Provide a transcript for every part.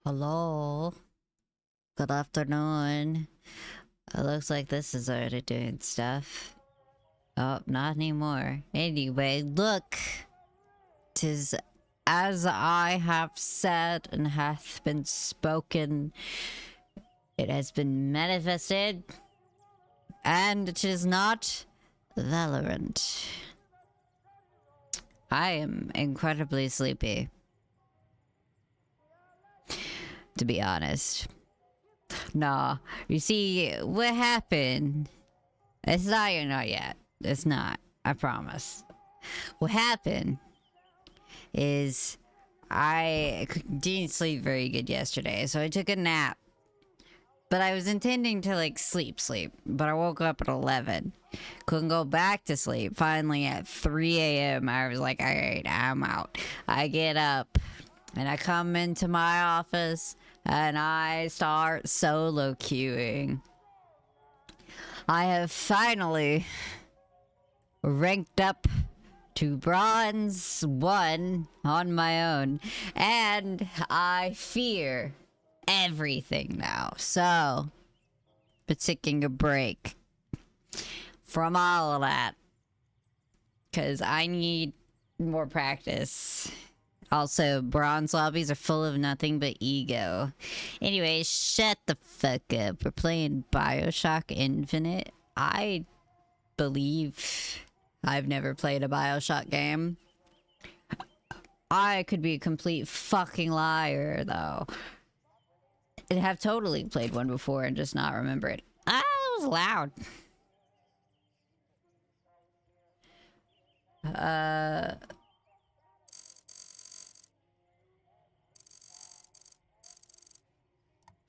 Hello. Good afternoon. It looks like this is already doing stuff. Oh, not anymore. Anyway, look. 'Tis as I have said and hath been spoken. It has been manifested. And it is not Valorant. I am incredibly sleepy. To be honest. Nah, you see, what happened? It's not, you're not yet. It's not. I promise. What happened is I didn't sleep very good yesterday, so I took a nap. But I was intending to, like, sleep, but I woke up at 11. Couldn't go back to sleep. Finally, at 3 a.m., I was like, alright, I'm out. I get up, and I come into my office, and I start solo queuing. I have finally ranked up to bronze 1 on my own, and I fear everything now. So, but taking a break from all of that because I need more practice. Also, bronze lobbies are full of nothing but ego. Anyway, shut the fuck up. We're playing BioShock Infinite. I believe I've never played a BioShock game. I could be a complete fucking liar, though. And have totally played one before and just not remember it. Ah, it was loud.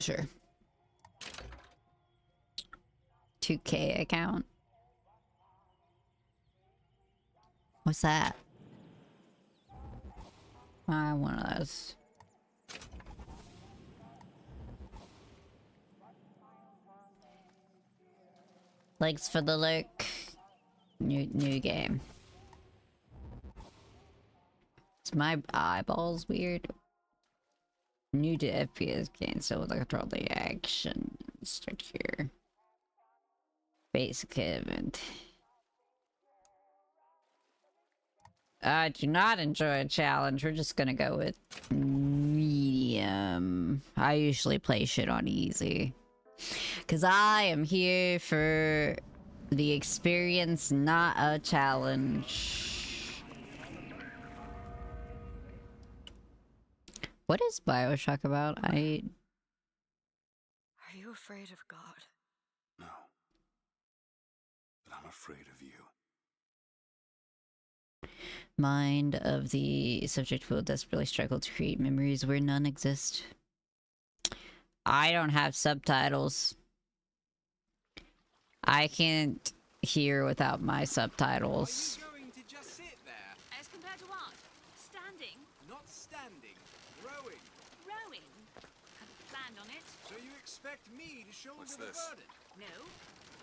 Sure. 2K account. What's that? One of those. Thanks for the look. New game. Is my eyeballs weird? New to FPS game, so with the control the action. Start here. Basic event. I do not enjoy a challenge. We're just gonna go with medium. I usually play shit on easy. Cause I am here for the experience, not a challenge. What is BioShock about? Are you afraid of God? No. But I'm afraid of you. Mind of the subject will desperately struggle to create memories where none exist. I don't have subtitles. I can't hear without my subtitles. Are you going to just sit there? As compared to what? Standing? Not standing. Rowing. Rowing? Hadn't planned on it. So you expect me to shoulder What's the this? burden? No.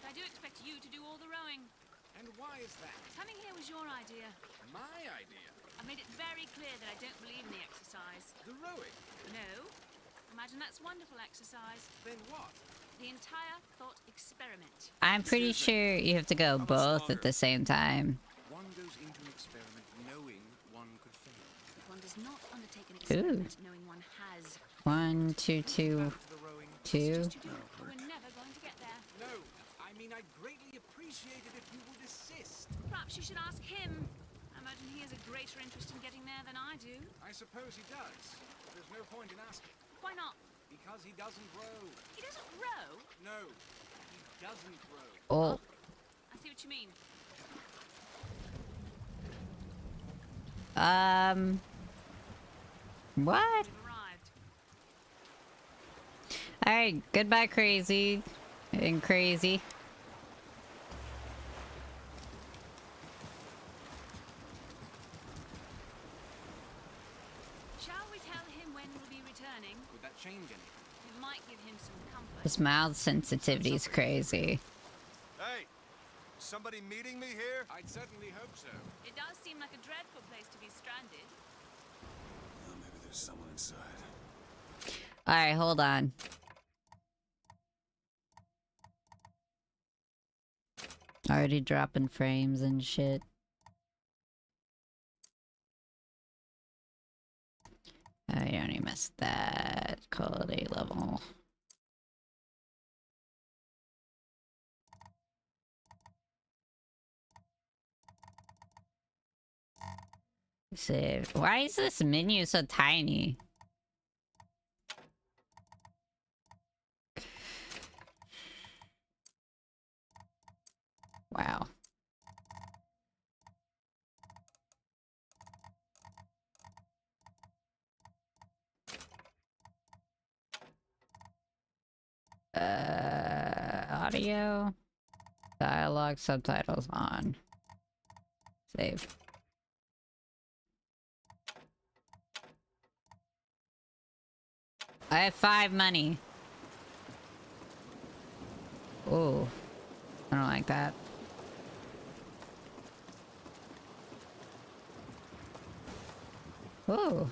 But I do expect you to do all the rowing. And why is that? Coming here was your idea. My idea. I've made it very clear that I don't believe in the exercise. The rowing. No. Imagine that's wonderful exercise. Then what? The entire thought experiment. I'm pretty sure you have to go both at the same time. One goes into an experiment knowing one could fail. But one does not undertake an experiment knowing one has. 1, 2, 2, Back to the rowing. 2. Just to do. We're never going to get there. No, I mean I'd greatly appreciate it if you would assist. Perhaps you should ask him. I imagine he has a greater interest in getting there than I do. I suppose he does. There's no point in asking. Why not? Because he doesn't row. He doesn't row. No, he doesn't row. Oh, I see what you mean. what? We've arrived. Alright, goodbye crazy. And crazy. Shall we tell him when we'll be returning? Would that change anything? It might give him some comfort. His mouth sensitivity is crazy. Hey! Somebody meeting me here? I'd certainly hope so. It does seem like a dreadful place to be stranded. Well, maybe there's someone inside. Alright, hold on. Already dropping frames and shit. I only missed that quality level. Save. Why is this menu so tiny? Wow. Audio. Dialogue, subtitles on. Save. I have 5 money. Ooh. I don't like that. Ooh.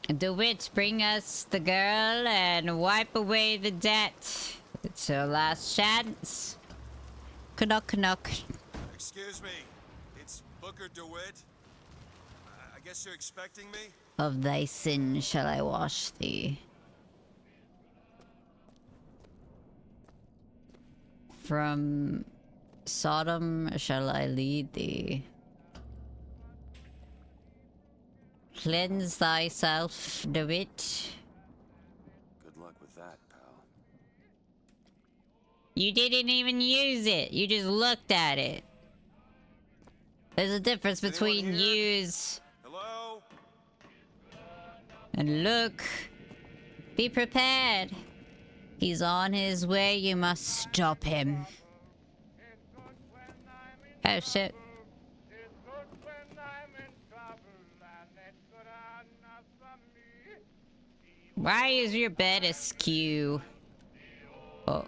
The witch, bring us the girl and wipe away the debt. It's her last chance. Knock knock. Excuse me. It's Booker DeWitt. I guess you're expecting me? Of thy sin shall I wash thee. From Sodom shall I lead thee. Cleanse thyself, DeWitt. Good luck with that, pal. You didn't even use it. You just looked at it. There's a difference between Anyone here? use Hello? and look. Be prepared. He's on his way. You must stop him. Oh shit. Why is your bed askew? Oh.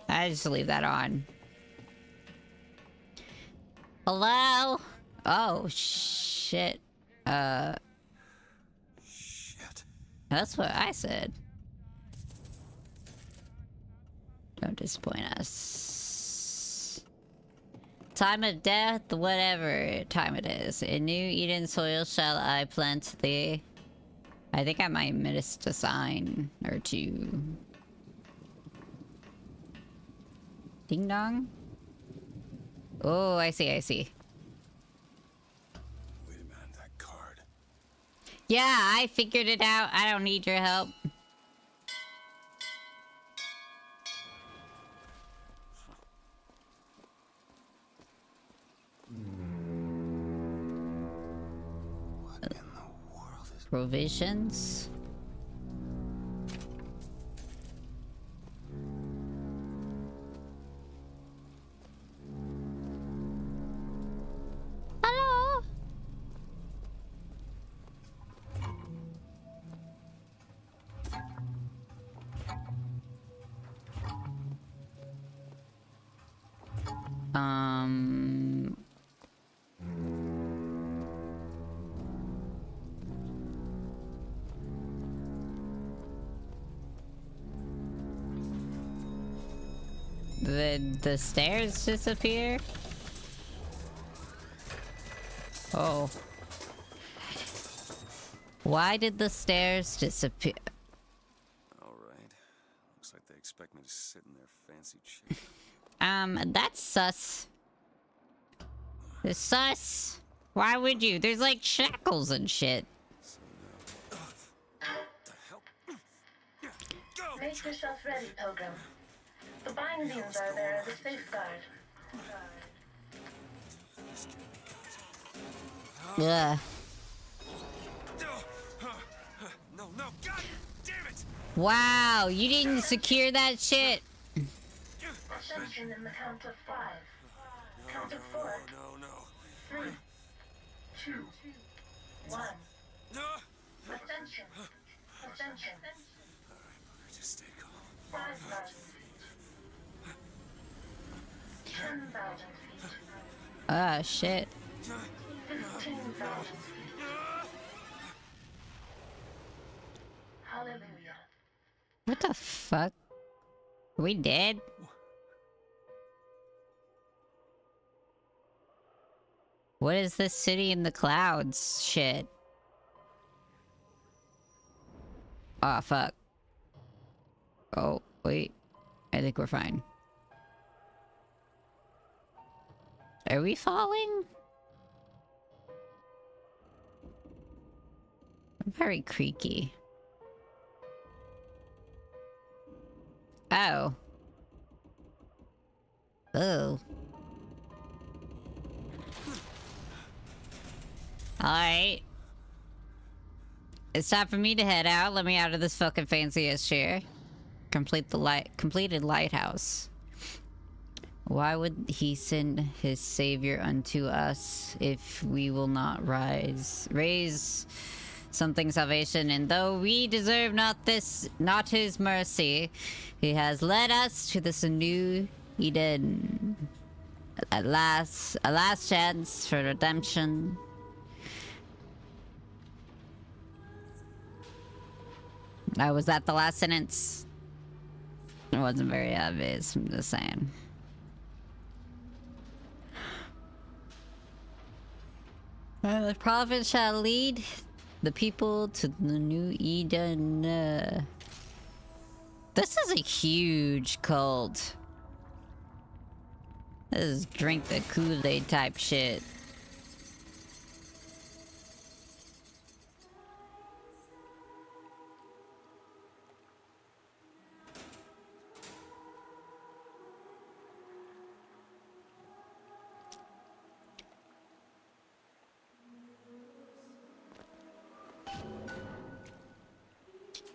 I just leave that on. Hello? Oh, shit. Shit. That's what I said. Don't disappoint us. Time of death, whatever time it is. In New Eden soil shall I plant thee. I think I might missed a sign or two. Ding dong? Oh, I see, I see. Wait a minute, that card. Yeah, I figured it out. I don't need your help. What in the world is... Provisions. Hello. The stairs disappear? Oh. Why did the stairs disappear? All right. Looks like they expect me to sit in their fancy chair. That's sus. It's sus. Why would you? There's like shackles and shit. Make yourself ready, Pilgrim. The bindings are there as a safeguard. Ugh. No, no, God damn it! Wow, you didn't secure that shit. Ascension in the count of 5. Count of 4. No, no. 3, 2, 1. No! Ascension. Ascension. Just stay calm. 5,000 feet. 10,000 feet. Oh, shit. 15,000 feet. Hallelujah. What the fuck? Are we dead? What is this city in the clouds shit? Oh, fuck. Oh, wait. I think we're fine. Are we falling? Very creaky. Oh. Oh. Alright. It's time for me to head out. Let me out of this fucking fancy ass chair. Completed lighthouse. Why would he send his savior unto us if we will not raise something salvation? And though we deserve not his mercy, he has led us to this new Eden. At last, a last chance for redemption. Was that the last sentence? It wasn't very obvious, I'm just saying. The prophet shall lead the people to the new Eden. This is a huge cult. This is drink the Kool-Aid type shit.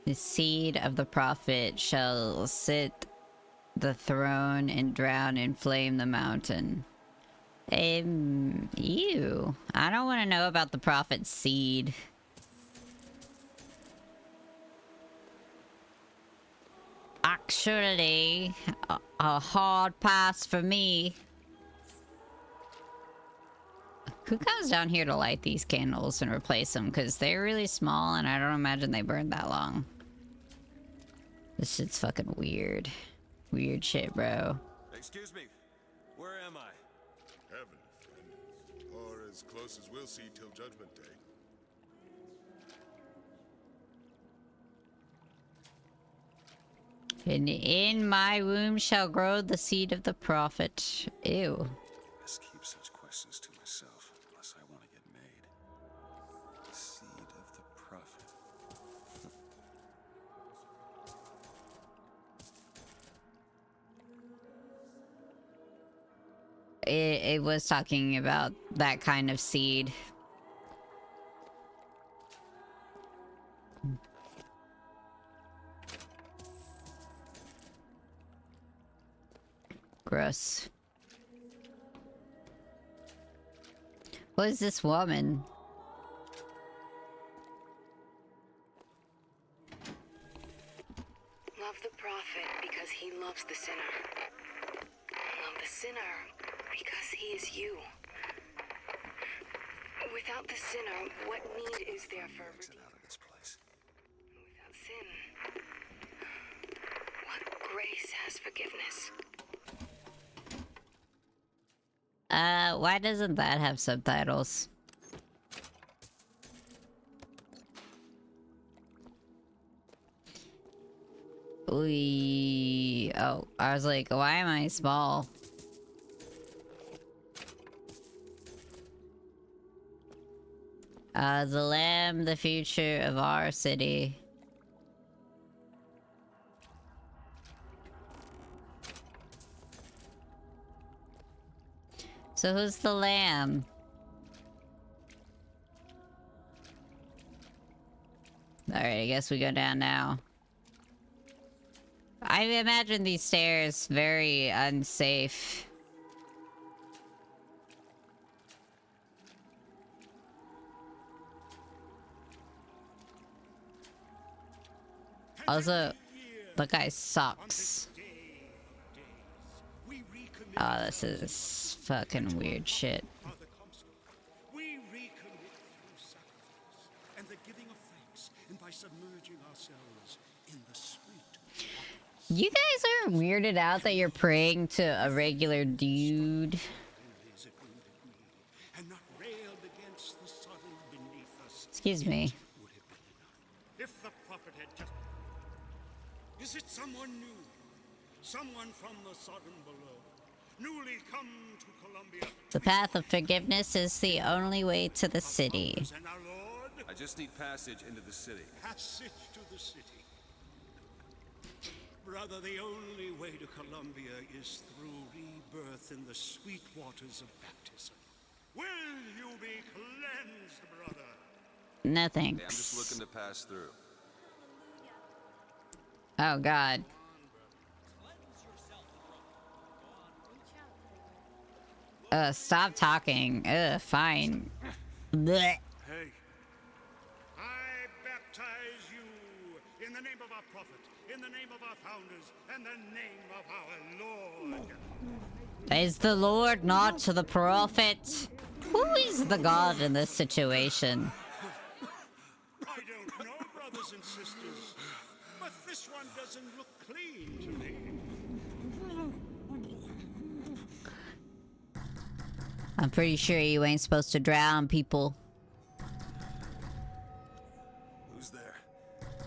The seed of the prophet shall sit the throne and drown in flame the mountain. Ew. I don't want to know about the prophet's seed. Actually, a hard pass for me. Who comes down here to light these candles and replace them? Because they're really small and I don't imagine they burn that long. This shit's fucking weird. Weird shit, bro. Excuse me. Where am I? Heaven, friend. Or as close as we'll see till Judgment Day. And in my womb shall grow the seed of the prophet. Ew. I must keep such questions to myself unless I want to get made. The seed of the prophet. It was talking about that kind of seed. Gross. What is this woman? Love the prophet because he loves the sinner. Love the sinner because he is you. Without the sinner, what need is there for Exit out of this place. Without sin, what grace has forgiveness? Why doesn't that have subtitles? Oh, I was like, why am I small? The lamb, the future of our city. So who's the lamb? Alright, I guess we go down now. I imagine these stairs very unsafe. Also, that guy sucks. We Oh, this is fucking weird shit. Father Comstock, we recommit through sacrifice and the giving of thanks, and by submerging ourselves in the sweet waters. You guys are weirded out that you're praying to a regular dude. Enemies had wounded me, and not railed against the sodden beneath us. Excuse me. Would have been enough if the prophet had just. Is it someone new? Someone from the Sodom below, newly come to Columbia. The path of forgiveness is the only way to the city. And our Lord, I just need passage into the city. passage to the city. Brother, the only way to Columbia is through rebirth in the sweet waters of baptism. Will you be cleansed, brother? No Hey, thanks. I'm just looking to pass through. Oh god. Stop talking. Fine. Blech. Hey. I baptize you in the name of our prophet, in the name of our founders, and the name of our Lord. Is the Lord not the prophet? Who is the God in this situation? I don't know, brothers and sisters, but this one doesn't look clean to me. I'm pretty sure you ain't supposed to drown people. Who's there?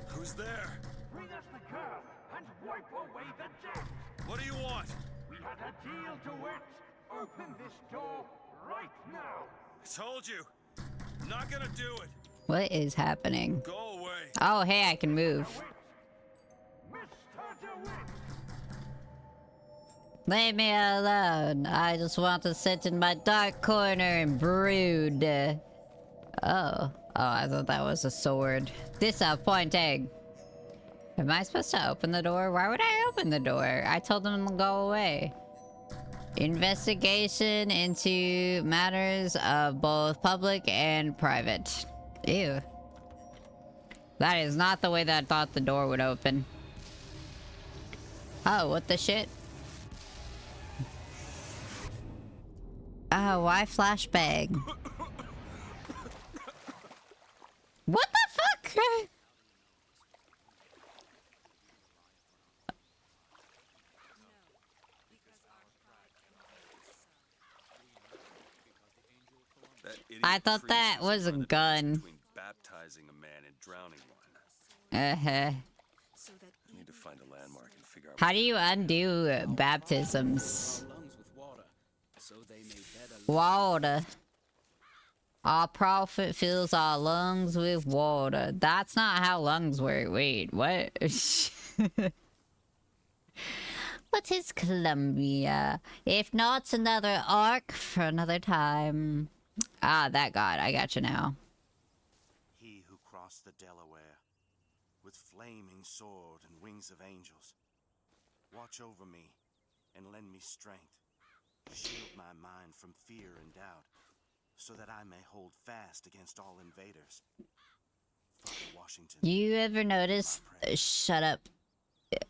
Who's there? Bring us the curb and wipe away the debt. What do you want? We had a deal to it. Open this door right now. I told you. I'm not gonna do it. What is happening? Go away. Oh, hey, I can move. Mr. DeWitt. Leave me alone. I just want to sit in my dark corner and brood. Oh, I thought that was a sword. Disappointing. Am I supposed to open the door? Why would I open the door? I told them to go away. Investigation into matters of both public and private. Ew. That is not the way that I thought the door would open. Oh, what the shit? Oh, why flashbang? What the fuck? That idiot I thought that priest was a is the difference gun. Between baptizing a man and drowning one. Uh-huh. I need to find a landmark and figure out. How do you undo baptisms? Water. Our prophet fills our lungs with water. That's not how lungs work. Wait, what? What is Columbia? If not another ark for another time. Ah, that god. I got you now. He who crossed the Delaware with flaming sword and wings of angels. Watch over me and lend me strength. Shield my mind from fear and doubt, so that I may hold fast against all invaders. Father Washington. You ever notice? Shut up,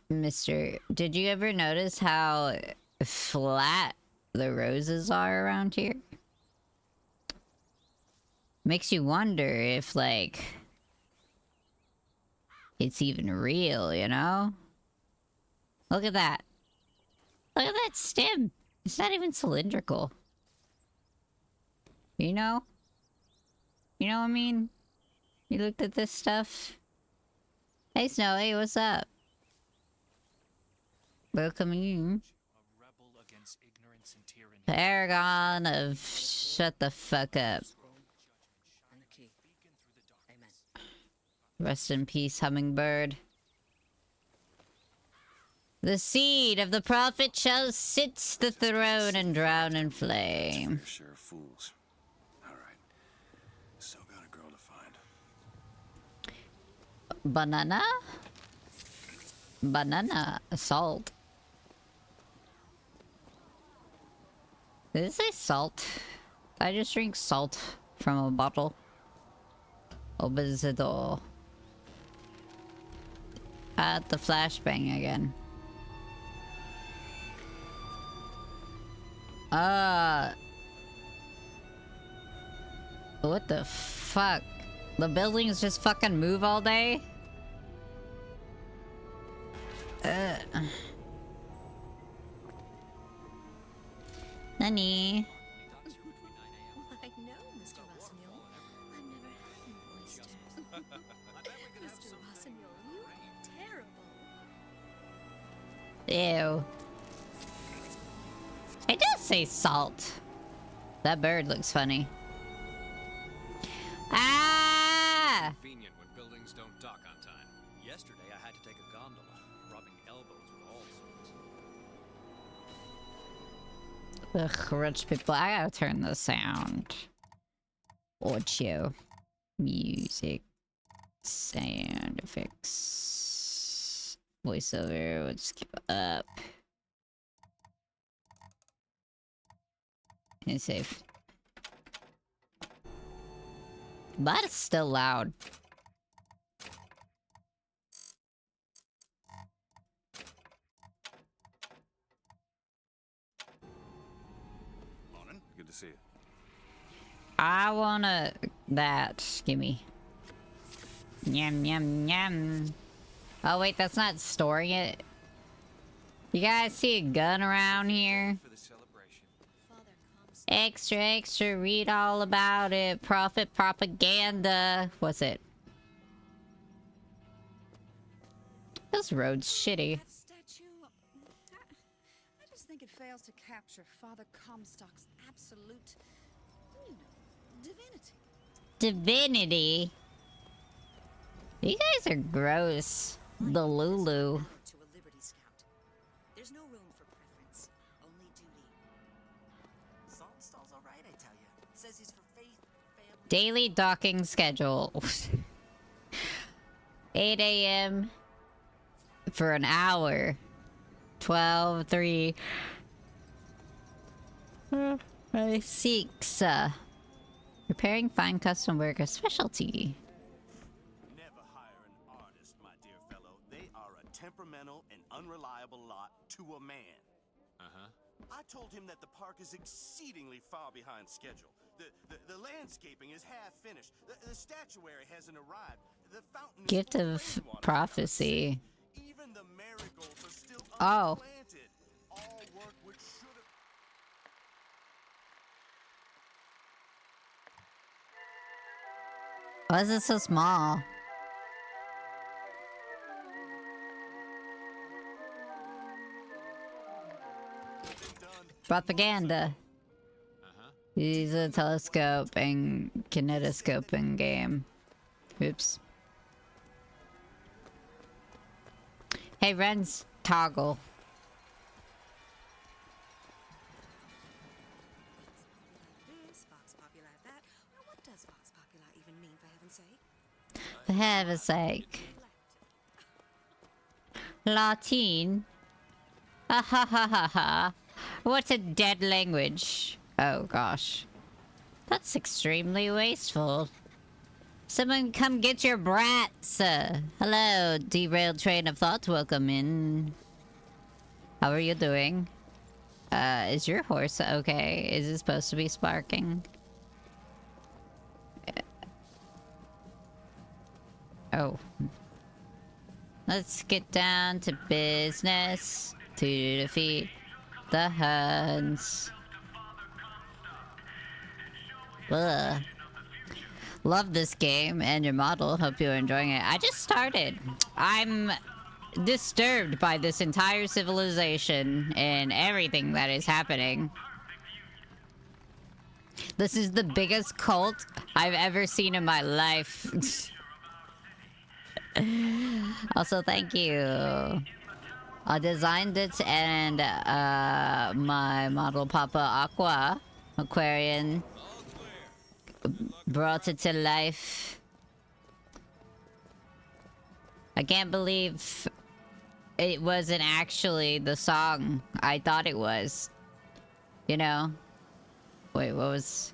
mister. Did you ever notice how flat the roses are around here? Makes you wonder if, like, it's even real, you know? Look at that. Look at that stem. It's not even cylindrical. You know? You know what I mean? You looked at this stuff? Hey, Snowy, what's up? Welcome in. A rebel against ignorance and tyranny. Paragon of shut the fuck up. Rest in peace, hummingbird. The seed of the prophet shall sit the throne and drown in flame. Fair share of fools. All right. Still got a girl to find. Banana? Banana. Salt. Did it say salt? I just drink salt from a bottle. Open the door. At the flashbang again. What the fuck? The buildings just fucking move all day? Nani? I know, Mr. Rossignol. I've never had an oyster. Mr. Rossignol, you are terrible. Ew. It does say salt. That bird looks funny. Ah! Convenient when buildings don't dock on time. Yesterday I had to take a gondola, rubbing elbows with all sorts. Ugh, rich people. I gotta turn the sound. Audio. Music. Sound effects. Voiceover. We'll just keep it up. And save. But it's still loud. Morning. Good to see you. I wanna... that. Gimme. Yum, yum, yum. Oh, wait, that's not storing it. You guys see a gun around here? Extra, extra, read all about it. Profit propaganda. What's it? This road's shitty. That statue, I just think it fails to capture Father Comstock's absolute, you know, divinity. Divinity? You guys are gross. The Lulu. To a Liberty Scout. There's no room for preference, only duty. Saltstall's all right, I tell you. Says he's for faith, family. Daily docking schedule. 8 a.m. for an hour. 12:03. 6. Repairing fine custom work, a specialty. Never hire an artist, my dear fellow. They are a temperamental and unreliable lot to a man. I told him that the park is exceedingly far behind schedule. The landscaping is half finished. The statuary hasn't arrived. The fountain Gift is of prophecy. even the marigolds are still Oh. unplanted. All work which should have... Why is it so small? Propaganda. Use a telescope and kinetoscope in game. Oops. Hey, Ren's toggle. This, Vox Populi that. Now, what does Vox Populi even mean, for heaven's sake? For heaven's sake. Latin. Ah ha ha ha ha. What's a dead language? Oh gosh. That's extremely wasteful. Someone come get your brats. Hello, derailed train of thought. Welcome in. How are you doing? Is your horse okay? Is it supposed to be sparking? Oh. Let's get down to business to defeat the Huns. Ugh. Love this game and your model. Hope you're enjoying it. I just started. I'm disturbed by this entire civilization and everything that is happening. This is the biggest cult I've ever seen in my life. Also, thank you. I designed it and my model Papa Aqua Aquarian brought it to life. I can't believe it wasn't actually the song I thought it was. You know? Wait, what was...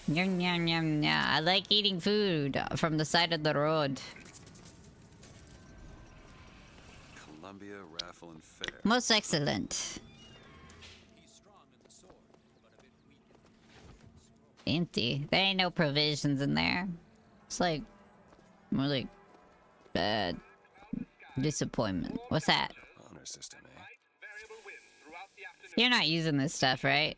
Yum, yum, yum, yum. I like eating food from the side of the road. Columbia Raffle and Fair. Most excellent. empty. There ain't no provisions in there. It's like more like bad disappointment. What's that? Honor system, eh? You're not using this stuff, right?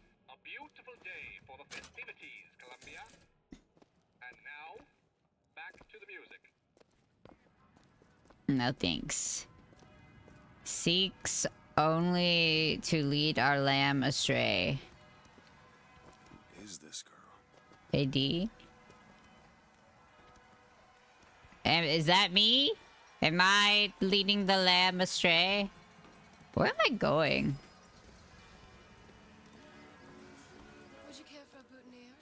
No thanks. Seeks only to lead our lamb astray. Who is this girl? AD? Is that me? Am I leading the lamb astray? Where am I going? Would you care for a boutonniere?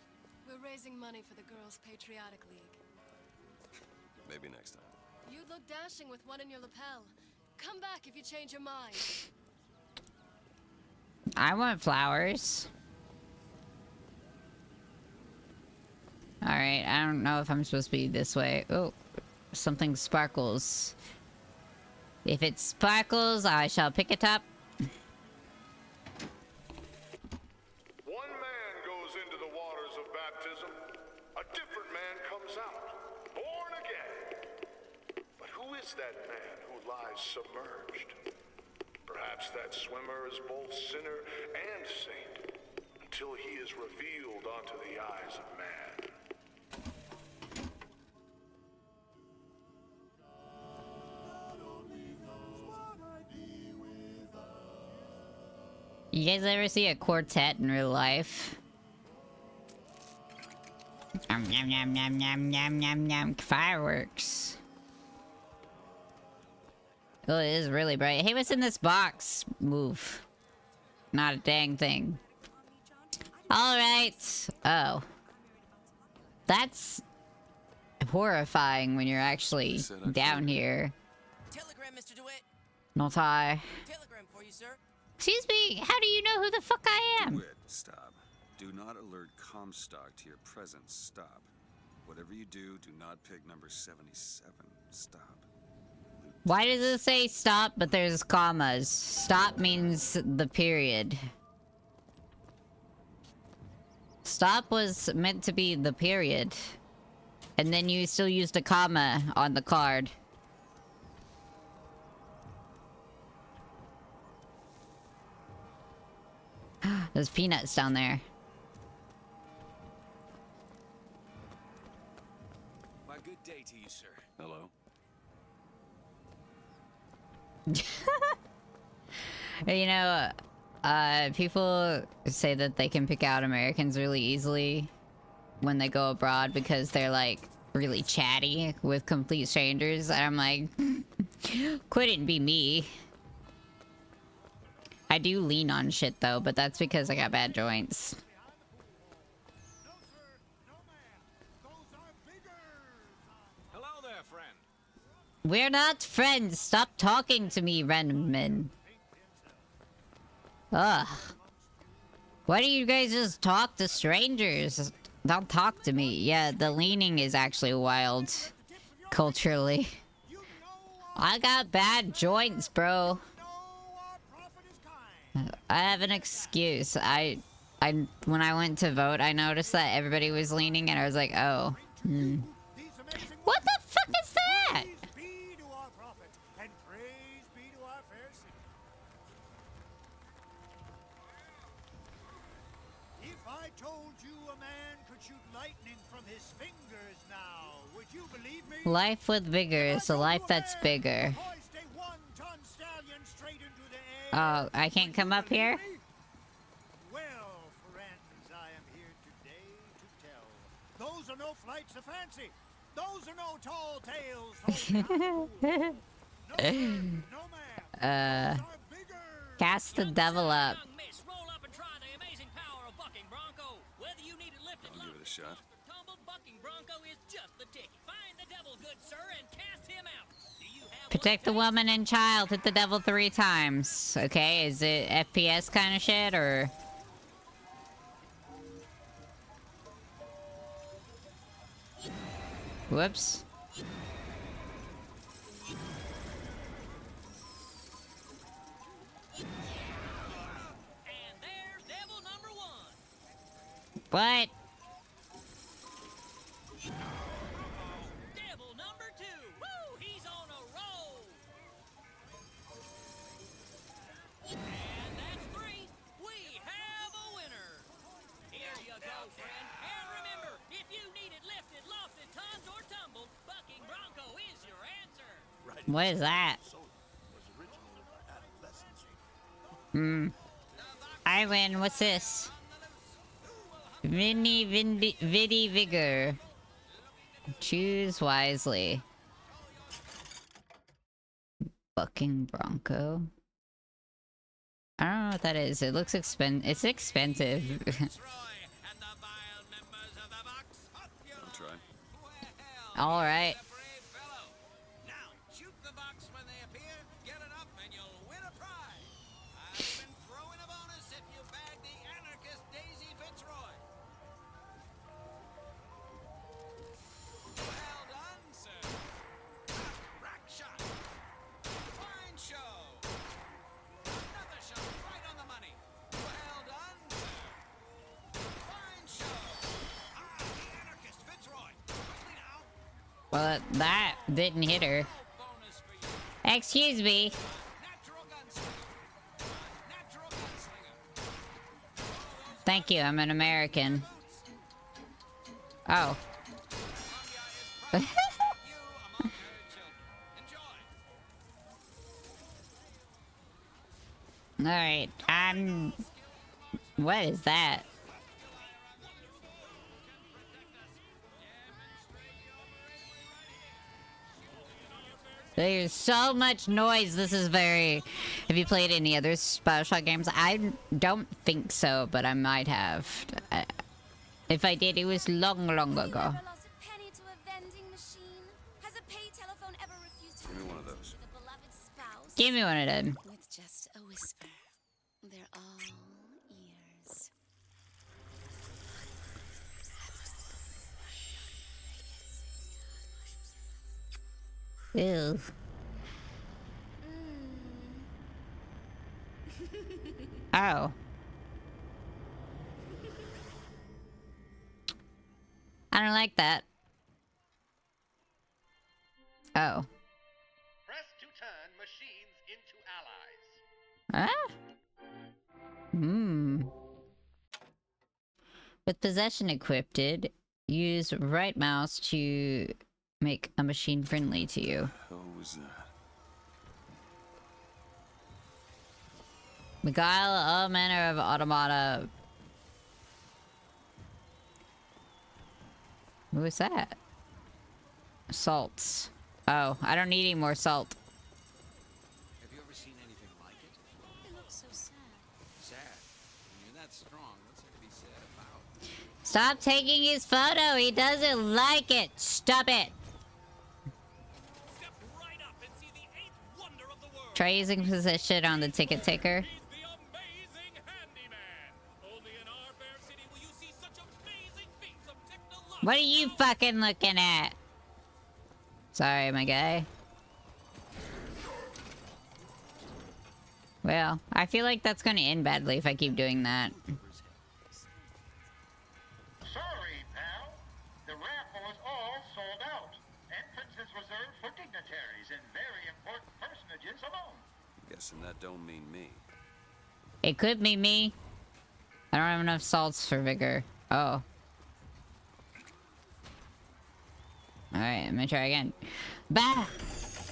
We're raising money for the Girls' Patriotic League. Maybe next time. You'd look dashing with one in your lapel. Come back if you change your mind. I want flowers. Alright, I don't know if I'm supposed to be this way. Oh, something sparkles. If it sparkles, I shall pick it up. One man goes into the waters of baptism, a different man comes out, born again. But who is that man who lies submerged? Perhaps that swimmer is both sinner and saint, until he is revealed onto the eyes of man. You guys ever see a quartet in real life? Yum, yum, yum, yum, yum, yum, yum, yum. Fireworks. Oh, it is really bright. Hey, what's in this box? Move. Not a dang thing. Alright. Oh. That's horrifying when you're actually down here. Telegram, Mr. DeWitt. Not I. Telegram for you, sir. Excuse me, how do you know who the fuck I am? DeWitt, stop. Do not alert Comstock to your presence. Stop. Whatever you do, do not pick number 77. Stop. Why does it say stop, but there's commas? Stop means the period. Stop was meant to be the period. And then you still used a comma on the card. There's peanuts down there. Why, good day to you, sir. Hello. You know, people say that they can pick out Americans really easily when they go abroad because they're like really chatty with complete strangers. And I'm like, couldn't be me. I do lean on shit though, but that's because I got bad joints. Hello there, friend. We're not friends. Stop talking to me, random men. Ugh. Why do you guys just talk to strangers? Don't talk to me. Yeah, the leaning is actually wild. Culturally. I got bad joints, bro. I have an excuse. When I went to vote, I noticed that everybody was leaning, and I was like, oh. What the fuck is that? If I told you a man could shoot lightning from his fingers now, would you believe me? Life with vigor is a life that's bigger. Oh, I can't come up here? Well, friends, I am here today to tell. Those are no flights of fancy. Those are no tall tales. Cast the devil up. I'll give it a shot. Protect the woman and child. Hit the devil 3 times. Okay, is it FPS kind of shit, or... Whoops. What? What is that? I win. What's this? Vidi Vigor. Choose wisely. Bucking Bronco. I don't know what that is. It looks it's expensive. I'll try. All right. Now, shoot the box when they appear, get it up, and you'll win a prize. I've been throwing a bonus if you bag the anarchist Daisy Fitzroy. Well done, sir. Rack shot. Fine show. Another shot right on the money. Well done, sir. Fine show. The anarchist Fitzroy. Quickly now. Well, that didn't hit her. Excuse me. Thank you, I'm an American. Oh. Alright, what is that? There's so much noise. This is very... Have you played any other BioShock games? I don't think so, but I might have. If I did, it was long, long ago. Give me one of those. Give me one of them. With just a whisper, they're all ears. Ew. Oh. I don't like that. Oh. Press to turn machines into allies. Huh? With possession equipped, use right mouse to make a machine friendly to you. What was that? Beguile all manner of automata. What was that? Salts. Oh, I don't need any more salt. Have you ever seen anything like it? It looks so sad. Sad. When you're that strong, what's there to be sad about? Stop taking his photo. He doesn't like it. Stop it. Step right up and see the eighth wonder of the world. Try using position on the ticket taker. He's the amazing handyman. Only in our fair city will you see such amazing feats of technology. What are you fucking looking at? Sorry, my guy. Well, I feel like that's gonna end badly if I keep doing that. Sorry, pal. The raffle is all sold out. Entrance is reserved for dignitaries and very important personages alone. Guessing that don't mean me. It could be me. I don't have enough salts for vigor. Oh. Alright, I'm gonna try again. Bah!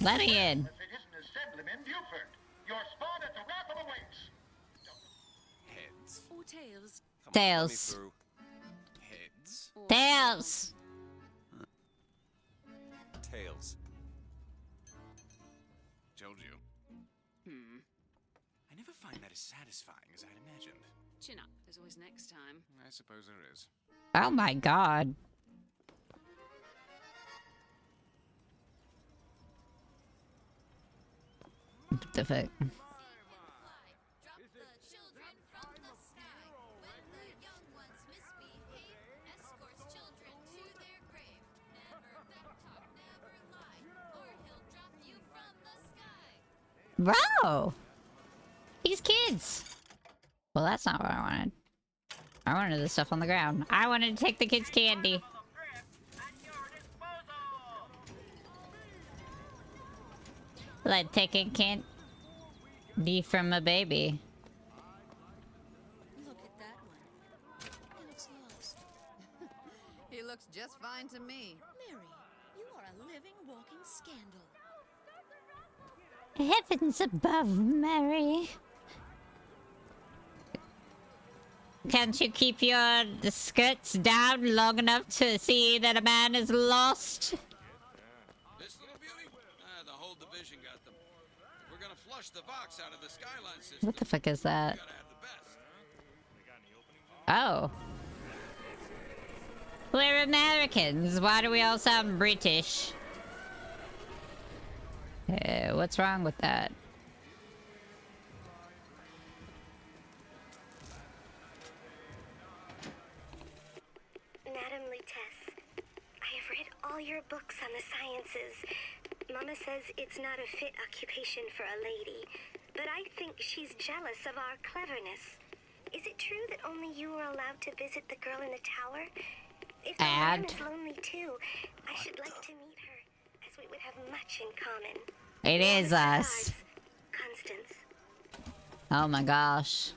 Let me in. Citizen Assemblyman Buford. Your spot at the raffle awaits. Heads. Or tails. Come on, Tails. let me through. Heads. Tails! Tails. Told you. I never find that as satisfying as I'd imagined. Chin up. There's always next time. I suppose there is. Oh my god. What the fuck? Bro! These kids! Well, that's not what I wanted. I wanted the stuff on the ground. I wanted to take the kids' candy. Like taking candy from a baby. Look at that one. And it's lost. He looks just fine to me. Mary, you are a living, walking scandal. Heavens above, Mary. Can't you keep your skirts down long enough to see that a man is lost? This little beauty? The whole division got them. If we're gonna flush the Vox out of the Skyline system, What the fuck is that? we gotta have the best. Oh. We're Americans. Why do we all sound British? What's wrong with that? Madam Lutece, I have read all your books on the sciences. Mama says it's not a fit occupation for a lady, but I think she's jealous of our cleverness. Is it true that only you were allowed to visit the girl in the tower? If the man is lonely too, I should like to meet her, as we would have much in common. It is us. Constance. Oh my gosh.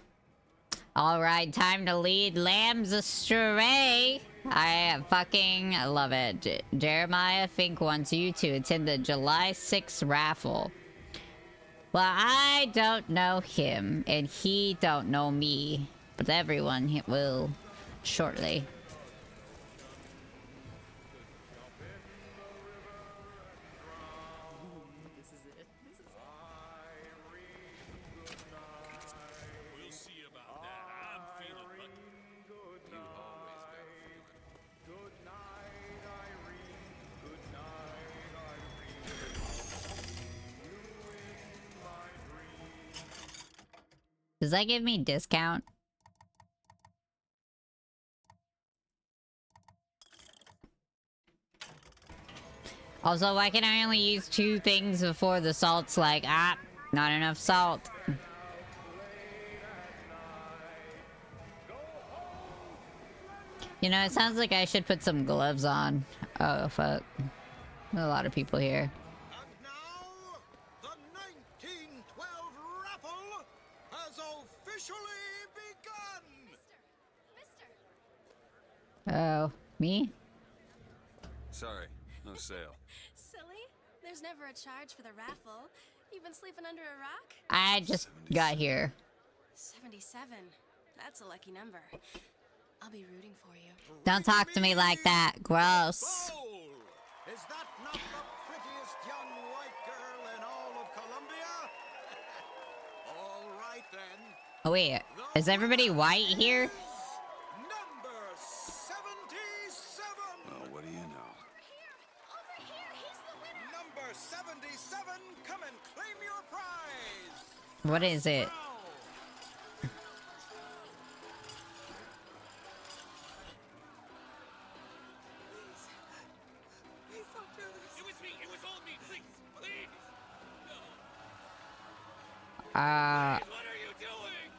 Alright, time to lead lambs astray. I fucking love it. Jeremiah Fink wants you to attend the July 6th raffle. Well, I don't know him, and he don't know me. But everyone will shortly. We'll see about that. I'm feeling lucky. You always got a feeling. Good night, Irene. Good night, Irene. Does that give me discount? Also, why can I only use 2 things before the salt's like, not enough salt? You know, it sounds like I should put some gloves on. Oh, fuck. There's a lot of people here. The 1912 raffle has officially begun! Oh, me? Sorry, no sale. Silly? There's never a charge for the raffle. You've been sleeping under a rock? I just got here. 77. That's a lucky number. I'll be rooting for you. Don't talk to me like that. Gross. Is that not the prettiest young white girl in all of Columbia? All right then. Oh, wait. Is everybody white here? Number 77. Well, what do you know? Over here, he's the winner. Number 77, come and claim your prize. What is it? It was me. It was all me. Please, please. Uh. What are you doing?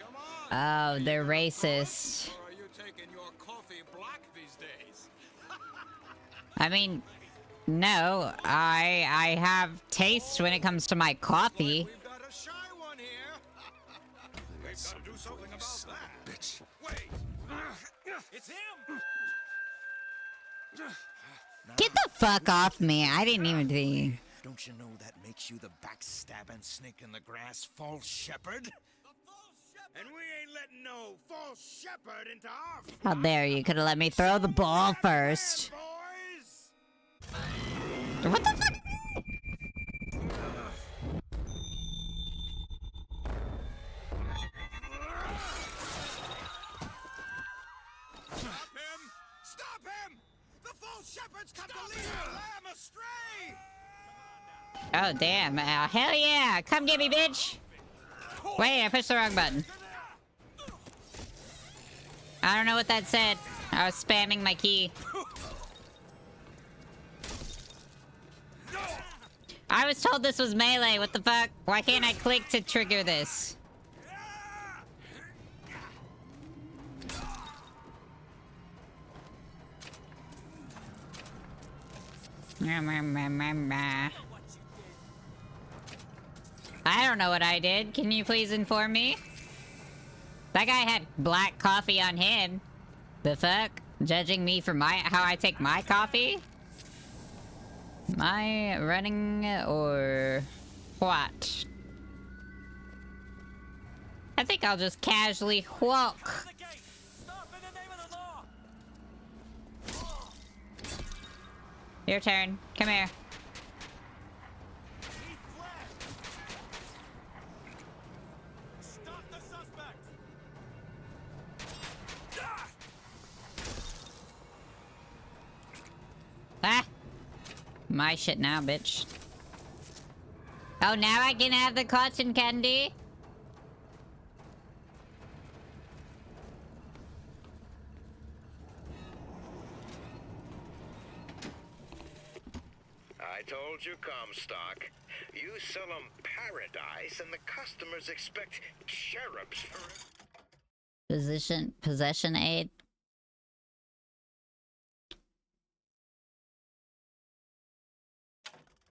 Come on. Oh, they're racist. Or are you taking your coffee black these days? I mean, no. I have taste when it comes to my coffee. We've got a shy one here. We've got to do something about that. Bitch. Wait. It's him. Get the fuck off me. I didn't even think. Don't you know that makes you the backstabbing snake in the grass false shepherd? And we ain't letting no false shepherd into our How dare you? Could have let me throw the ball first. What the fuck? Stop him! Stop him! The false shepherd's come to lead our lamb astray! Oh, damn. Hell yeah. Come get me, bitch. Wait, I pushed the wrong button. I don't know what that said. I was spamming my key. I was told this was melee. What the fuck? Why can't I click to trigger this? I don't know what I did. Can you please inform me? That guy had black coffee on him. The fuck? Judging me for how I take my coffee? Am I running or... What? I think I'll just casually walk. Your turn. Come here. Stop the suspect! Ah! My shit now, bitch. Oh, now I can have the cotton candy? I told you, Comstock. You sell 'em paradise, and the customers expect cherubs for it. Possession aid.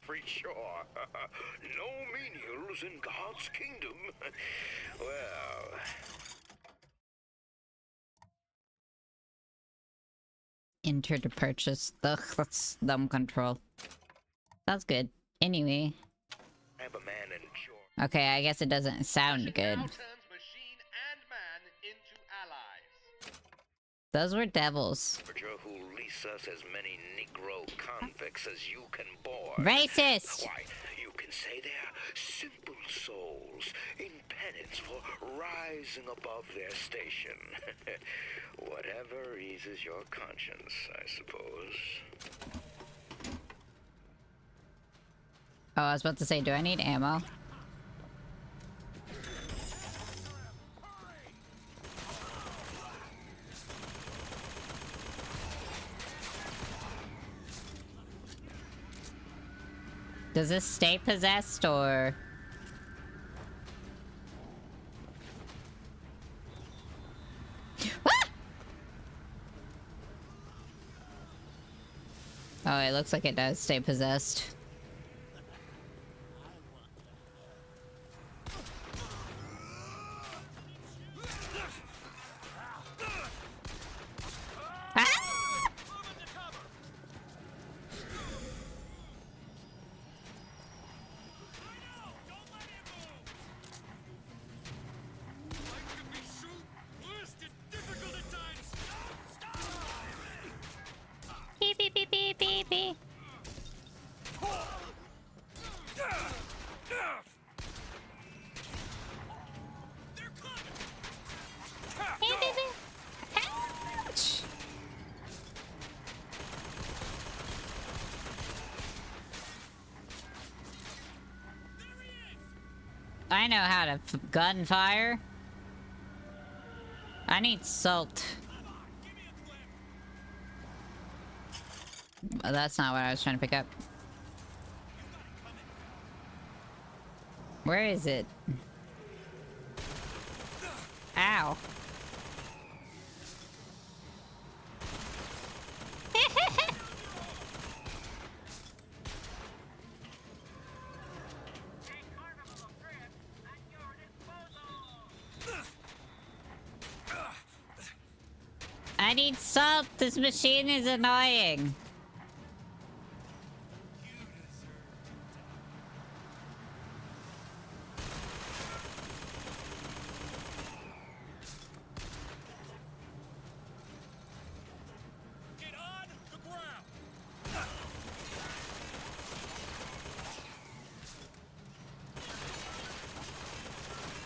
For sure. No menials in God's kingdom. Well... Enter to purchase. Ugh, that's dumb control. Sounds good. Anyway. Have a man enjoy. Okay, I guess it doesn't sound good. Now turns machine and man into allies. Those were devils. Who lease us as many Negro convicts as you can board. Racist! Why, you can say they're simple souls in penance for rising above their station. Whatever eases your conscience, I suppose. Oh, I was about to say, do I need ammo? Does this stay possessed, or...? Ah! Oh, it looks like it does stay possessed. Beep, beep, beep, beep, beep, beep. Ouch! I know how to gunfire. I need salt. That's not what I was trying to pick up. Where is it? Ow. I need salt. This machine is annoying.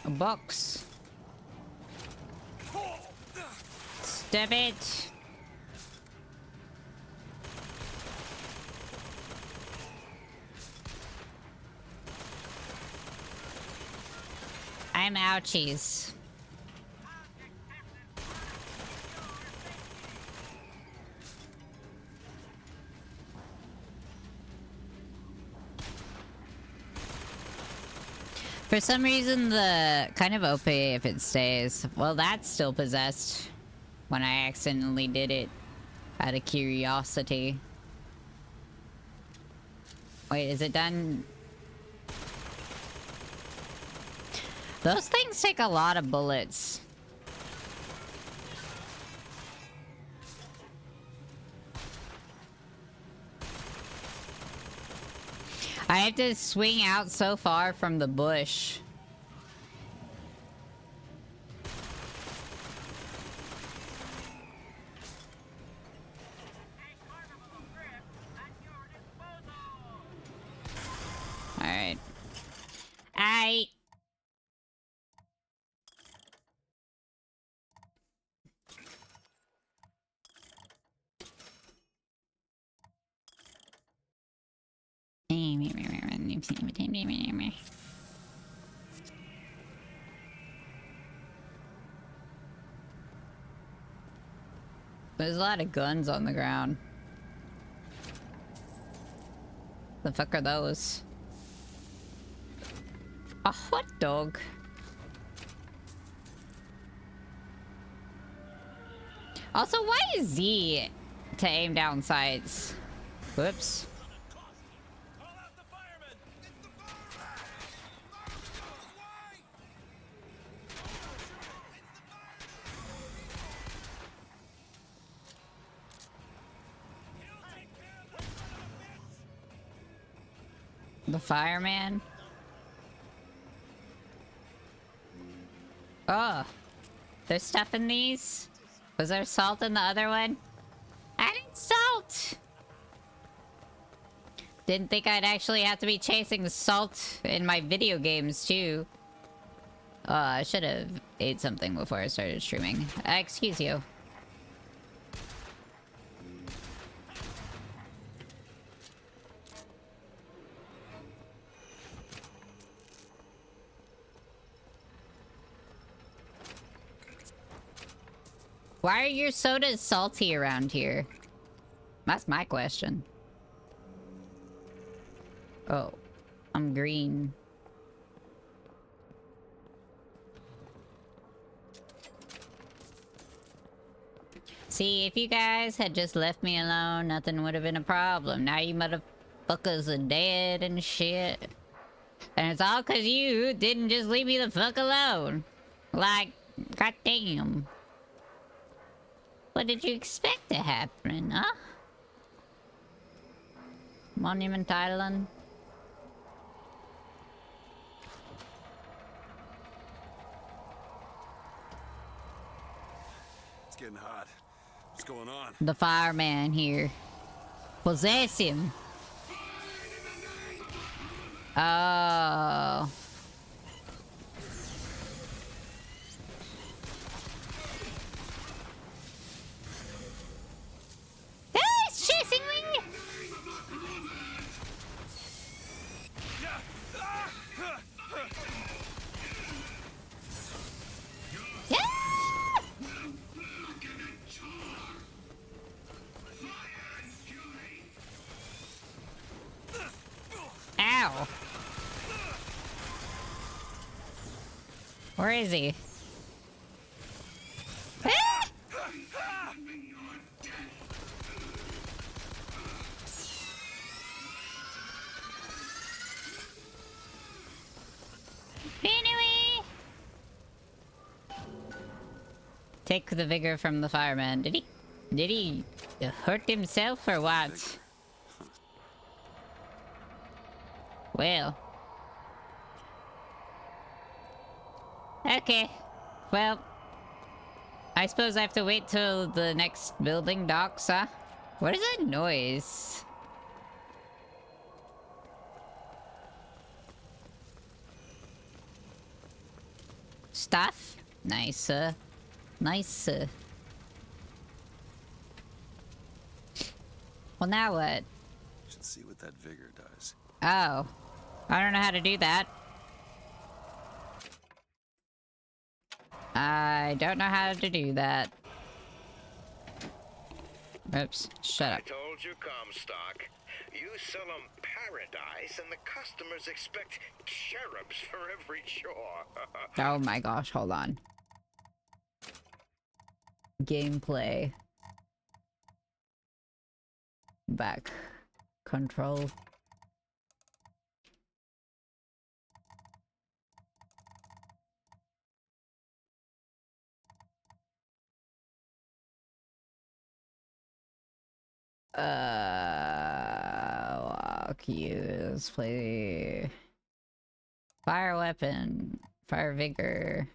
A box. Stab it. I'm ouchies. For some reason, the kind of OP if it stays. Well, that's still possessed when I accidentally did it out of curiosity. Wait, is it done? Those things take a lot of bullets. I have to swing out so far from the bush. Alright. There's a lot of guns on the ground. The fuck are those? A hot dog. Also, why is Z to aim down sights? Whoops. The fireman? Oh. There's stuff in these? Was there salt in the other one? I need salt! Didn't think I'd actually have to be chasing salt in my video games, too. I should have ate something before I started streaming. Excuse you. Why are your sodas salty around here? That's my question. Oh, I'm green. See, if you guys had just left me alone, nothing would have been a problem. Now you motherfuckers are dead and shit. And it's all cause you didn't just leave me the fuck alone. Like, goddamn. What did you expect to happen, huh? Monument Island? It's getting hot. What's going on? The fireman here. Possess him. Oh. He's chasing me! Ow. Where is he? Take the vigor from the fireman. Did he hurt himself or what? Well. Okay. Well. I suppose I have to wait till the next building docks, huh? What is that noise? Stuff? Nice, nice. Well, now what? Should see what that vigor does. Oh. I don't know how to do that. I don't know how to do that. Oops. Shut up. I told you, Comstock. You sell them paradise, and the customers expect cherubs for every chore. Oh my gosh, hold on. Gameplay. Back. Control. Walk Q's. Play... Fire weapon. Fire vigor.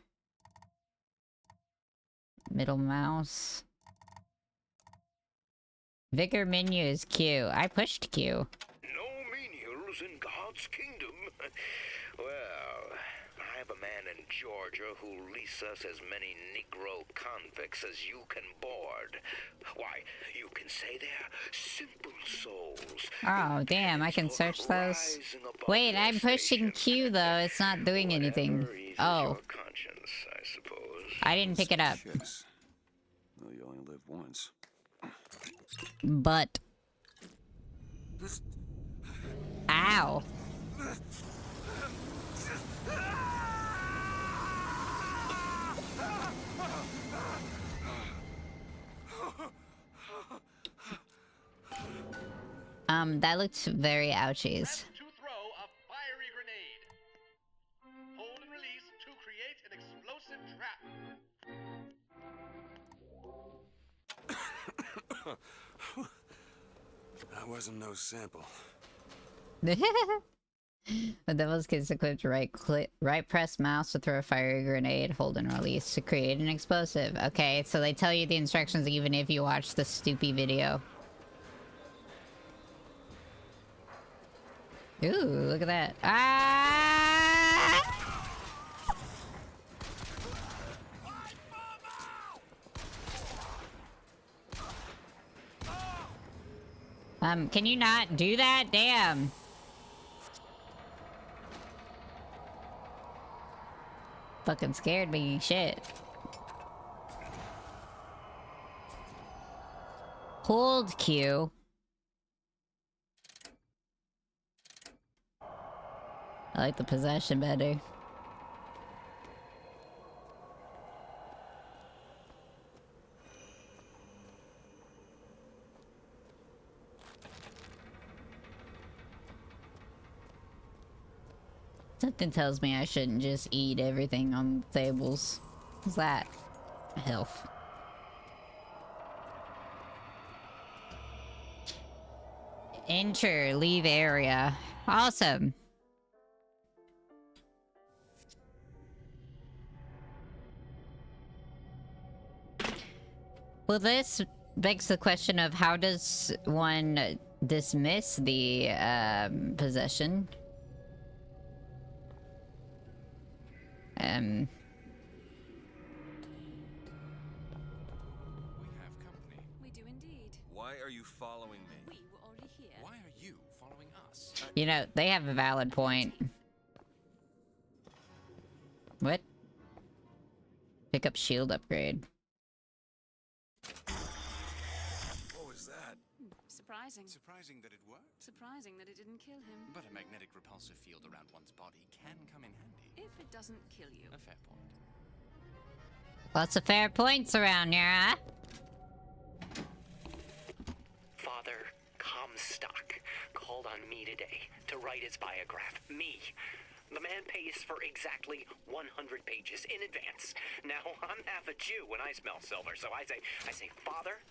Middle mouse. Vigor menu is Q. I pushed Q. No menials in God's kingdom. Well, I have a man in Georgia who'll lease us as many Negro convicts as you can board. Why, you can say they're simple souls. Oh, damn, I can search those? Wait, I'm pushing Q, though. It's not doing anything. Oh. Conscience, I suppose. I didn't pick it up. Yes. Well, you only live once. But. Ow. That looks very ouchies. To throw a fiery grenade. Hold and release to create an explosive trap. That wasn't no sample. The devil's kiss equipped right press mouse to throw a fiery grenade, hold and release to create an explosive. Okay, so they tell you the instructions even if you watch the stupid video. Ooh, look at that. Ah! Can you not do that? Damn. Fucking scared me. Shit. Hold Q. I like the possession better. Something tells me I shouldn't just eat everything on the tables. What's that? Health. Enter, leave area. Awesome. Well, this begs the question of how does one dismiss the possession? We have company. We do indeed. Why are you following me? We were already here. Why are you following us? You know, they have a valid point. What? Pick up shield upgrade. What was that? Surprising. Surprising that it worked. Surprising that it didn't kill him. But a magnetic repulsive field around one's body can come in handy. If it doesn't kill you. A fair point. Lots of fair points around here, huh? Father Comstock called on me today to write his biograph. Me. The man pays for exactly 100 pages in advance. Now, I'm half a Jew when I smell silver, so I say, Father,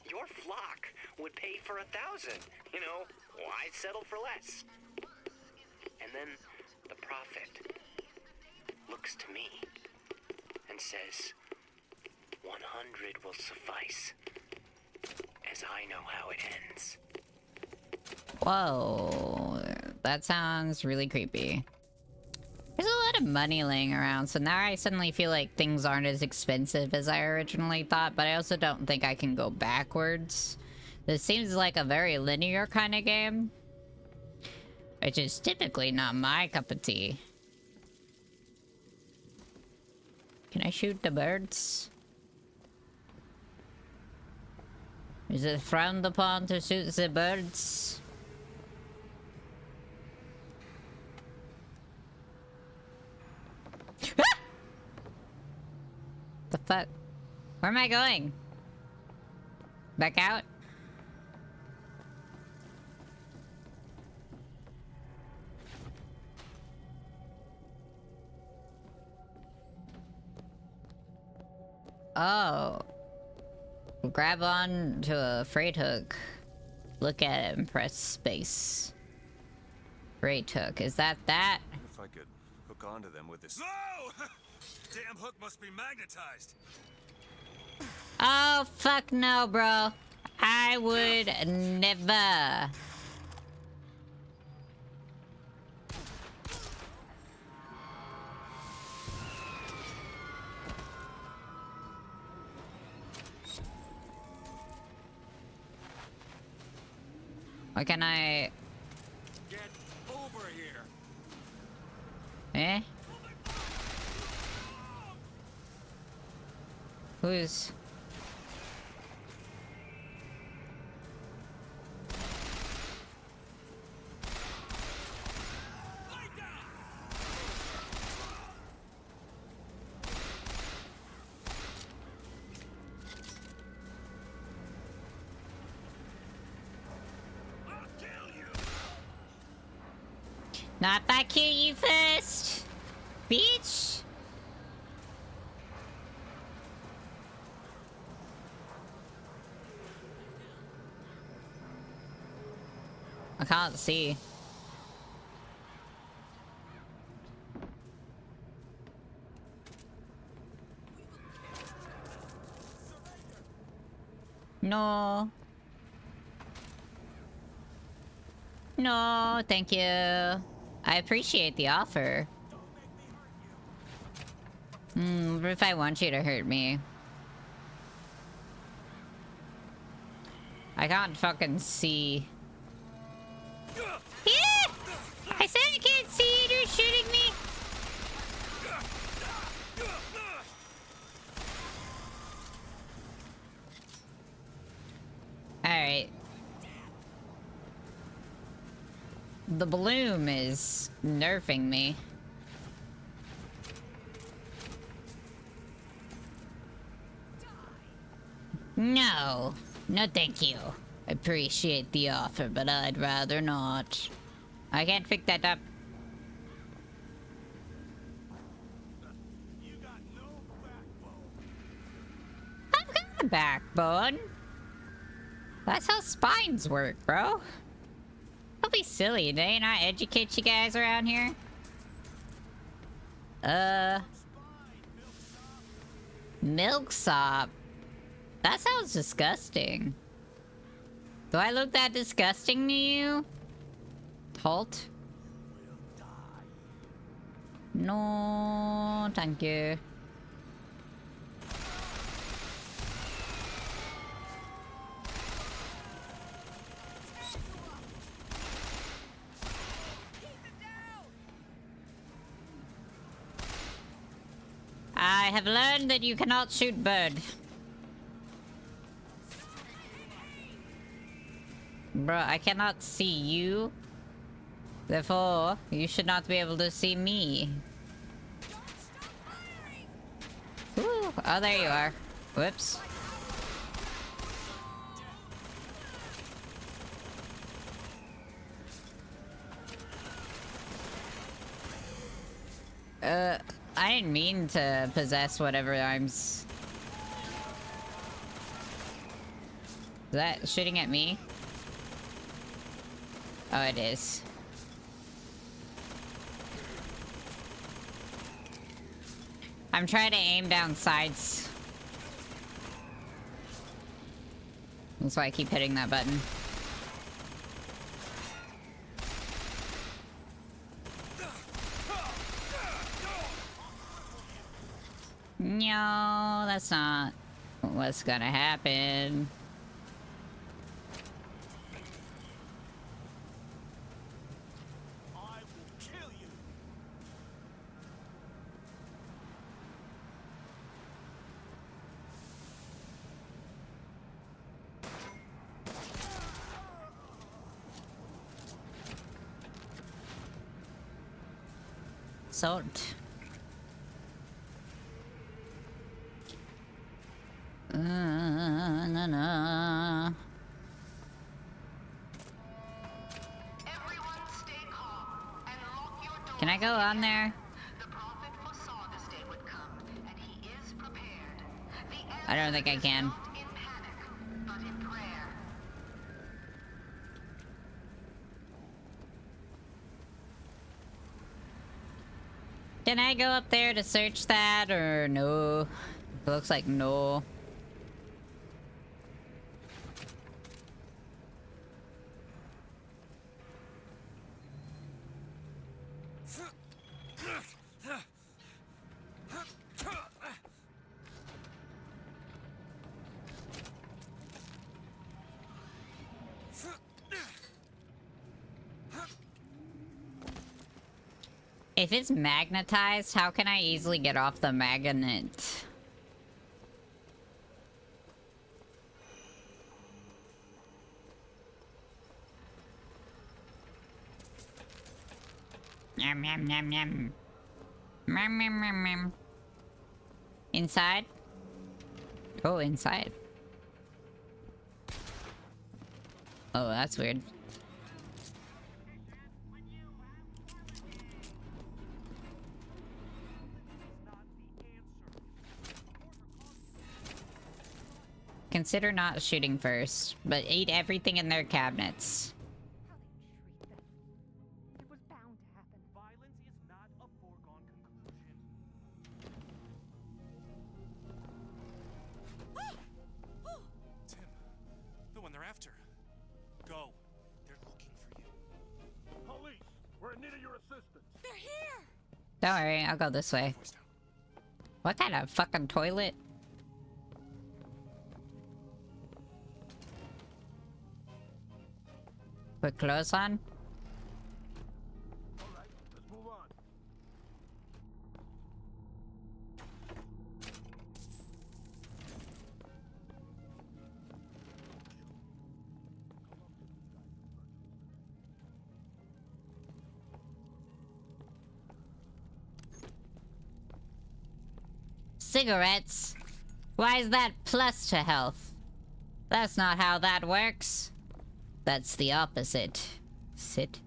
your flock would pay for 1,000. You know, why settle for less? And then the prophet looks to me and says, 100 will suffice, as I know how it ends. Whoa, that sounds really creepy. There's a lot of money laying around, so now I suddenly feel like things aren't as expensive as I originally thought, but I also don't think I can go backwards. This seems like a very linear kind of game, which is typically not my cup of tea. Can I shoot the birds? Is it frowned upon to shoot the birds? The fuck? Where am I going? Back out? Oh. Grab on to a freight hook. Look at it and press space. Great hook. Is that that? If I could hook onto them with this. No! Damn hook must be magnetized. Oh, fuck no, bro. I would never. Why can I... Get over here. Eh? Who's... Not if I kill you first, bitch. I can't see. No. No, thank you. I appreciate the offer. But if I want you to hurt me. I can't fucking see. Yeah! I said I can't see and you're shooting me! Alright. The bloom is nerfing me. No. No thank you. I appreciate the offer, but I'd rather not. I can't pick that up. I've got a backbone. That's how spines work, bro. Don't be silly. Did I not educate you guys around here? Milksop. That sounds disgusting. Do I look that disgusting to you? Halt. No, thank you. I have learned that you cannot shoot bird. Bro, I cannot see you. Therefore, you should not be able to see me. Ooh, oh, there you are. Whoops. I didn't mean to possess whatever arms. Is that shooting at me? Oh, it is. I'm trying to aim down sides. That's why I keep hitting that button. No, that's not what's gonna happen. Salt. Na. Can I go on there? I don't think I can. Can I go up there to search that or no? It looks like no. If it's magnetized, how can I easily get off the magnet? Yum yum yum yum. Yum yum yum yum. Inside? Oh, inside. Oh, that's weird. Consider not shooting first, but eat everything in their cabinets. It was bound to happen. Violence is not a foregone conclusion. Tim, the one they're after. Go. They're looking for you. Police, we're in need of your assistance. They're here! Don't worry, I'll go this way. What kind of fucking toilet? Put clothes on? Alright, let's move on. Cigarettes? Why is that plus to health? That's not how that works. That's the opposite. Sit.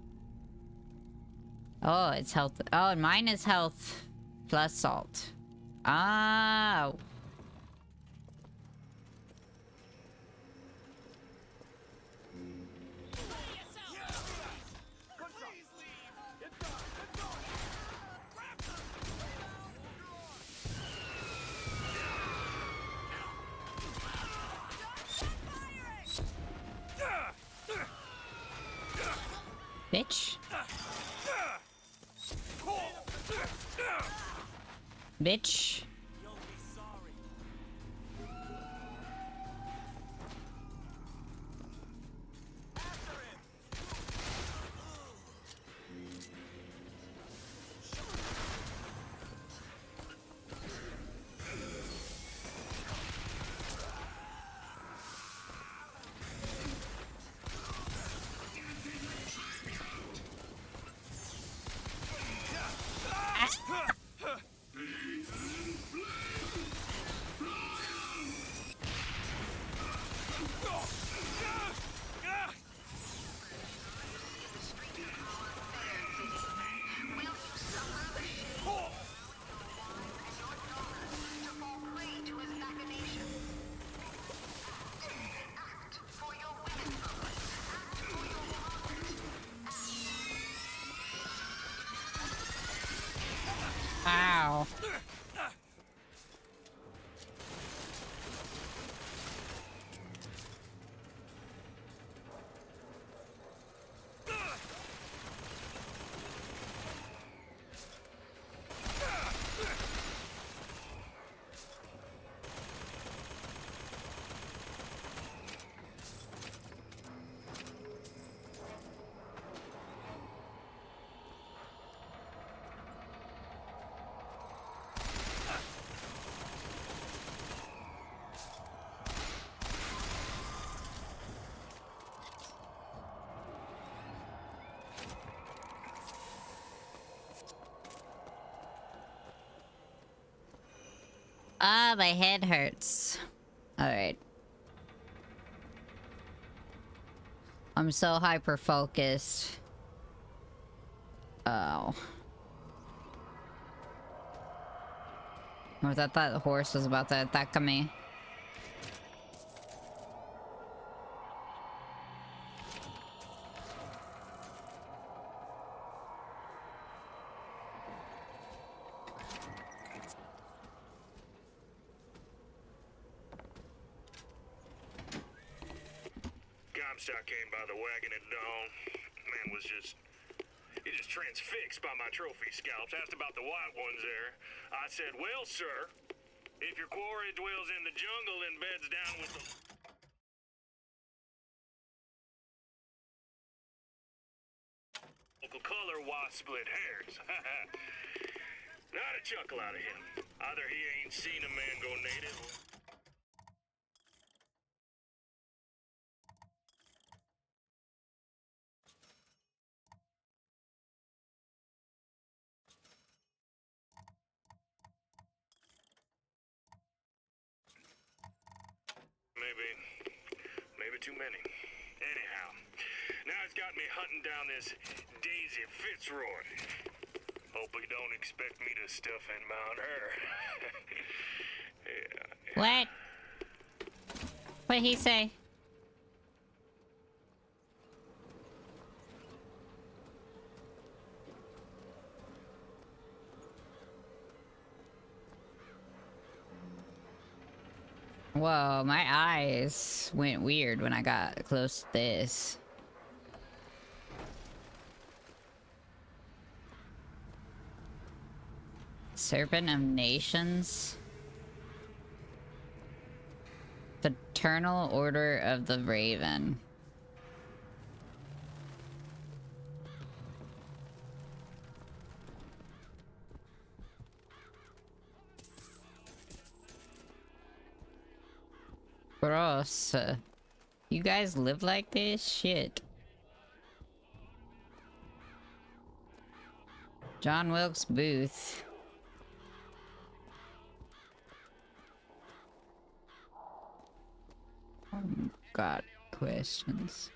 Oh, it's health. Oh, and mine is health plus salt. Oh. Bitch. Bitch. Ow. Ah, my head hurts. Alright. I'm so hyper-focused. Oh. I thought that horse was about to attack me. Comstock came by the wagon at dawn. Man was just... He just transfixed by my trophy scalps. Asked about the white ones there. I said, well, sir, if your quarry dwells in the jungle and beds down with the... local color, why split hairs? Not a chuckle out of him. Either he ain't seen a man go native or... Maybe too many. Anyhow, now it's got me hunting down this Daisy Fitzroy. Hope he don't expect me to stuff and mount her. Yeah. What? What'd he say? Whoa, my eyes went weird when I got close to this. Serpent of Nations? Fraternal Order of the Raven. Gross. You guys live like this? Shit. John Wilkes Booth. Got questions.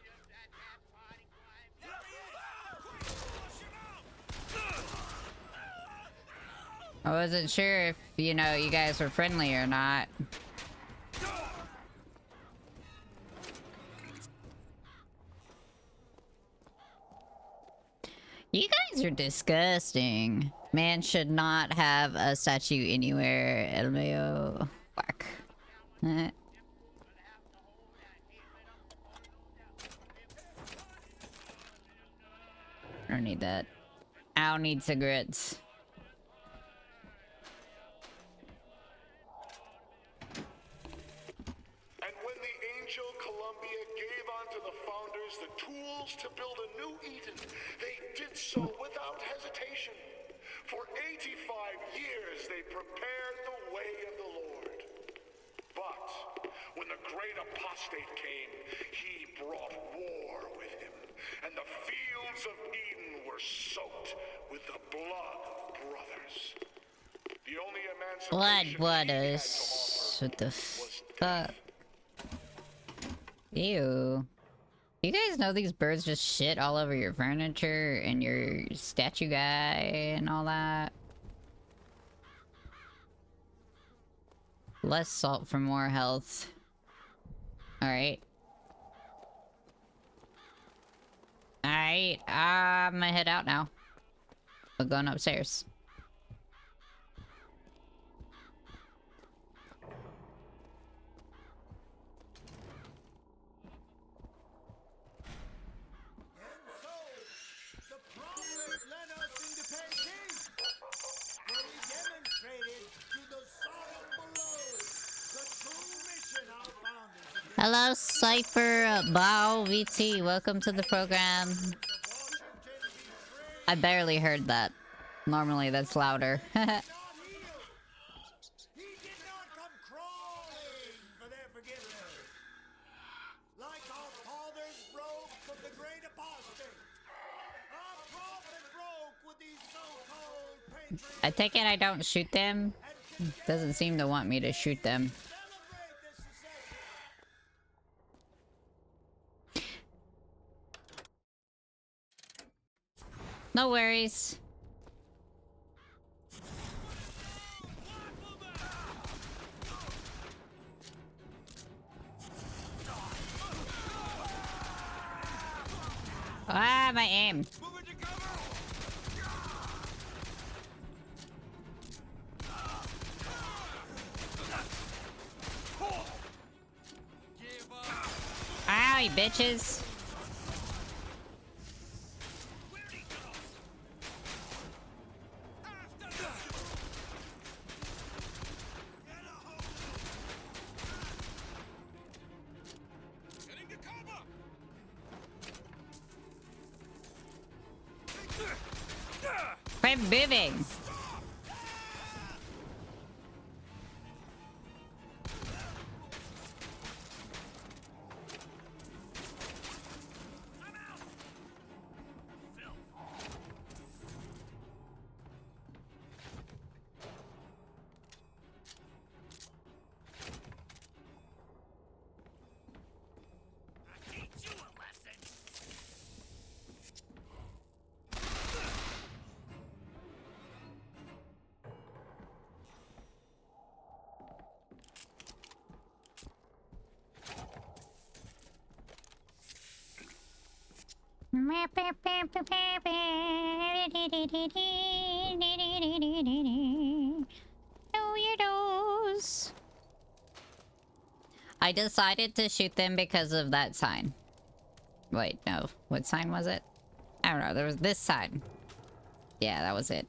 I wasn't sure if, you know, you guys were friendly or not. You guys are disgusting. Man should not have a statue anywhere. LMAO. Fuck. I don't need that. I don't need cigarettes. And when the angel Columbia gave unto the founders the tools to build a new Eden, they did so without hesitation. For 85 years they prepared the way of the Lord. But when the great apostate came, he brought war with him, and the fields of Eden were soaked with the blood of brothers. The only emancipation Blood. What the fuck? Ew. You guys know these birds just shit all over your furniture and your statue guy and all that? Less salt for more health. Alright. Alright, I'm gonna head out now. We're going upstairs. Hello, Cypher Bao VT. Welcome to the program. I barely heard that. Normally, that's louder. I take it I don't shoot them. Doesn't seem to want me to shoot them. No worries. Ah, my aim. Ow, die, bitches. Quit moving. Weirdos. I decided to shoot them because of that sign. Wait, no. What sign was it? I don't know. There was this sign. Yeah, that was it.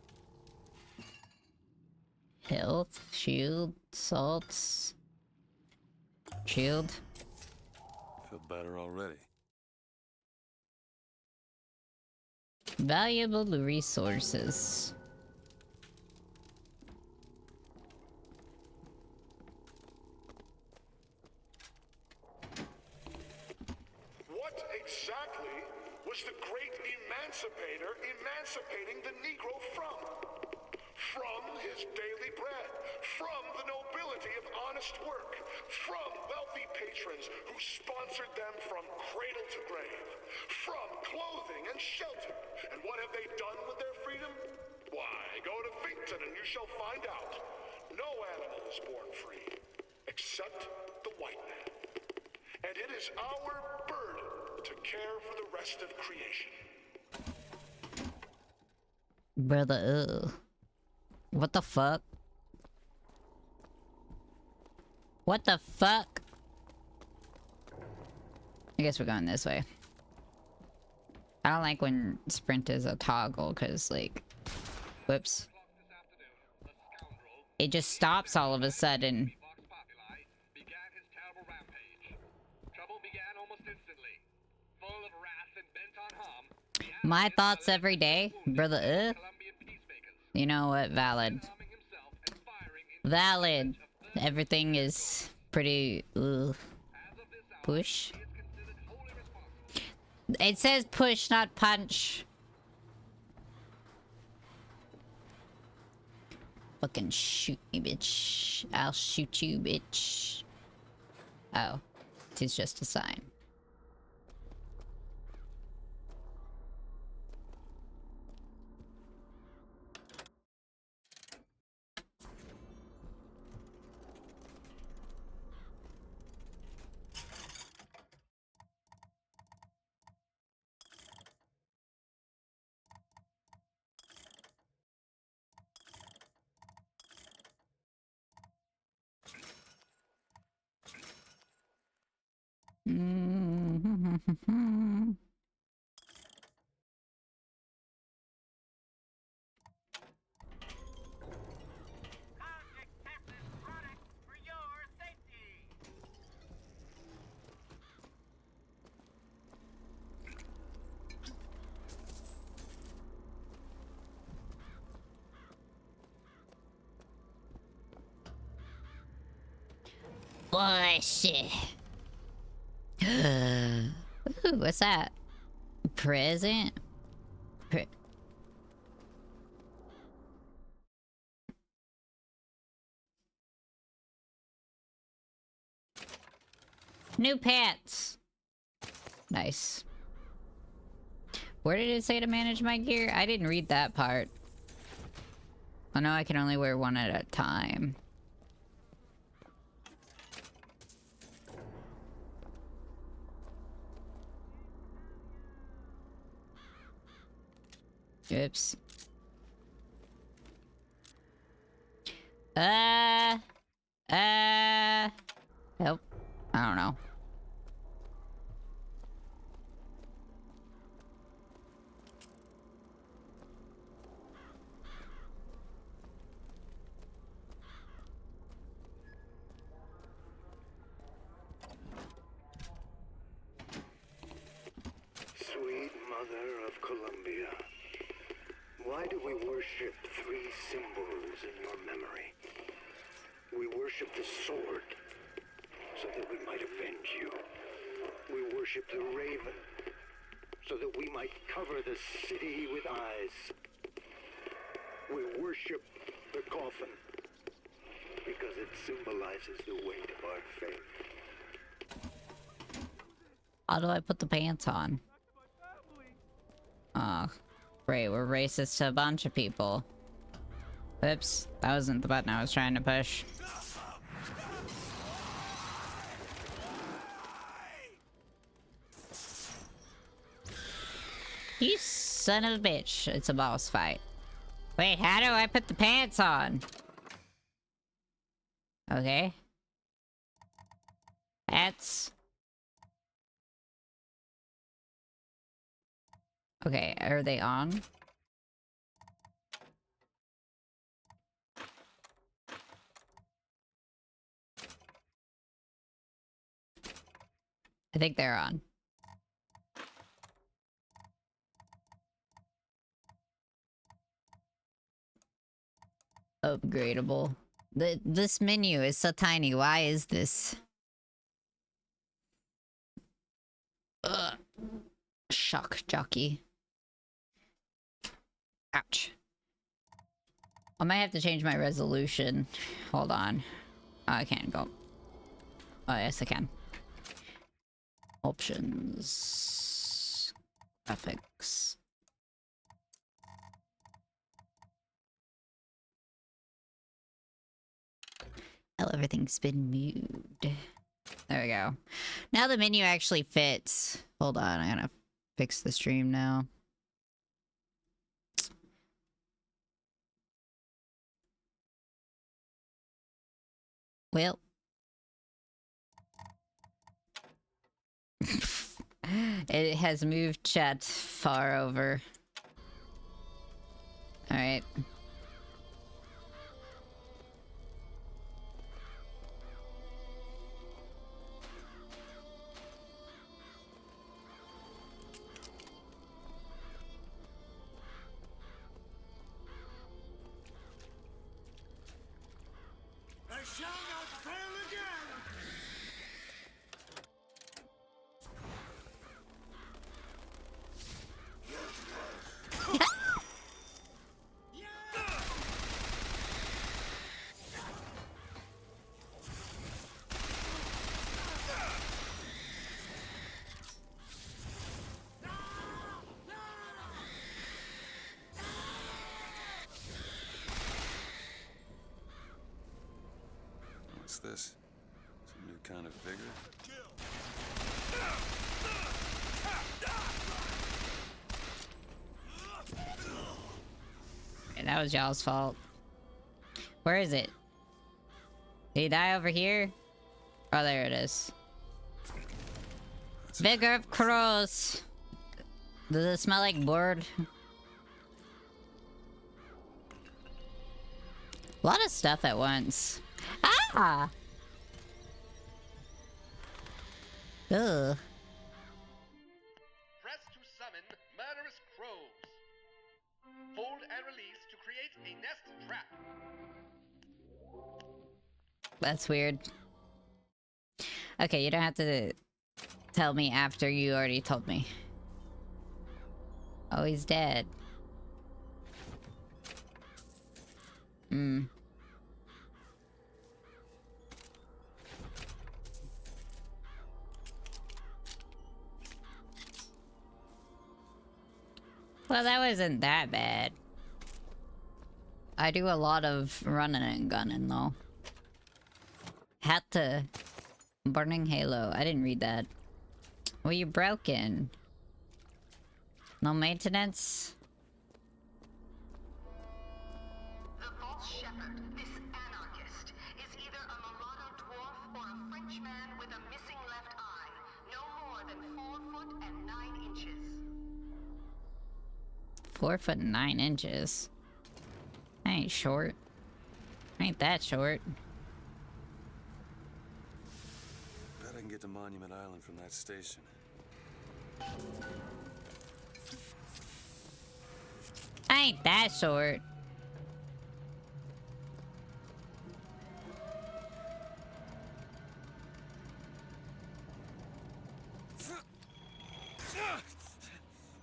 Health, shield, salts. Shield. Feel better already. Valuable resources. What exactly was the great emancipator emancipating the Negro from? From his daily bread, from the nobility of honest work, from wealthy patrons who sponsored them from cradle to grave, from clothing and shelter. And what have they done with their freedom? Why, go to Vington and you shall find out. No animal is born free, except the white man. And it is our burden to care for the rest of creation. Brother, what the fuck? What the fuck? I guess we're going this way. I don't like when sprint is a toggle, because, like... Whoops. It just stops all of a sudden. My thoughts every day, brother. You know what? Valid. Valid. Everything is pretty... Push? It says push, not punch. Fucking shoot me, bitch. I'll shoot you, bitch. Oh. It's just a sign. Bullshit. Ooh, what's that? Present? New pants. Nice. Where did it say to manage my gear? I didn't read that part. Oh no, I can only wear one at a time. Oops. Help. I don't know. Why do we worship three symbols in your memory? We worship the sword, so that we might avenge you. We worship the raven, so that we might cover the city with eyes. We worship the coffin, because it symbolizes the weight of our faith. How do I put the pants on? Oh, great, we're racist to a bunch of people. Oops, that wasn't the button I was trying to push. You son of a bitch. It's a boss fight. Wait, how do I put the pants on? Okay. That's... Okay, are they on? I think they're on. Upgradable. This menu is so tiny. Why is this? Ugh. Shock jockey. Ouch. I might have to change my resolution. Hold on. Oh, I can't go. Oh, yes, I can. Options. Graphics. Oh, everything's been moved. There we go. Now the menu actually fits. Hold on, I gotta fix the stream now. Well. It has moved chat far over. Alright. I shall not fail again! What's this? Some new kind of vigor? Okay, that was y'all's fault. Where is it? Did he die over here? Oh, there it is. Vigor of crows. Does it smell like board? A lot of stuff at once. Ah! Ugh. Press to summon murderous crows. Hold and release to create a nest trap. That's weird. Okay, you don't have to tell me after you already told me. Oh, he's dead. Hmm. Well, that wasn't that bad. I do a lot of running and gunning, though. Had to... Burning Halo. I didn't read that. Well, you're broken. No maintenance? The false shepherd, this anarchist, is either a mulatto dwarf or a French man with a missing left eye. No more than 4 foot and 9 inches. 4 foot 9 inches. I ain't short. I ain't that short. Bet I can get to Monument Island from that station. I ain't that short.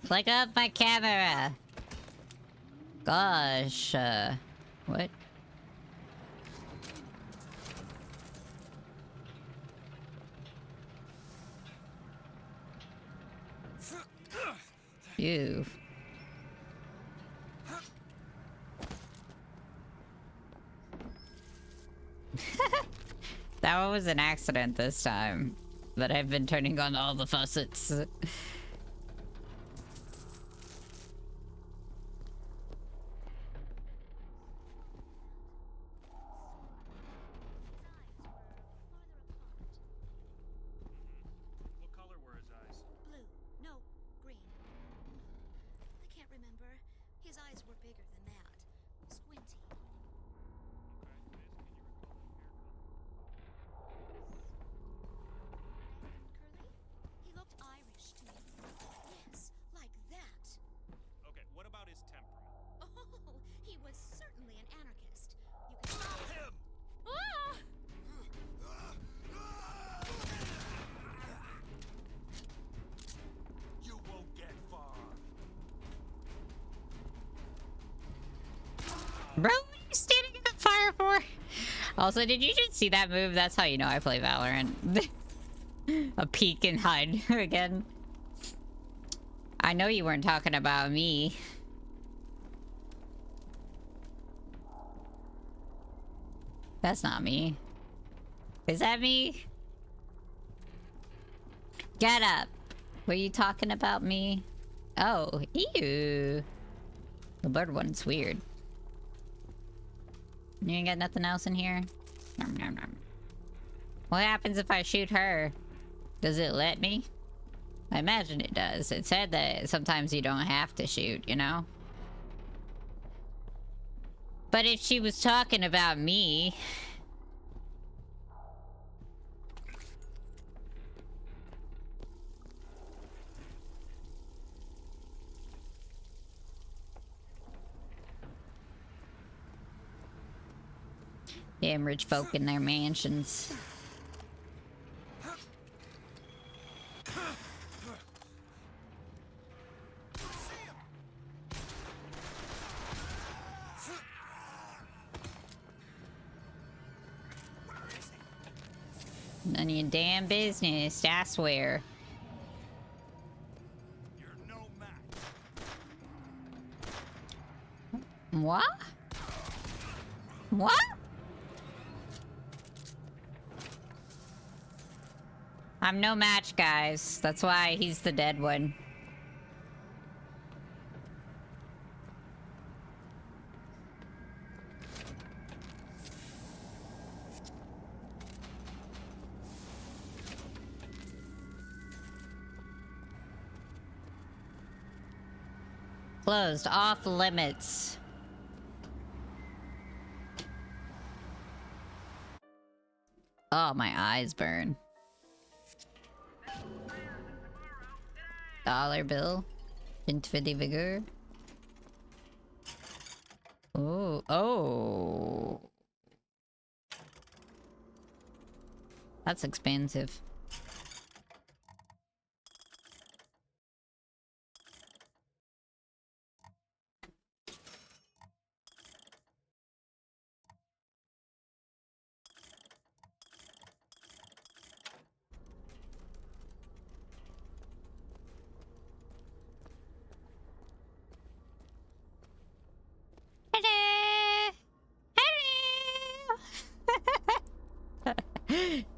Click up my camera. Gosh, what? Ew. That one was an accident this time. But I've been turning on all the faucets. What color were his eyes? Blue. No, green. I can't remember. His eyes were bigger than that. Squinty. Curly? He looked Irish to me. Yes, like that. Okay, what about his temperament? Oh, he was certainly an anarchist. You can Him! Ah! You won't get far. Bro, what are you standing in the fire for? Also, did you just see that move? That's how you know I play Valorant. A peek and hide again. I know you weren't talking about me. That's not me. Is that me? Get up. Were you talking about me? Oh, ew. The bird one's weird. You ain't got nothing else in here? Nom, nom, nom. What happens if I shoot her? Does it let me? I imagine it does. It said that sometimes you don't have to shoot, you know? But if she was talking about me... Damn rich folk in their mansions. None of your damn business, I swear. What? What? I'm no match, guys. That's why he's the dead one. Closed. Off limits. Oh, my eyes burn. Dollar bill. Infinity vigor. Oh, oh. That's expensive.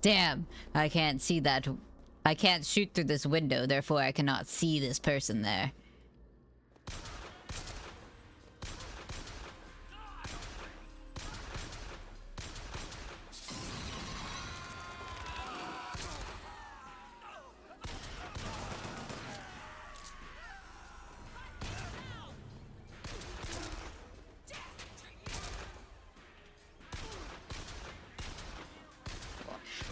Damn, I can't see that. I can't shoot through this window, therefore I cannot see this person there.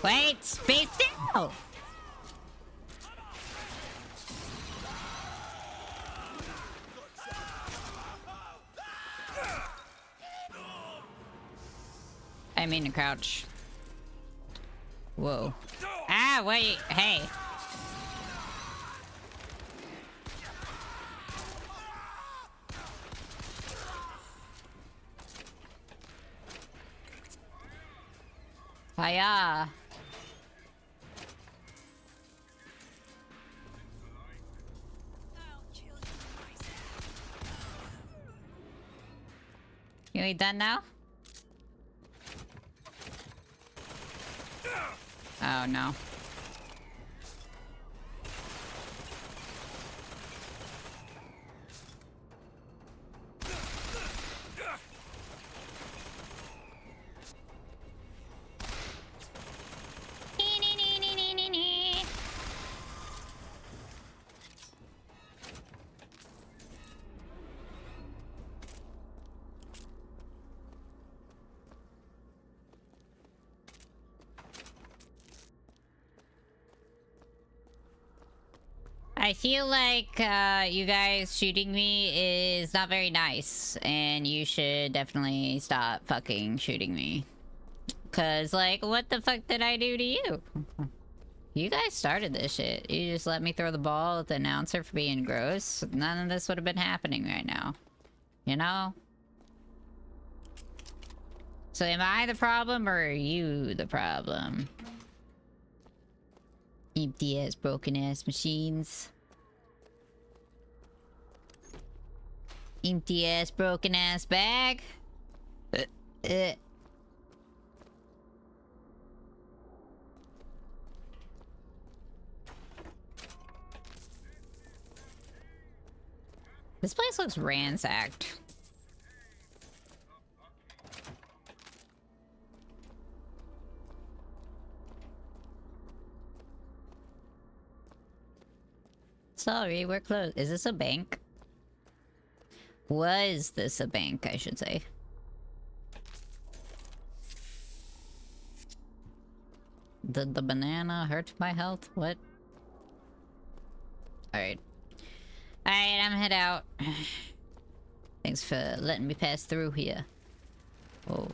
Wait, space down! I mean to crouch. Whoa. Ah, wait. Hey. Hiya. You ain't done now? Oh no. I feel like you guys shooting me is not very nice, and you should definitely stop fucking shooting me. Cause like, what the fuck did I do to you? You guys started this shit. You just let me throw the ball at the announcer for being gross. None of this would have been happening right now. You know? So am I the problem or are you the problem? Empty ass, broken ass machines. Empty ass, broken ass bag. This place looks ransacked. Sorry, we're closed. Is this a bank? Was this a bank, I should say. Did the banana hurt my health? What? Alright. Alright, I'm head out. Thanks for letting me pass through here. Whoa.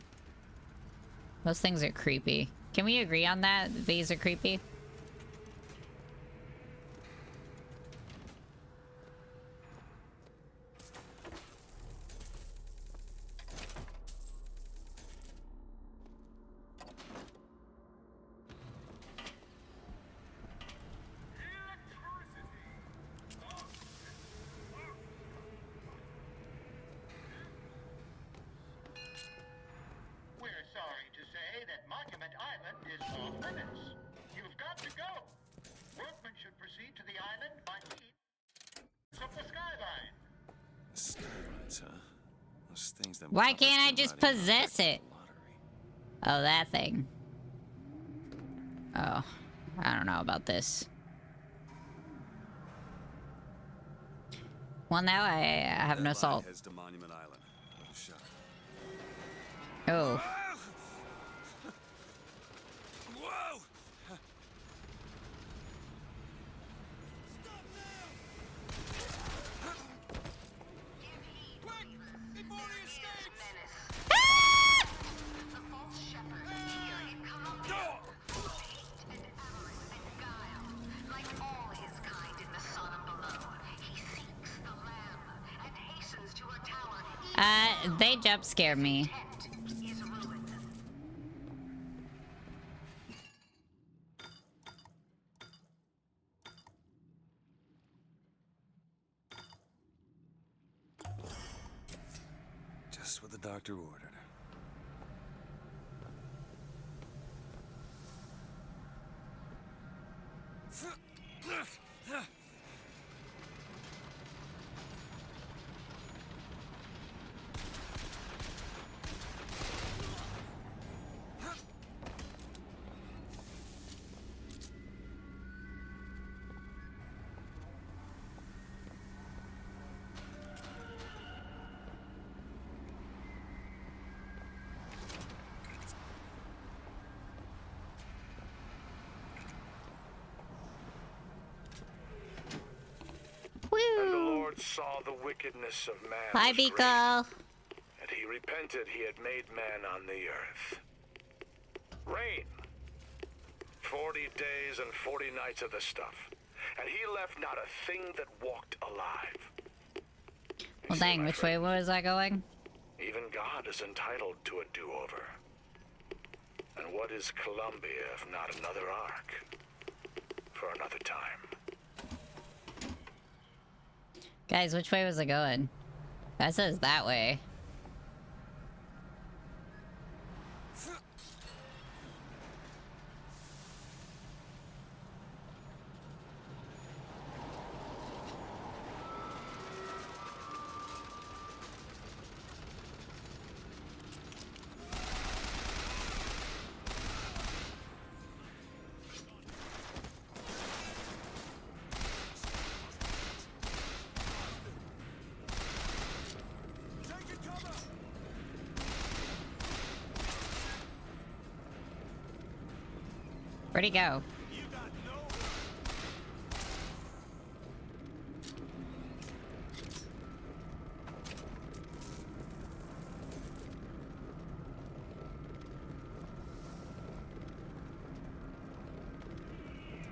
Those things are creepy. Can we agree on that? These are creepy? We're sorry to say that Monument Island is off limits. You've got to go. Workmen should proceed to the island by means of the skyline. Skylines, huh? Those things that Why can't I just possess it? Oh, that thing. Oh, I don't know about this. Well, now I have no salt. Heads to Monument Island. BIOSHOCK. Oh. Whoa! They jump scare me. Just what the doctor ordered. And the Lord saw the wickedness of man. Hi, was great, Biko. repented he had made man on the earth. Rain. 40 days and 40 nights of the stuff. And he left not a thing that walked alive. Well, dang, which way was I going? Even God is entitled to a do-over. And what is Columbia if not another ark? For another time. Guys, which way was I going? That says that way. Where'd he go?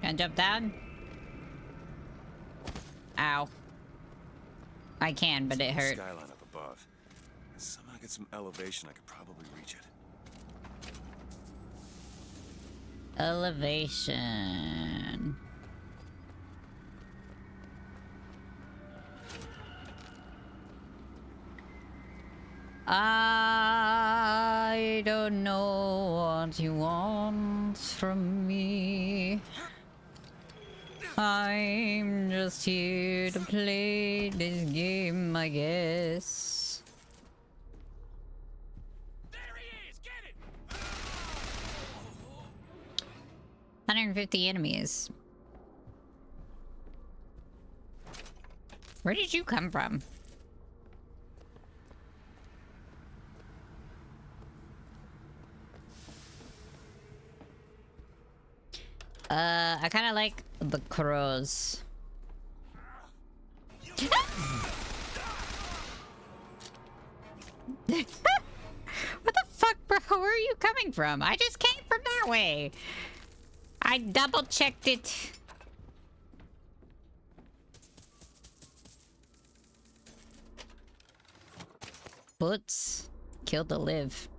Can I jump down? Ow. I can, but it hurt. Skyline up above. Somehow get some elevation, I could probably reach it. Elevation. I don't know what you want from me. I'm just here to play this game, I guess. 150 enemies. Where did you come from? I kind of like the crows. What the fuck, bro? Where are you coming from? I just came from that way. I double checked it. Boots. Kill to live.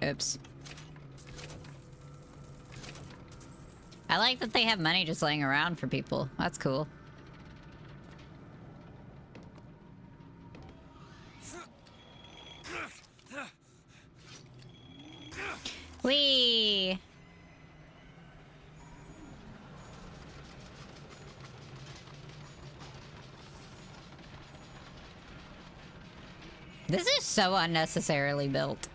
Oops. I like that they have money just laying around for people. That's cool. Whee! This is so unnecessarily built.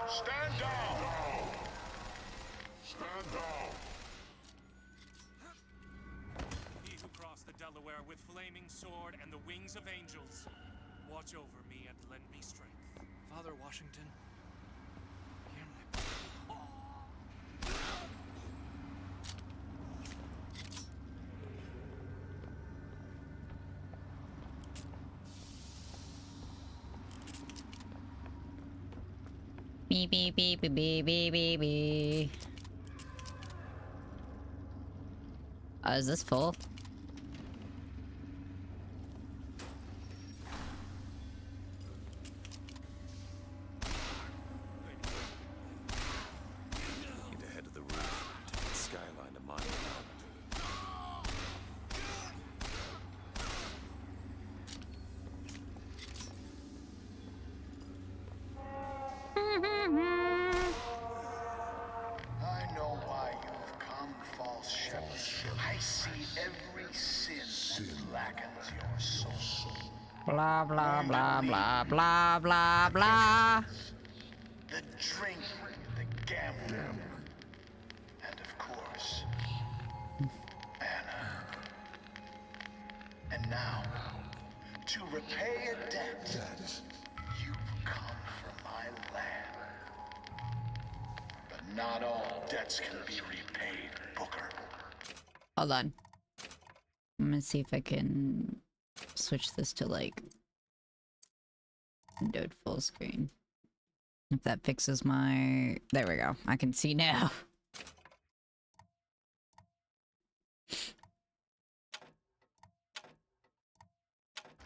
Stand down! Stand down! He who crossed the Delaware with flaming sword and the wings of angels, watch over me and lend me strength. Father Washington, hear my... Beep beep beep beep beep beep beep beep. Oh, is this full? Need to head to the roof. Take the skyline to Monument I know why you've come, false shepherd. I see every sin that blackens your soul. Blah blah blah blah blah blah blah. The drink, the gambling, and To repay a debt. You've come from my land. But not all debts can be repaid, Booker. Hold on. I'm gonna see if I can switch this to like windowed full screen. If that fixes my... There we go. I can see now.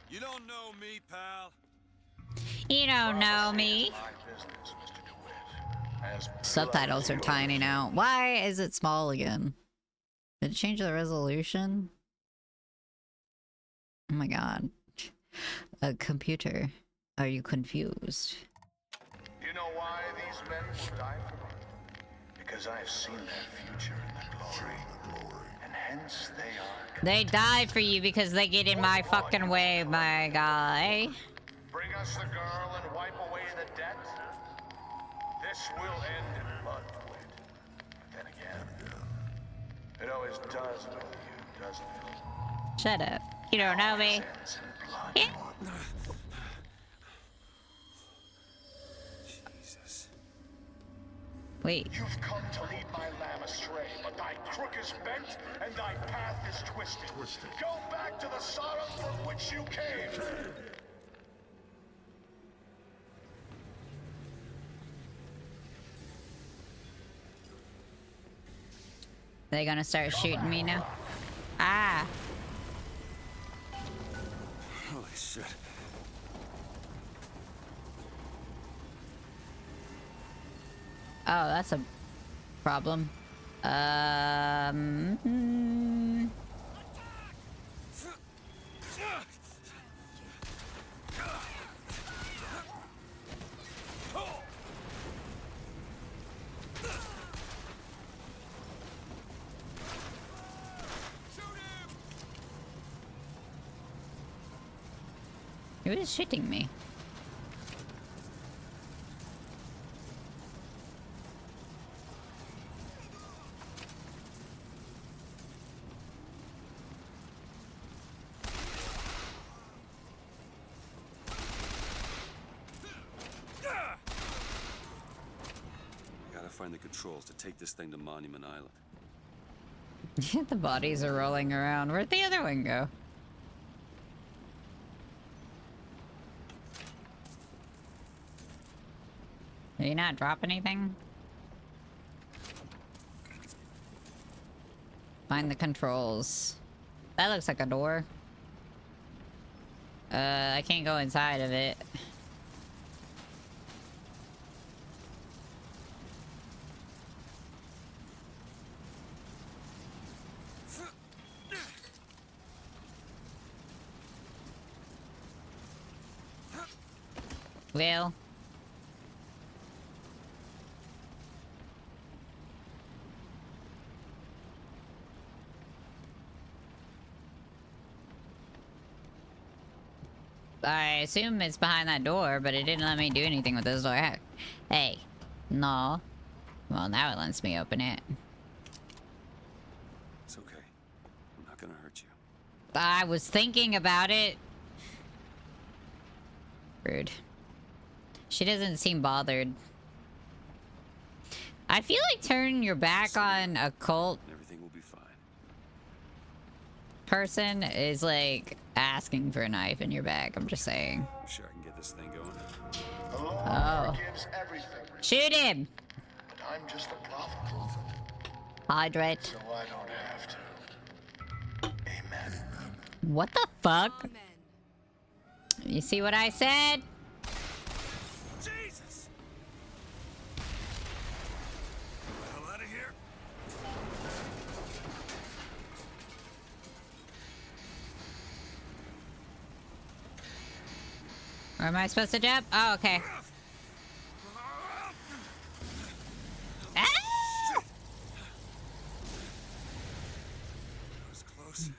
You don't know me, pal. You don't know me. Subtitles are tiny now. Why is it small again? Did it change the resolution? Oh my god. A computer. Are you confused? You know why these men will die for me? Because I have seen their future in the glory. And hence they are... They die for you because they get in my fucking way, my guy. Bring us the girl and wipe away the debt? This will end in blood, Dwight. But then again, it always does with you, doesn't it? Shut up. You don't know me. Yeah. Jesus. Wait. You've come to lead my lamb astray, but thy crook is bent and thy path is twisted. Go back to the Sodom from which you came. They gonna start shooting me now? Ah. Holy shit. Oh, that's a problem. Who is shooting me? Gotta find the controls to take this thing to Monument Island. The bodies are rolling around. Where'd the other one go? Did you not drop anything? Find the controls. That looks like a door. I can't go inside of it. Well. I assume it's behind that door, but it didn't let me do anything with this door. Hey. No. Well, now it lets me open it. It's okay. I'm not gonna hurt you. I was thinking about it. Rude. She doesn't seem bothered. I feel like turning your back on a cult Everything will be fine. person is like asking for a knife in your back. I'm just saying. I'm sure I can get this thing going. The Lord Oh. forgives everything. Shoot him! But I'm just a prophet. Hydrate. So I don't have to. Amen. What the fuck? You see what I said? Jesus! Get the hell out of here. Where am I supposed to jump? Oh, okay. Ah! That was close.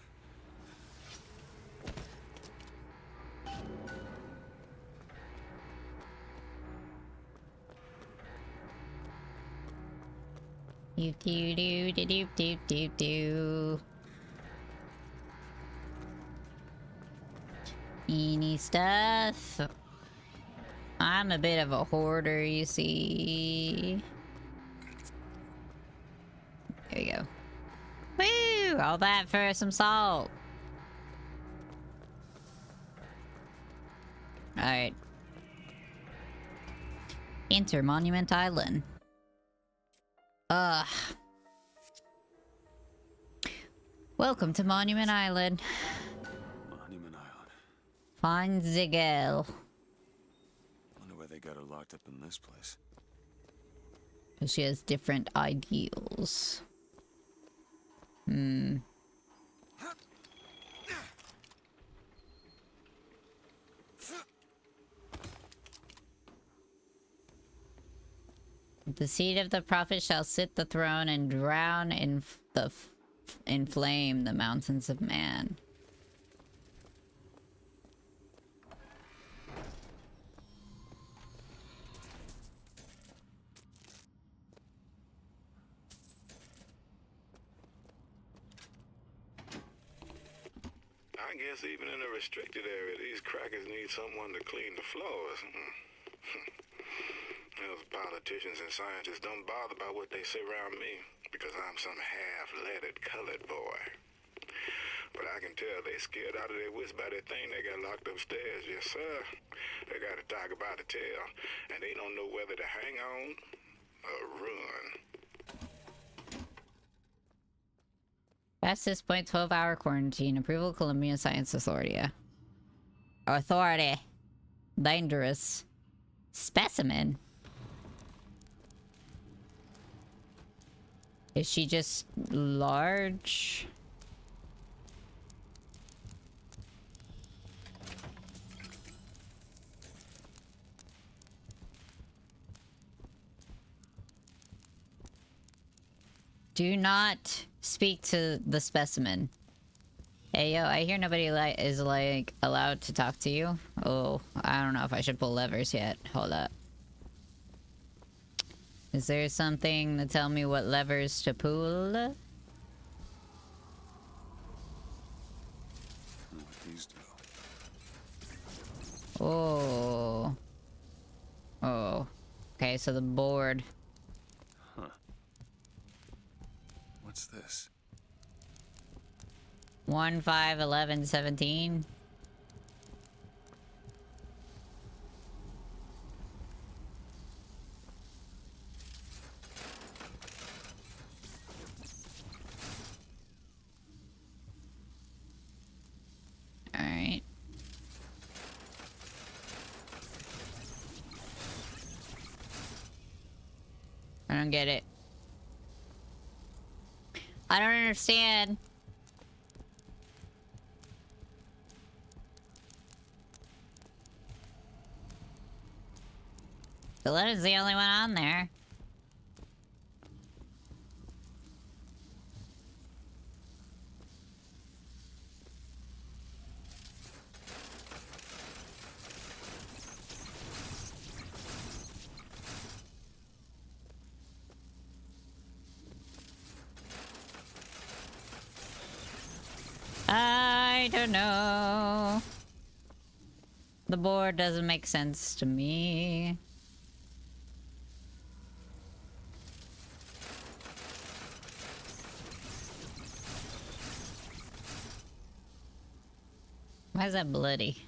Do do do do do do do do. any stuff. I'm a bit of a hoarder, you see. There you go. Woo! All that for some salt. Alright. Enter Monument Island. Ugh. Welcome to Monument Island. Monument Island. Find the girl. Wonder why they got her locked up in this place. She has different ideals. Hmm. The seed of the prophet shall sit the throne and drown in flame the mountains of man. I guess even in a restricted area, these crackers need someone to clean the floors. Those politicians and scientists don't bother about what they say around me because I'm some half-leaded colored boy. But I can tell they scared out of their wits by that thing they got locked upstairs. Yes, sir. They got a tiger by the tail, and they don't know whether to hang on or run. Past this point, 12-hour quarantine. Approval, Colombian Science Authority. Authority. Dangerous. Specimen. Is she just large? Do not speak to the specimen. Hey, yo, I hear nobody is allowed to talk to you. Oh, I don't know if I should pull levers yet. Hold up. Is there something to tell me what levers to pull? What these do? Oh. Oh. Okay, so the board. Huh. What's this? 1, 5, 11, 17. Alright. I don't get it. I don't understand. The letter's the only one on there. I don't know. The board doesn't make sense to me. Why is that bloody?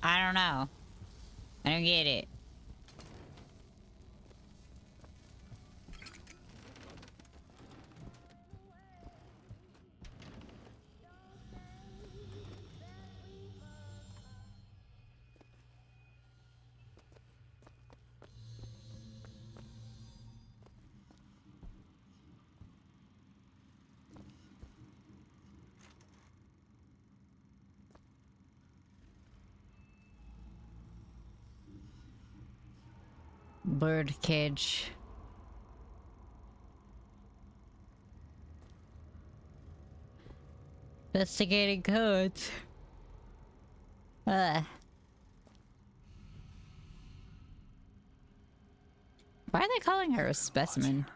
I don't know. I don't get it. Bird cage. Investigating codes. Why are they calling her a specimen?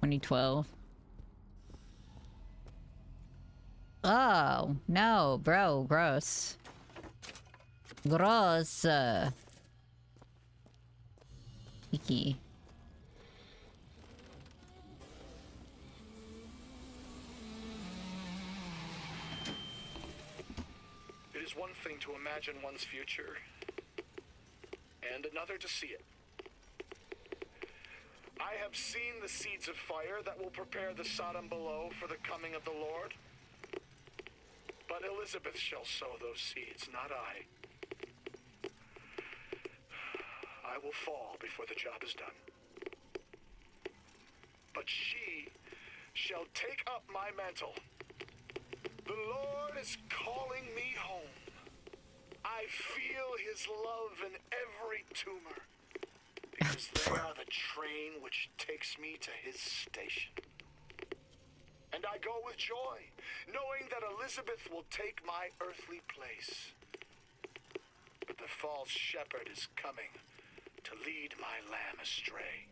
(2012). Oh, no, bro, gross. Gross. Icky. It is one thing to imagine one's future, and another to see it. I have seen the seeds of fire that will prepare the Sodom below for the coming of the Lord. But Elizabeth shall sow those seeds, not I. I will fall before the job is done. But she shall take up my mantle. The Lord is calling me home. I feel his love in every tumor, because they are the train which takes me to his station. And I go with joy, knowing that Elizabeth will take my earthly place. But the false shepherd is coming to lead my lamb astray.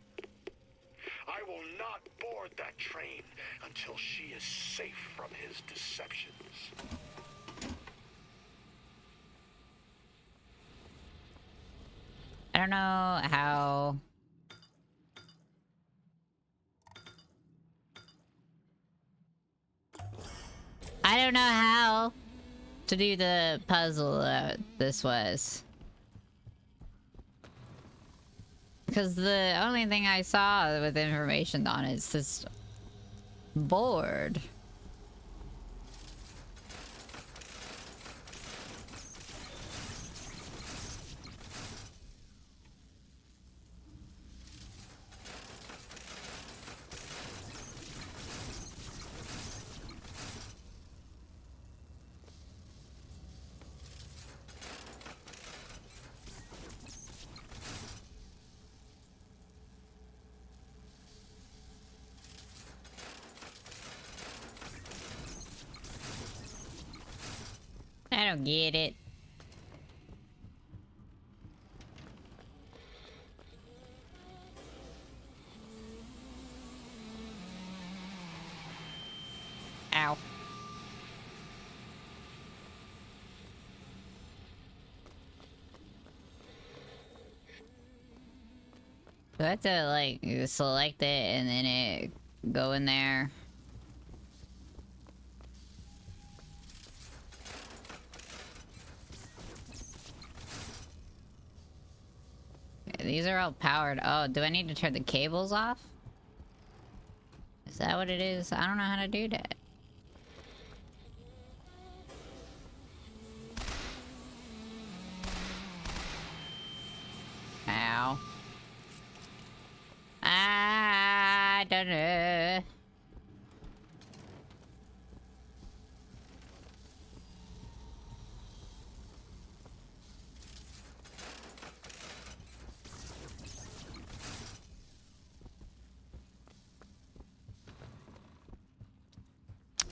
I will not board that train until she is safe from his deceptions. I don't know how... I don't know how to do the puzzle that this was. Because the only thing I saw with information on it is this board. I don't get it. Ow. Do I have to, like, select it and then it go in there? These are all powered. Oh, do I need to turn the cables off? Is that what it is? I don't know how to do that. Ow. I don't know.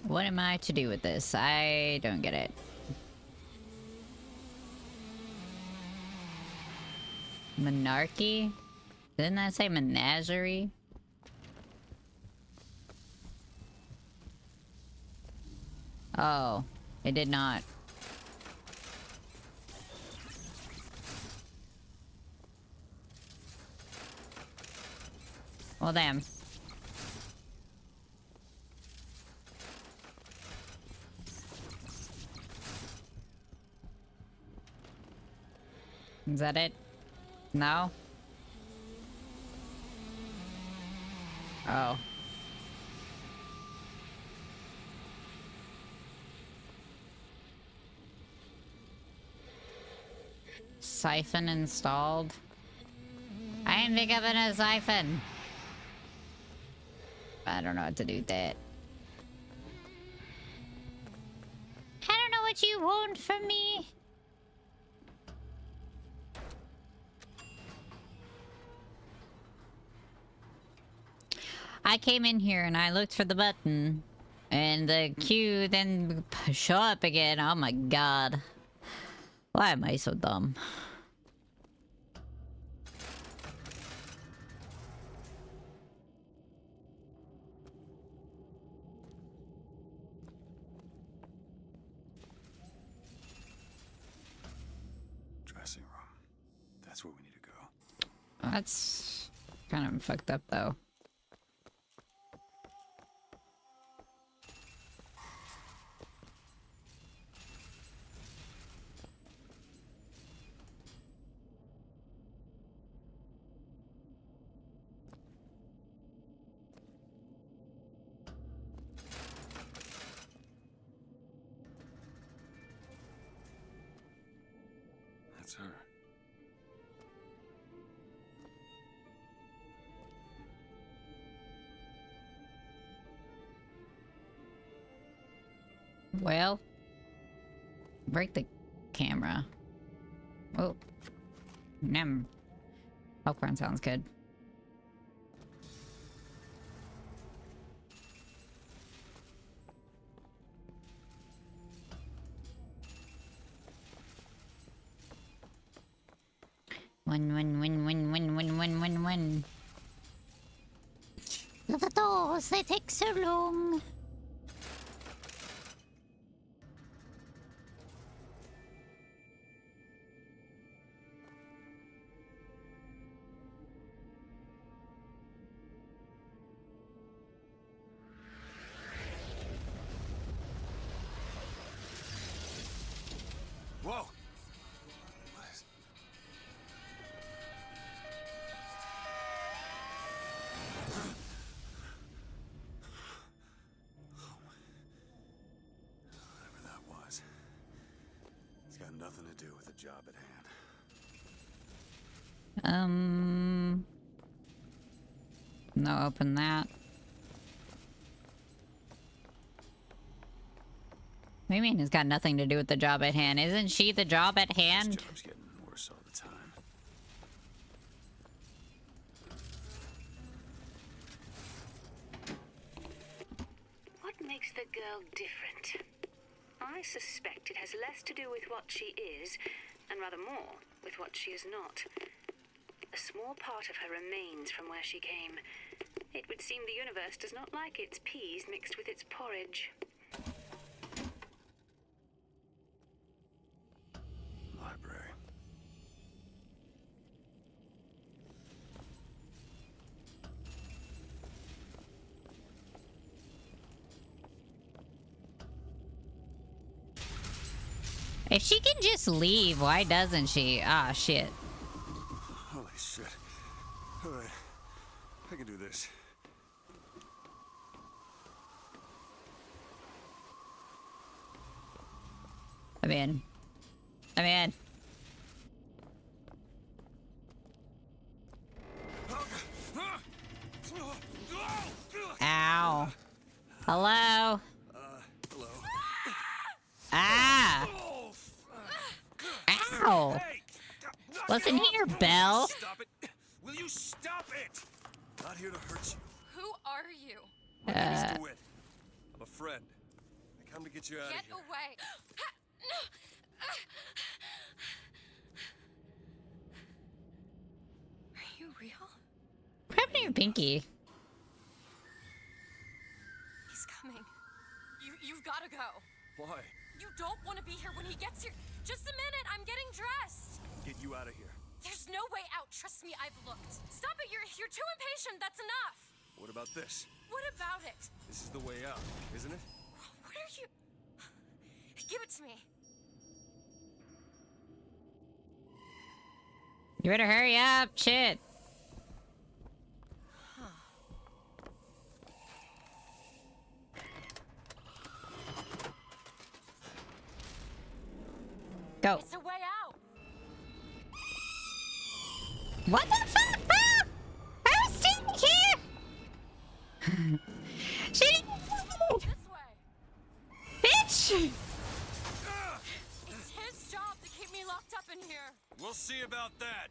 What am I to do with this? I don't get it. Monarchy? Didn't that say menagerie? Oh, it did not. Well, damn. Is that it? No? Oh. Siphon installed. I ain't pick up a siphon. I don't know what to do with that. I don't know what you want from me. I came in here and I looked for the button. And the queue then show up again. Oh my god. Why am I so dumb? Dressing room. That's where we need to go. That's kind of fucked up though. That's her. Well, break the camera. Oh, popcorn sounds good. Win. The doors, they take so long. Whoa! Whatever that was. It's got nothing to do with the job at hand. No, open that. What do you mean it's got nothing to do with the job at hand? Isn't she the job at hand? This job's getting worse all the time. What makes the girl different? I suspect it has less to do with what she is, and rather more with what she is not. A small part of her remains from where she came. It would seem the universe does not like its peas mixed with its porridge. Library. If she can just leave, why doesn't she? Ah, shit. Holy shit. Alright. I can do this. I'm in. Ow. Hello? Hello. Ah! Ow! Listen here, Belle. Stop it! Will you stop it? Not here to hurt you. Who are you? My name is DeWitt. I'm a friend. I come to get you out of Get here. away! Are you real? What happened to your pinky? He's coming. You've got to go. Why? You don't want to be here when he gets here. Just a minute, I'm getting dressed. Get you out of here. There's no way out. Trust me, I've looked. Stop it, you're too impatient. That's enough. What about this? What about it? This is the way out, isn't it? What are you... Give it to me. You better hurry up, shit. Go. It's a way out. What the fuck? Ah! I was standing here. She didn't. This way. Bitch! It's his job to keep me locked up in here. We'll see about that.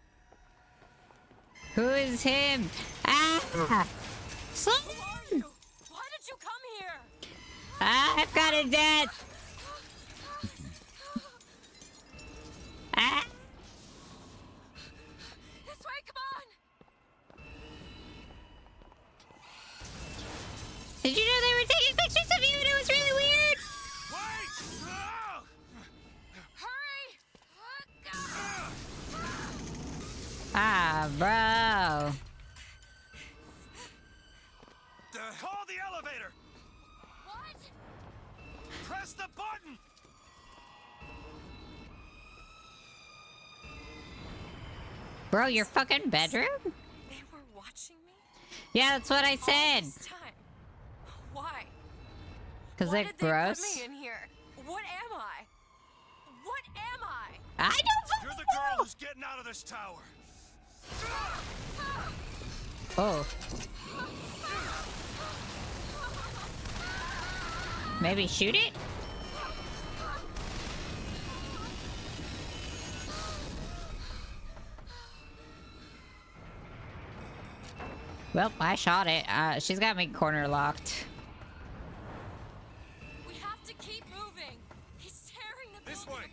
Who is him? Ah! Slow I've got it dead. Ah. This way, come on! Did you know they were taking pictures of you and it was really weird? Wait! Hurry! Ah, bro. Call the elevator! What? Press the button! Bro, your fucking bedroom? They were watching me? Yeah, that's what I said. All this time. Why? Cause Why they're did they gross. put me in here? What am I? What am I? I don't You're the girl who's getting out of this tower. Oh. Maybe shoot it? Well, I shot it. She's got me corner locked. We have to keep moving. He's tearing the building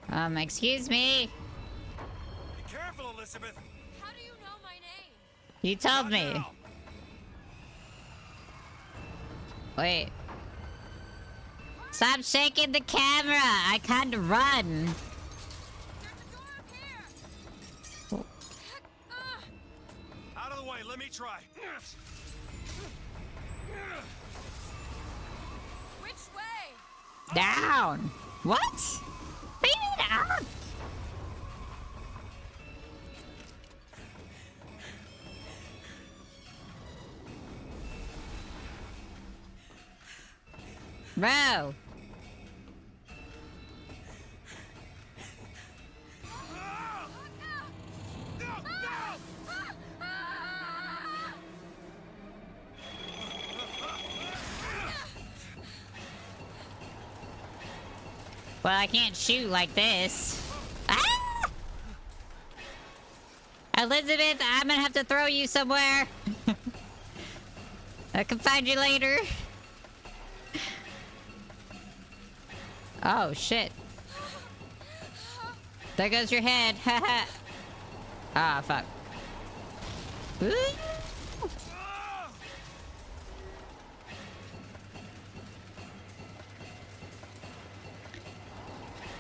apart. Excuse me. Be careful, Elizabeth. How do you know my name? You told me. Wait. Stop shaking the camera. I can't run. Out of the way, let me try. Which way? Down. What? What do you mean down? Bro. Well, I can't shoot like this. Ah! Elizabeth, I'm gonna have to throw you somewhere. I can find you later. Oh, shit. There goes your head. Haha. Ah, fuck. Ooh.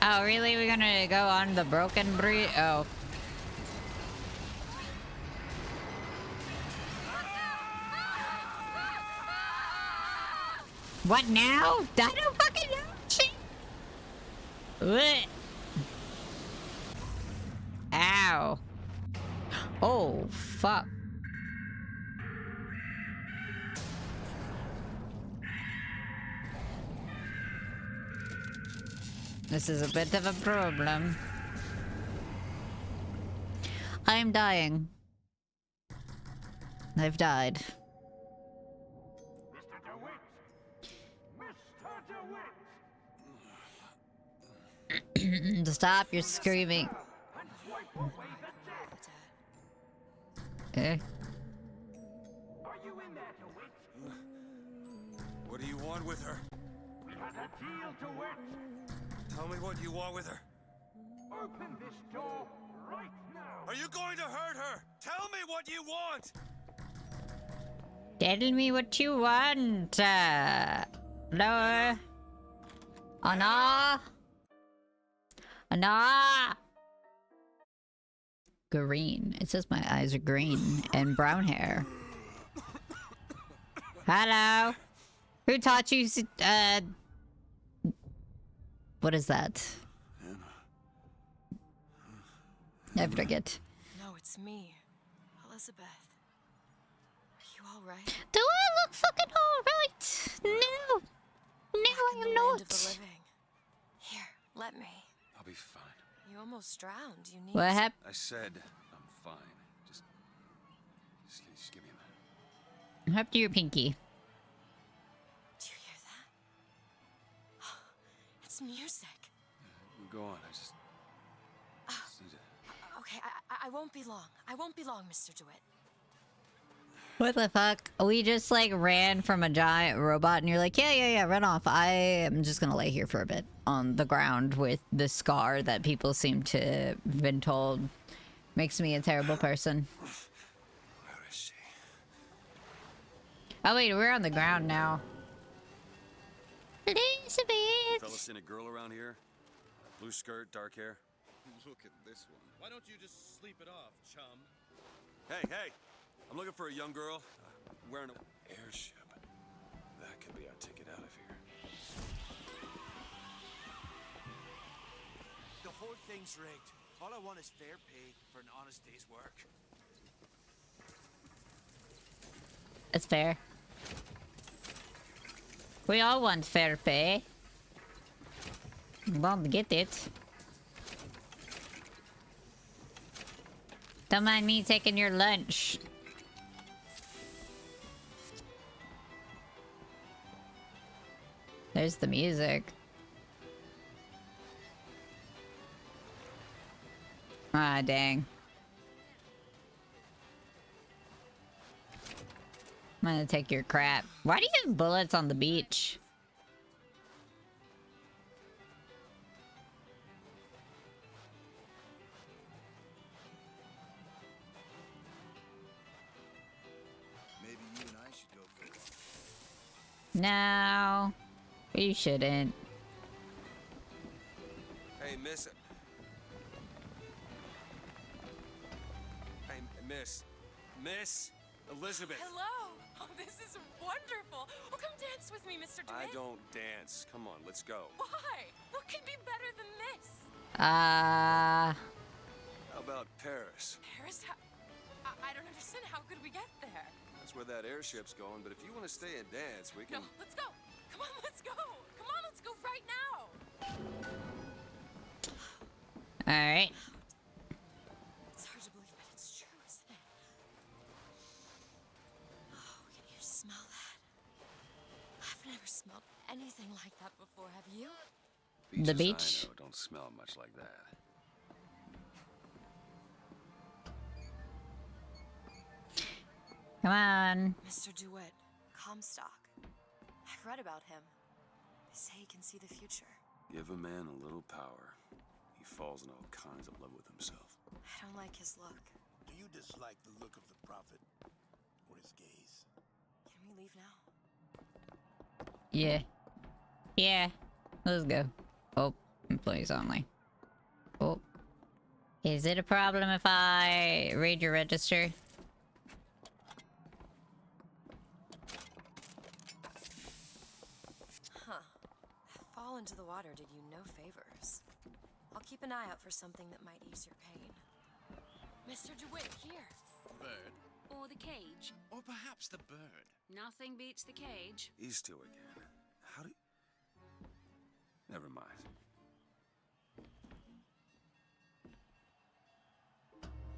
Oh, really? We're gonna go on the broken bridge? Oh. What now? I don't fucking know. Shit. Blech. Ow. Oh, fuck. This is a bit of a problem. I'm dying. I've died. Stop, you're screaming. Eh? What do you want with her? We had a deal to it. Tell me what you want with her. Open this door right now. Are you going to hurt her? Tell me what you want! Tell me what you want. No. Anna. Anna. Green. It says my eyes are green and brown hair. Hello. Who taught you? What is that? I forget. No, it's me, Elizabeth. Are you all right? Do I look fucking alright? No. No, I am not. Here, let me. I'll be fine. You almost drowned. You need. What happened? I said I'm fine. Just give me a minute. Up to your pinky. Do you hear that? It's music. Go on. I just need to... Okay, I won't be long. I won't be long, Mr. DeWitt. What the fuck? We just like ran from a giant robot and you're like, yeah, run off. I am just gonna lay here for a bit on the ground with the scar that people seem to have been told makes me a terrible person. Where is she? Oh wait, we're on the ground now. Elizabeth! Fellas seen a girl around here? Blue skirt, dark hair? Look at this one. Why don't you just sleep it off, chum? Hey! I'm looking for a young girl wearing an airship. That could be our ticket out of here. The whole thing's rigged. All I want is fair pay for an honest day's work. That's fair. We all want fair pay. Won't get it. Don't mind me taking your lunch. There's the music. Ah, dang. I'm gonna take your crap. Why do you have bullets on the beach? Maybe you and I should go for it. No. You shouldn't. Hey, miss. Hey, Miss Elizabeth. Hello! Oh, this is wonderful! Oh, come dance with me, Mr. DeWitt. I don't dance. Come on, let's go. Why? What could be better than this? How about Paris? Paris? I don't understand. How could we get there? That's where that airship's going, but if you want to stay and dance, we can... No, let's go! Come on, let's go! Come on, let's go right now! Alright. It's hard to believe, but it's true, isn't it? Oh, can you smell that? I've never smelled anything like that before, have you? The beach? I know don't smell much like that. Come on. Mr. DeWitt, Comstock. I've read about him. They say he can see the future. Give a man a little power. He falls in all kinds of love with himself. I don't like his look. Do you dislike the look of the prophet or his gaze? Can we leave now? Yeah. Yeah. Let's go. Oh, employees only. Oh. Is it a problem if I read your register? Huh. That fall into the water did you no favors. I'll keep an eye out for something that might ease your pain. Mr. DeWitt, here. Bird? Or the cage. Or perhaps the bird. Nothing beats the cage. These two again. How do you... Never mind.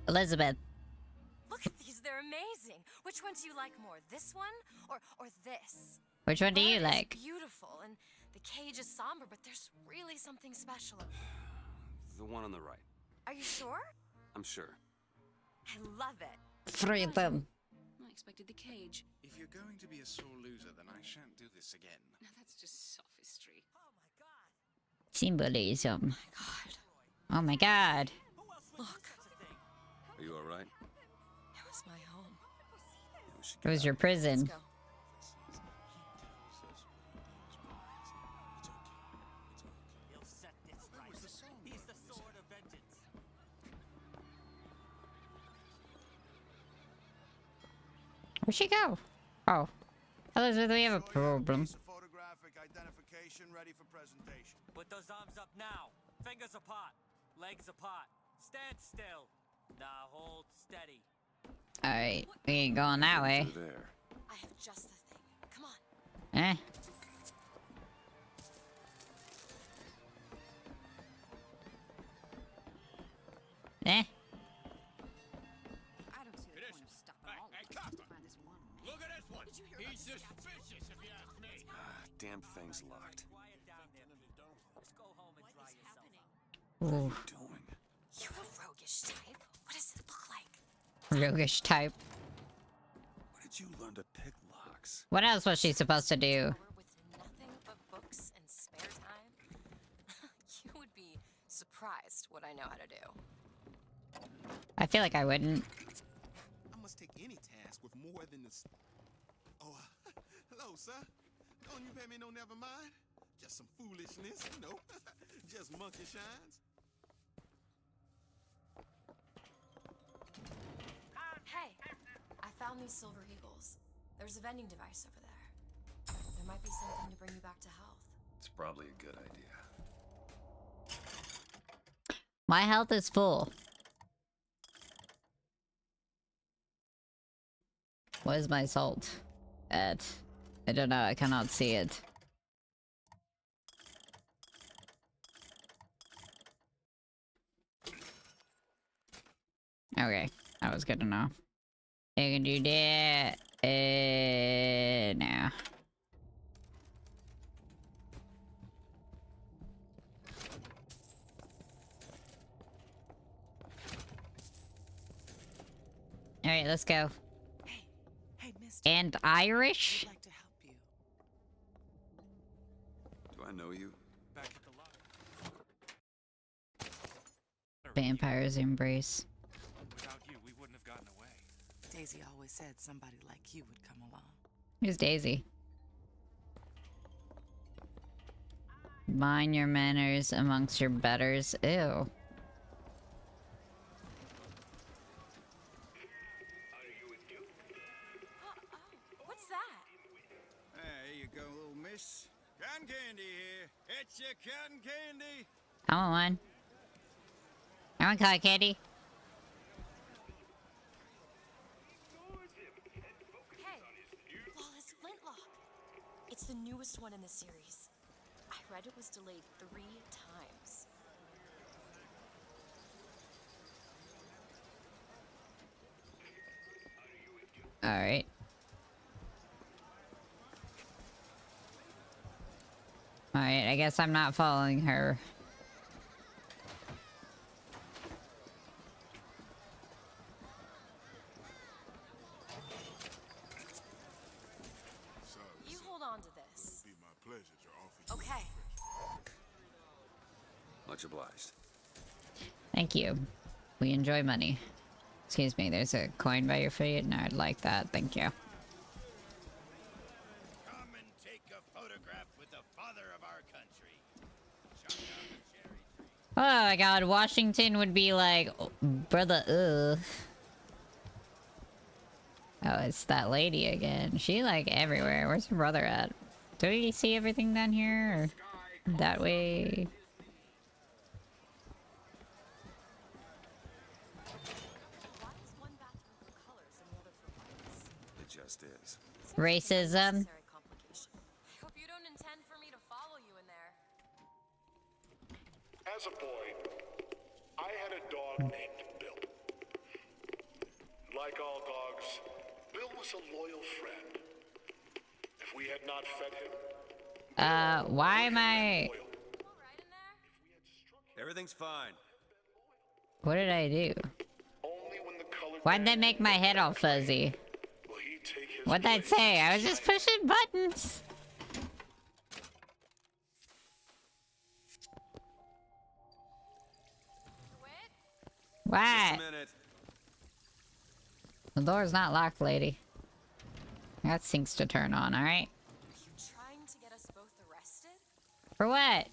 Elizabeth. Look at these, they're amazing. Which one do you like more, this one or this? Which one do you Bird is like? Beautiful, and the cage is somber, but there's really something special. The one on the right. Are you sure? I'm sure. I love it. Three of them. I expected the cage. If you're going to be a sore loser, then I shan't do this again. Now that's just sophistry. Symbolism. Oh my god. Oh my god. Look. Are you alright? It was my home. It was your prison. Let's go. He'll set this right. He's the sword of vengeance. Where'd she go? Oh. Elizabeth, we have a problem. Photographic identification ready for presentation. Put those arms up now. Fingers apart. Legs apart. Stand still. Now hold steady. Alright, we ain't going that way. There. I have just the thing. Come on. Eh? Eh? I don't see the point of stopping all of this just to find this one man. Look at this one. He's suspicious, if you ask me. Damn thing's locked. Let's go home and dry yourself out. What are you doing? You a roguish type? What does it look like? Roguish type. What did to pick locks. What else was she supposed to do? Nothing but books and spare time. You would be surprised what I know how to do. I feel like I wouldn't. I must take any task with more than this. Oh, hello, sir. Don't you pay me no never mind? Just some foolishness, you know. Just monkey shines. Hey, I found these silver eagles. There's a vending device over there. There might be something to bring you back to health. It's probably a good idea. My health is full. What is my salt at? I don't know, I cannot see it. Okay, that was good to know. You can do that. No. Alright, let's go. Hey, mister. And Irish? I'd like to help you. Do I know you? Back at the lock. Vampire's embrace. Without you, we wouldn't have gotten away. Daisy always said somebody like you would come along. Who's Daisy? Mind your manners amongst your betters. Ew. What's that? There you go, little miss. Cotton candy here. It's your cotton candy. I want one. I want cotton candy. Hey, Flawless Flintlock. It's the newest one in the series. I read it was delayed 3 times. Alright. Alright, I guess I'm not following her. You hold on to this. It'd be my pleasure to offer you. Okay. Much obliged. Thank you. We enjoy money. Excuse me, there's a coin by your feet? No, I'd like that. Thank you. Come and take a photograph with the father of our country. Chop down the cherry tree. Oh my god, Washington would be like, oh, brother, ugh. Oh, it's that lady again. She like everywhere. Where's her brother at? Do we see everything down here? Or that way? Why is one bathroom for colors and the other for whites? It just is. Racism. Unnecessary complication. I hope you don't intend for me to follow you in there. As a boy, I had a dog named Bill. Like all dogs, Bill was a loyal friend. If we had not fed him, Why am I... Everything's fine. What did I do? only when the colored Why'd that make my head all fuzzy? will he take his What'd that place say? I was just pushing buttons. What? Just a minute. The door's not locked, lady. That sinks to turn on, alright? Are you trying to get us both arrested? For what?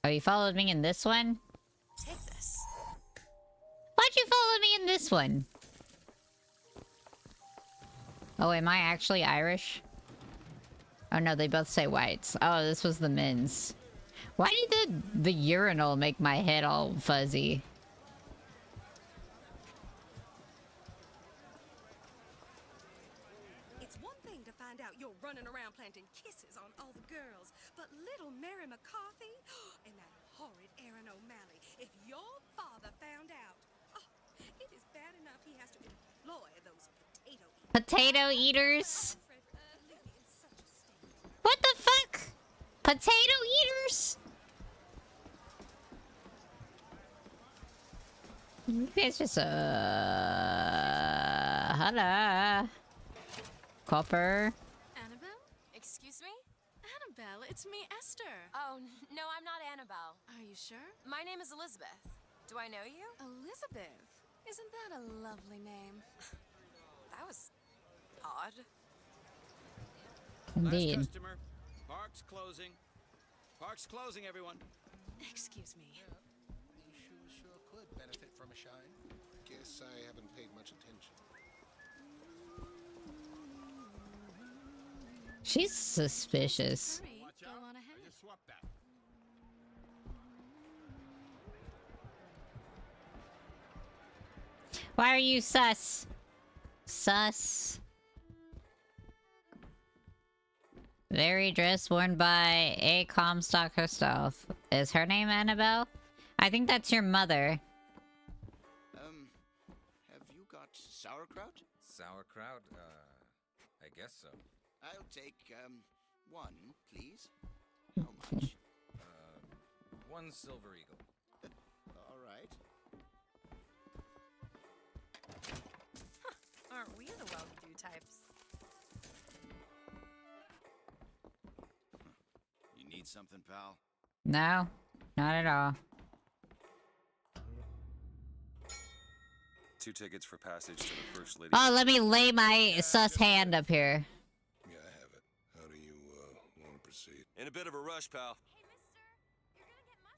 Oh, you followed me in this one? Take this. Why'd you follow me in this one? Oh, am I actually Irish? Oh no, they both say whites. Oh, this was the men's. Why did the urinal make my head all fuzzy? It's one thing to find out you're running around planting kisses on all the girls, but little Mary McCarthy and that horrid Aaron O'Malley, if your father found out, oh, it is bad enough he has to employ those Potato eaters? What the fuck? Potato eaters? It's just hello. Copper. Annabelle? Excuse me? Annabelle, it's me, Esther. Oh, no, I'm not Annabelle. Are you sure? My name is Elizabeth. Do I know you? Elizabeth? Isn't that a lovely name? That was odd. Indeed. Last customer. Park's closing. Park's closing, everyone. Excuse me. These shoes sure could benefit from a shine. Guess I haven't paid much attention. She's suspicious. Hurry, go on ahead. I just swapped that. Why are you sus? Sus. Very dress worn by a Comstock herself. Is her name Annabelle? I think that's your mother. Have you got sauerkraut? Sauerkraut? I guess so. I'll take, one, please. How much? One silver eagle. All right. Aren't we the well-to-do types? You need something, pal? No, not at all. 2 tickets for passage to the First Lady. Oh, let me lay my sus hand up here. Yeah, I have it. How do you, want to proceed? In a bit of a rush, pal.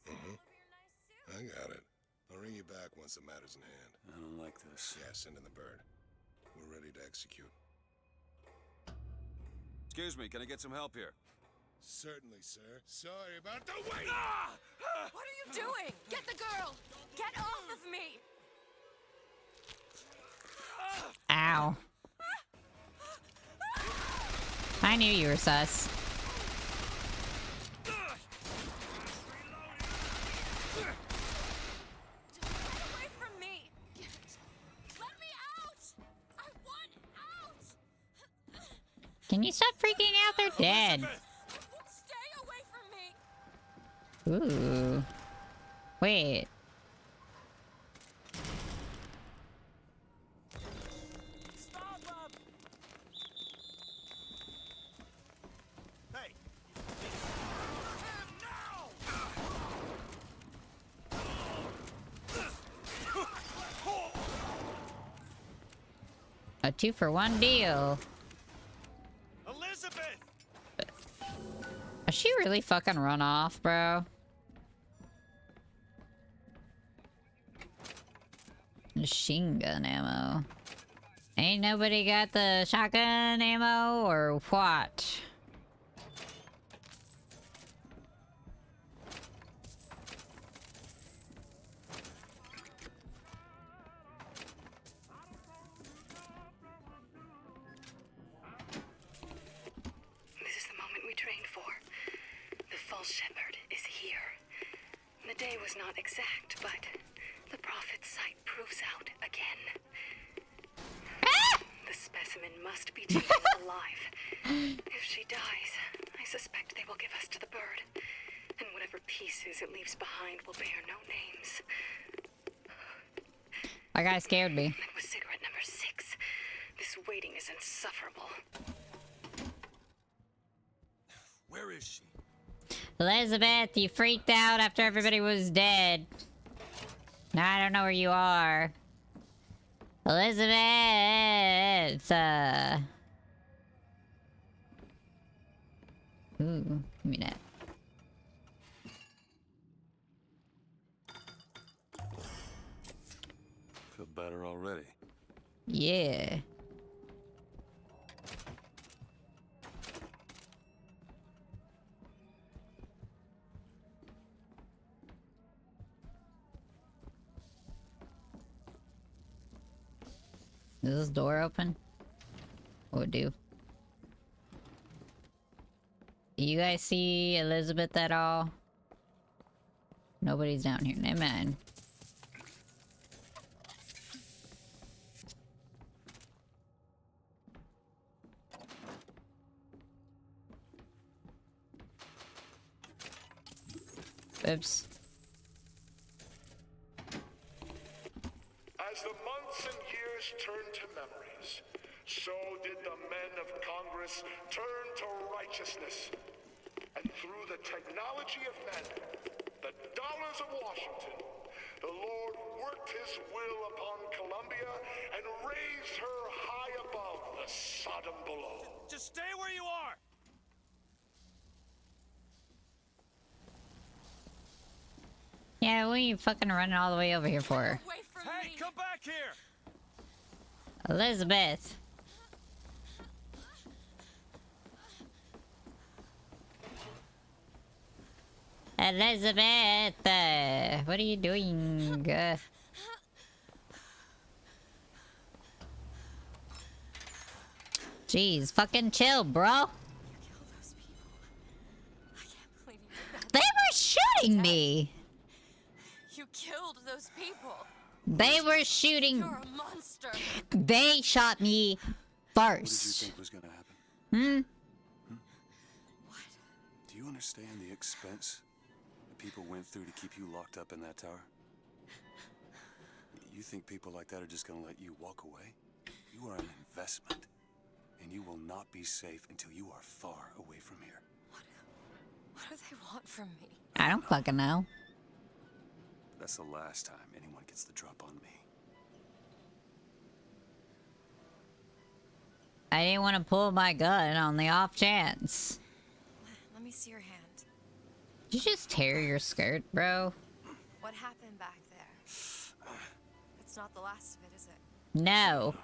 I got it. I'll ring you back once the matter's in hand. I don't like this. Yeah, send in the bird. We're ready to execute. Excuse me, can I get some help here? Certainly, sir. Sorry about the wait! What are you doing? Get the girl! Get off of me! Ow. I knew you were sus. Away from me! Let me out! I want out! Can you stop freaking out? They're dead. Stay away from me! Ooh. Wait. Hey. A 2-for-1 deal. Elizabeth! Does she really fucking run off, bro? Machine gun ammo. Ain't nobody got the shotgun ammo or what? This is the moment we trained for. The false shepherd is here. The day was not exact, but the prophet's sight proves out again. The specimen must be taken alive. If she dies, I suspect they will give us to the bird. And whatever pieces it leaves behind will bear no names. That guy scared me. That was cigarette number 6. This waiting is insufferable. Where is she? Elizabeth, you freaked out after everybody was dead. Now I don't know where you are. Elizabeth! Ooh, give me that. Feel better already. Yeah. Is this door open? What would do? You guys see Elizabeth at all? Nobody's down here. Never mind. Oops. turn to memories, so did the men of Congress turn to righteousness. And through the technology of men, the dollars of Washington, the Lord worked his will upon Columbia and raised her high above the Sodom below. Just stay where you are! Yeah, what are you fucking running all the way over here for? Hey, come back here! Elizabeth. Elizabeth! What are you doing? Jeez, fucking chill, bro. They were shooting me. You killed those people. They were shooting. You're a monster. They shot me What did you first. think was gonna happen? What? Do you understand the expense that people went through to keep you locked up in that tower? You think people like that are just gonna let you walk away? You are an investment, and you will not be safe until you are far away from here. What do they want from me? I don't fucking know. That's the last time anyone gets the drop on me. I didn't want to pull my gun on the off chance. Let me see your hand. Did you just tear your skirt, bro? What happened back there? It's not the last of it, is it? No.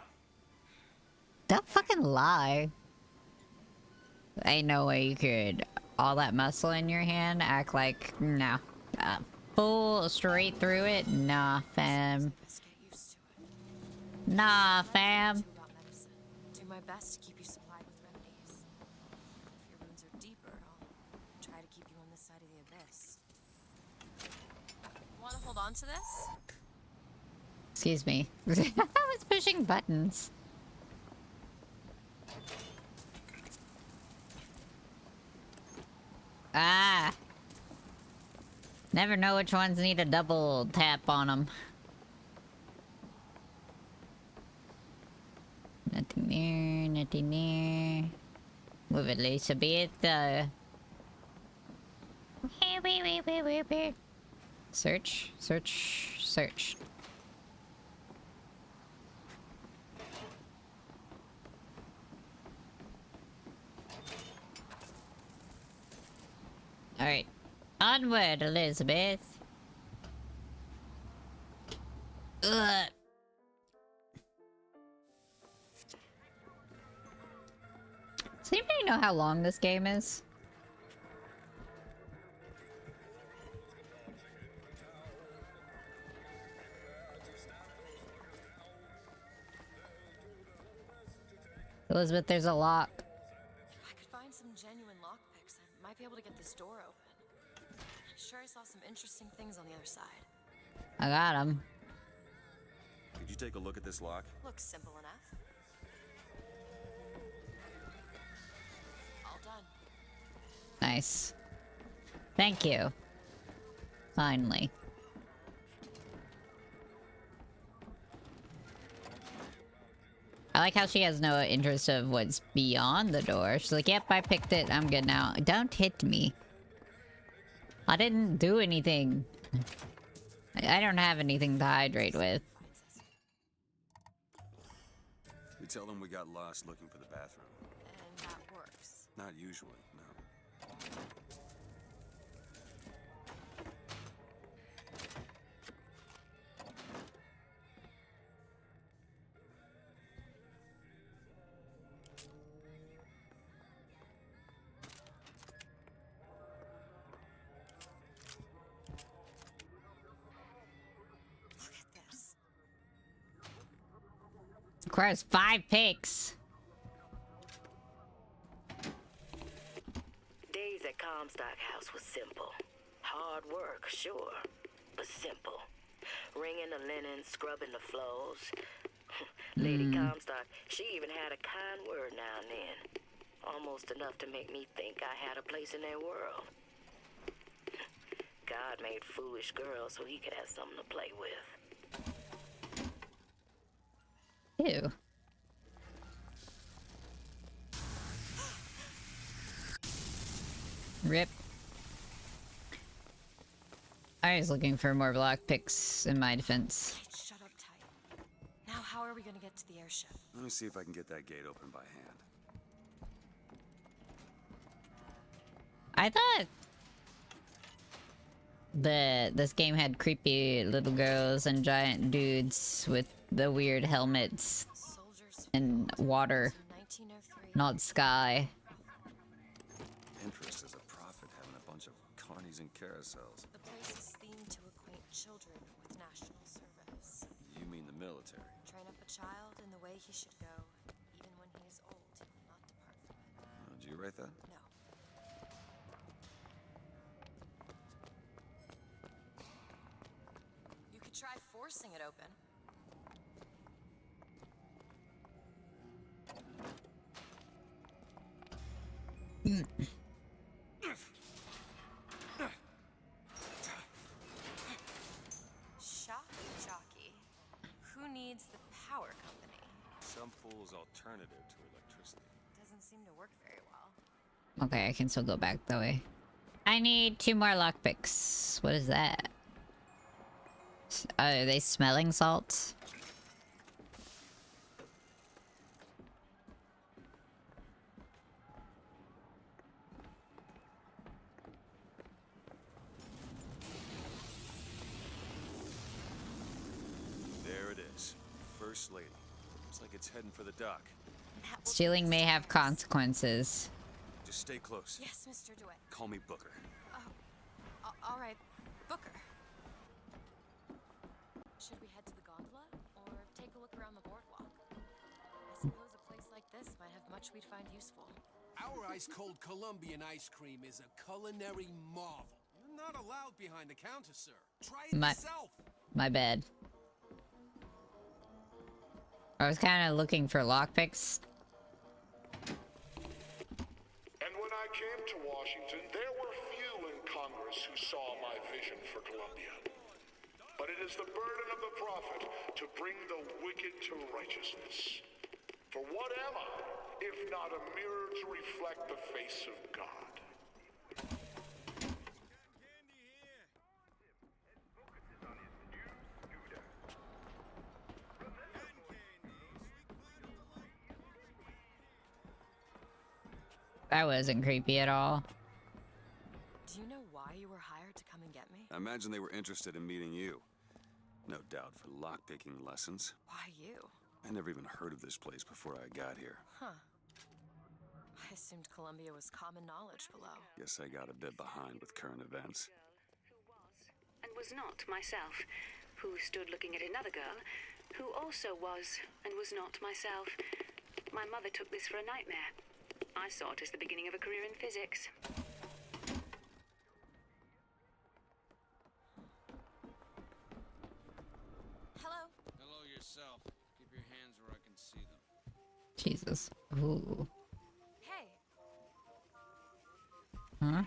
Don't fucking lie. Ain't no way you could, all that muscle in your hand, act like, no. Full straight through it? Nah, fam. Nah, fam. Do my best to keep you supplied with remedies. If your wounds are deeper, I'll try to keep you on this side of the abyss. Want to hold on to this? Excuse me. I was pushing buttons. Ah. Never know which ones need a double tap on them. Nothing there, nothing there. Move it, Lisa, be it, Search, search, search. Alright. Onward, Elizabeth. Ugh. Does anybody know how long this game is? Elizabeth, there's a lock. If I could find some genuine lockpicks, I might be able to get this door open. I'm sure I saw some interesting things on the other side. I got him. Could you take a look at this lock? Looks simple enough. All done. Nice. Thank you. Finally. I like how she has no interest of what's beyond the door. She's like, yep, I picked it. I'm good now. Don't hit me. I didn't do anything. I don't have anything to hydrate with. We tell them we got lost looking for the bathroom. And that works. Not usually, no. Look at this. Requires 5 picks. Days at Comstock House was simple. Hard work, sure, but simple. Wringing the linen, scrubbing the floors. Lady Comstock, she even had a kind word now and then. Almost enough to make me think I had a place in their world. God made foolish girls so he could have something to play with. Ew. Rip. I was looking for more lockpicks in my defense. Shut up tight. Now how are we gonna get to the airship? Let me see if I can get that gate open by hand. I thought this game had creepy little girls and giant dudes with the weird helmets and water, not sky. Interest as a prophet having a bunch of carnies and carousels. The place is themed to acquaint children with national service. You mean the military? Train up a child in the way he should go. Even when he is old, he will not depart from it. Did you write that? No. You could try forcing it open. Shock jockey. Who needs the power company? Some fool's alternative to electricity. Doesn't seem to work very well. Okay, I can still go back that way. I need 2 more lockpicks. What is that? Are they smelling salts? There it is. First lady. Looks like it's heading for the dock. Stealing may have consequences. Just stay close. Yes, Mr. DeWitt. Call me Booker. Oh, all right, Booker. Should we head to the gondola or take a look around the boardwalk? I suppose a place like this might have much we'd find useful. Our ice-cold Colombian ice cream is a culinary marvel. You're not allowed behind the counter, sir. Try it yourself. My bad. I was kind of looking for lockpicks. And when I came to Washington, there were few in Congress who saw my vision for Columbia. But it is the burden of the prophet to bring the wicked to righteousness. For what am I, if not a mirror to reflect the face of God? That wasn't creepy at all. Do you know why you were hired to come and get me? I imagine they were interested in meeting you. No doubt for lockpicking lessons. Why you? I never even heard of this place before I got here. Huh. I assumed Columbia was common knowledge below. Guess I got a bit behind with current events. And was not myself, who stood looking at another girl, who also was and was not myself. My mother took this for a nightmare. I saw it as the beginning of a career in physics. Hello. Hello yourself. Keep your hands where I can see them. Jesus. Ooh. Hey. Huh?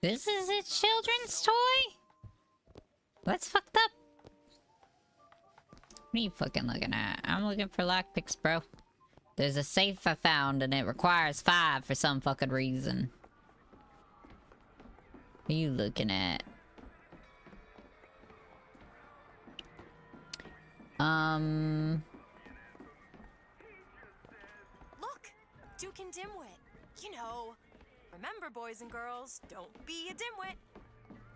This is a children's toy? That's fucked up. What are you fucking looking at? I'm looking for lockpicks, bro. There's a safe I found and it requires 5 for some fucking reason. What are you looking at? Look! Duke and Dimwit. You know. Remember, boys and girls, don't be a dimwit.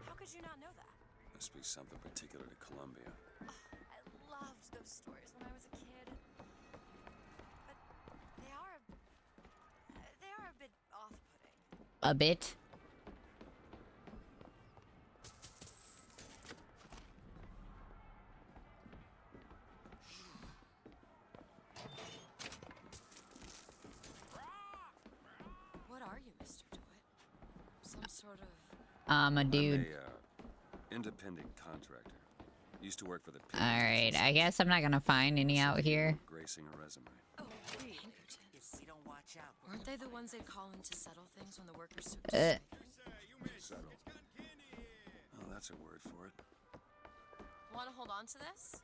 How could you not know that? Must be something particular to Columbia. I loved those stories when I was a kid. But they are a bit off-putting. A bit? What are you, Mr. DeWitt? Some sort of... A dude. I'm a, independent contractor. Used to work for the... Alright, I guess I'm not gonna find any out here. Gracing a resume. Oh, Pinkerton. If we don't watch out, Weren't they the ones they'd call in to settle things when the workers took Settle. Oh, that's a word for it. Want to hold on to this?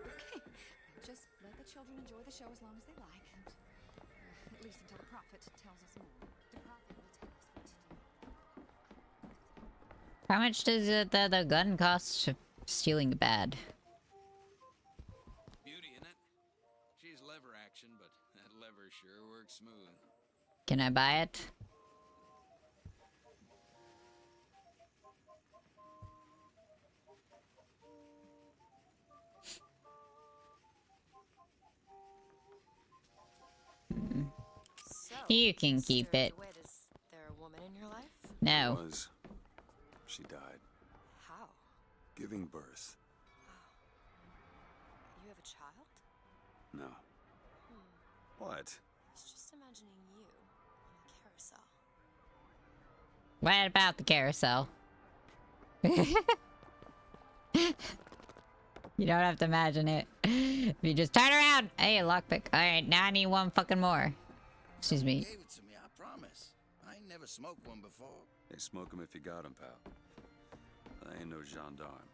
Okay, just let the children enjoy the show as long as they like. At least until the prophet tells us more. The prophet will tell us what to do. How much does the gun cost? Stealing bad. Beauty in it. She's lever action, but that lever sure works smooth. Can I buy it? So, You can keep it. DeWitt, is there a woman in your life? No. Was. She died. How? Giving birth. You have a child? No. What? I was just imagining you on the carousel. What about the carousel? You don't have to imagine it. If you just turn around. Hey, a lockpick. Alright, now I need one fucking more. Excuse me. You gave it to me, I promise. I ain't never smoked one before. Hey, smoke 'em if you got 'em, pal. I ain't no gendarme.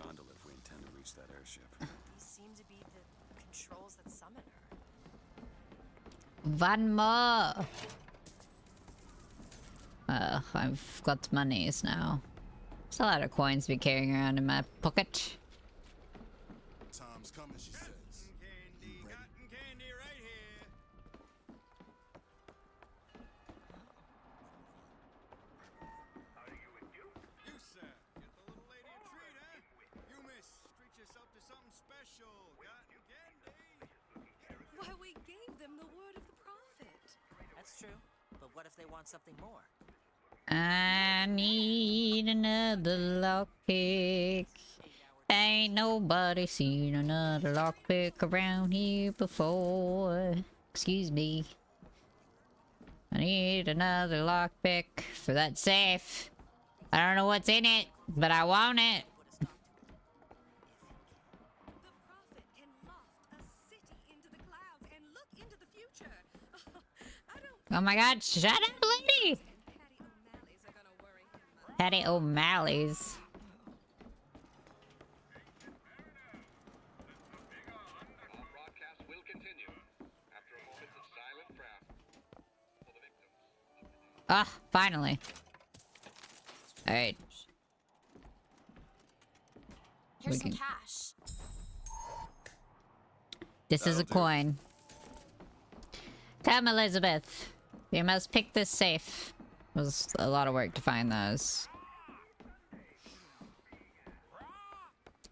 Gondola if we intend to reach that airship. These seem to be the controls that summon her. One more. I've got monies now. There's a lot of coins to be carrying around in my pocket. Time's coming, she says. Cotton candy right here. You, sir. Get the little lady a treat, huh? You, miss, treat yourself to something special. Cotton candy. Why, we gave them the word of the prophet. That's true. But what if they want something more? I need another lockpick. Ain't nobody seen another lockpick around here before. Excuse me. I need another lockpick for that safe. I don't know what's in it, but I want it. The prophet can loft a city into the clouds and look into the future. I don't Oh my god, shut up, lady! Patty O'Malley's. Our broadcast will continue after a moment of silent prayer for the victims. Ah, finally. Alright. Here's some can- cash. This is a coin. Come, Elizabeth. You must pick this safe. It was a lot of work to find those.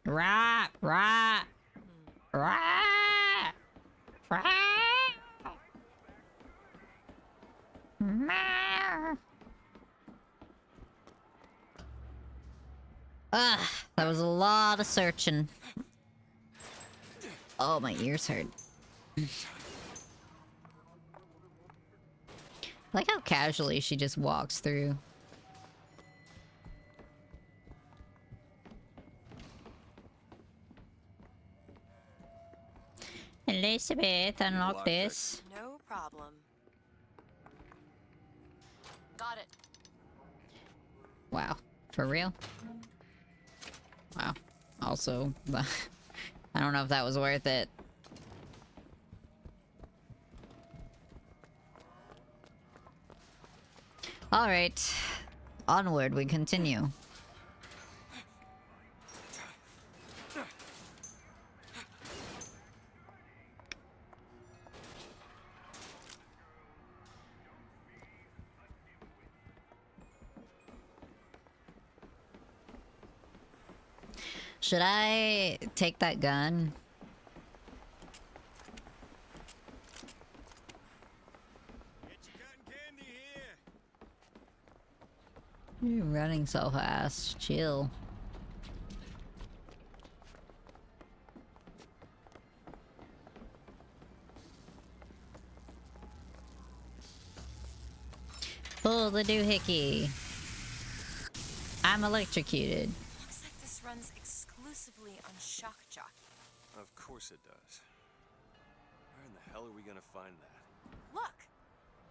Rah, rah, rah, rah. Meow. Ugh, that was a lot of searching. Oh, my ears hurt. Like how casually she just walks through. Elizabeth, unlock this. No problem. Got it. Wow. For real? Wow. Also, I don't know if that was worth it. Alright. Onward we continue. Should I take that gun? You're running so fast. Chill. Pull the doohickey. I'm electrocuted. Looks like this runs exclusively on Shock Jockey. Of course it does. Where in the hell are we gonna find that? Look!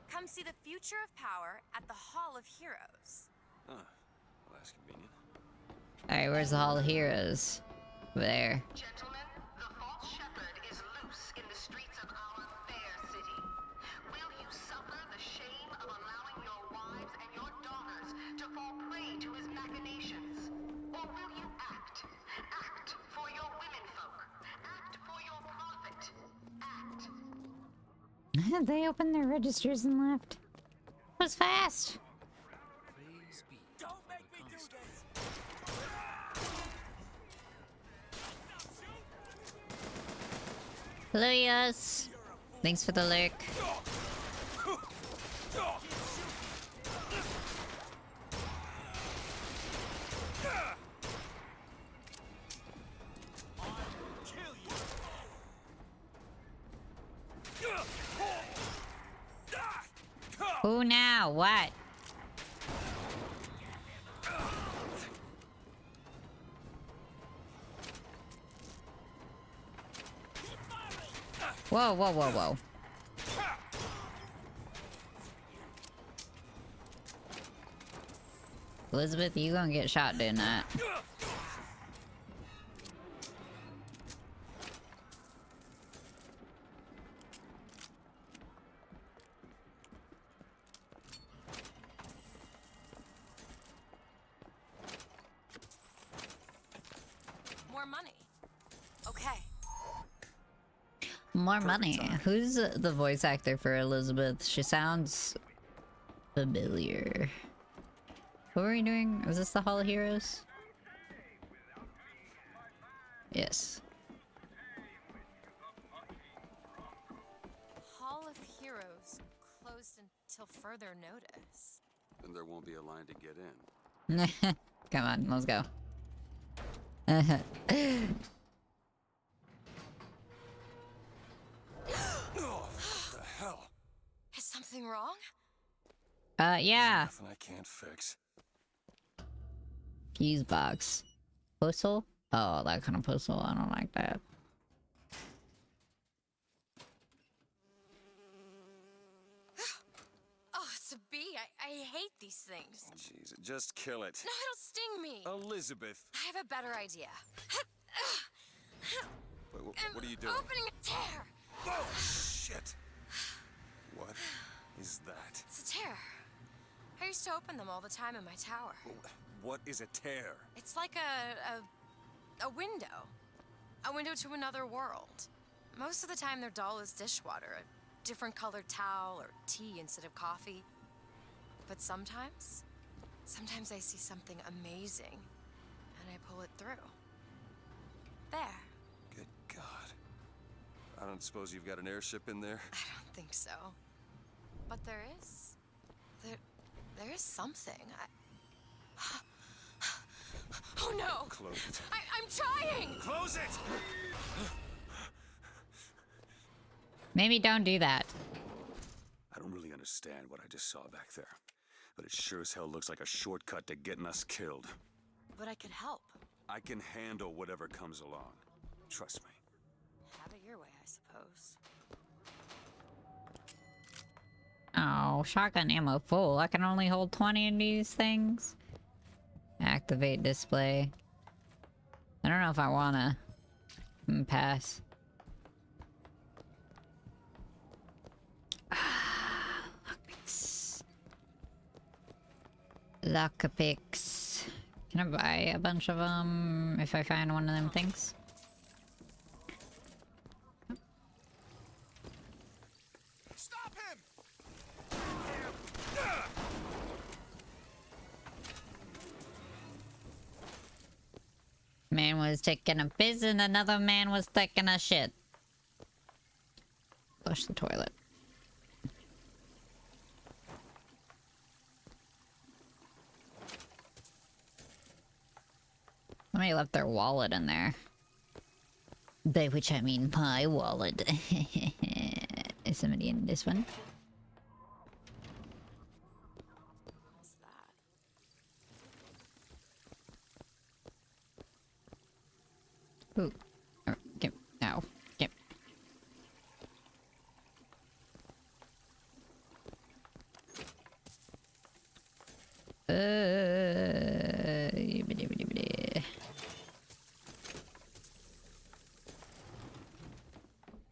Come see the future of power at the Hall of Heroes. Huh. Well, that's convenient. Alright, where's the Hall of Heroes? Over there. Gentlemen, the false shepherd is loose in the streets of our fair city. Will you suffer the shame of allowing your wives and your daughters to fall prey to his machinations? Or will you act? Act for your womenfolk. Act for your profit. Act. They opened their registers and left. That was fast. Don't make me do this! Hello, yes. Thanks for the lurk. Who now? What? Whoa, whoa, whoa, whoa. Elizabeth, you gonna get shot doing that. More money. Okay. More money. Who's the voice actor for Elizabeth? She sounds familiar. What were we doing? Was this the Hall of Heroes? Yes. Hall of Heroes closed until further notice. Then there won't be a line to get in. Come on, let's go. Oh, what the hell? Is something wrong? Yeah. Nothing I can't fix. Fuse box. Puzzle? Oh, that kind of puzzle. I don't like that. Oh, it's a bee. I hate these things. Jeez, just kill it. No, it'll sting me. Elizabeth. I have a better idea. Wait, what are you doing? Opening a tear. Oh, shit. What is that? It's a tear. I used to open them all the time in my tower. What is a tear? It's like a window. A window to another world. Most of the time they're dull as dishwater, a different colored towel or tea instead of coffee. But sometimes I see something amazing and I pull it through. There. Good God. I don't suppose you've got an airship in there? I don't think so. But there is. There is something. Oh no! Close it. I'm trying! Close it! Maybe don't do that. I don't really understand what I just saw back there. But it sure as hell looks like a shortcut to getting us killed. But I could help. I can handle whatever comes along. Trust me. Have it your way, I suppose. Oh, shotgun ammo full. I can only hold 20 of these things. Activate display. I don't know if I wanna pass. Lockpicks. Lockpicks. Can I buy a bunch of them if I find one of them things? Stop him! Man was taking a piss and another man was taking a shit. Flush the toilet. Somebody left their wallet in there. By which I mean my wallet. Is somebody in this one? Ooh. Get now. Get.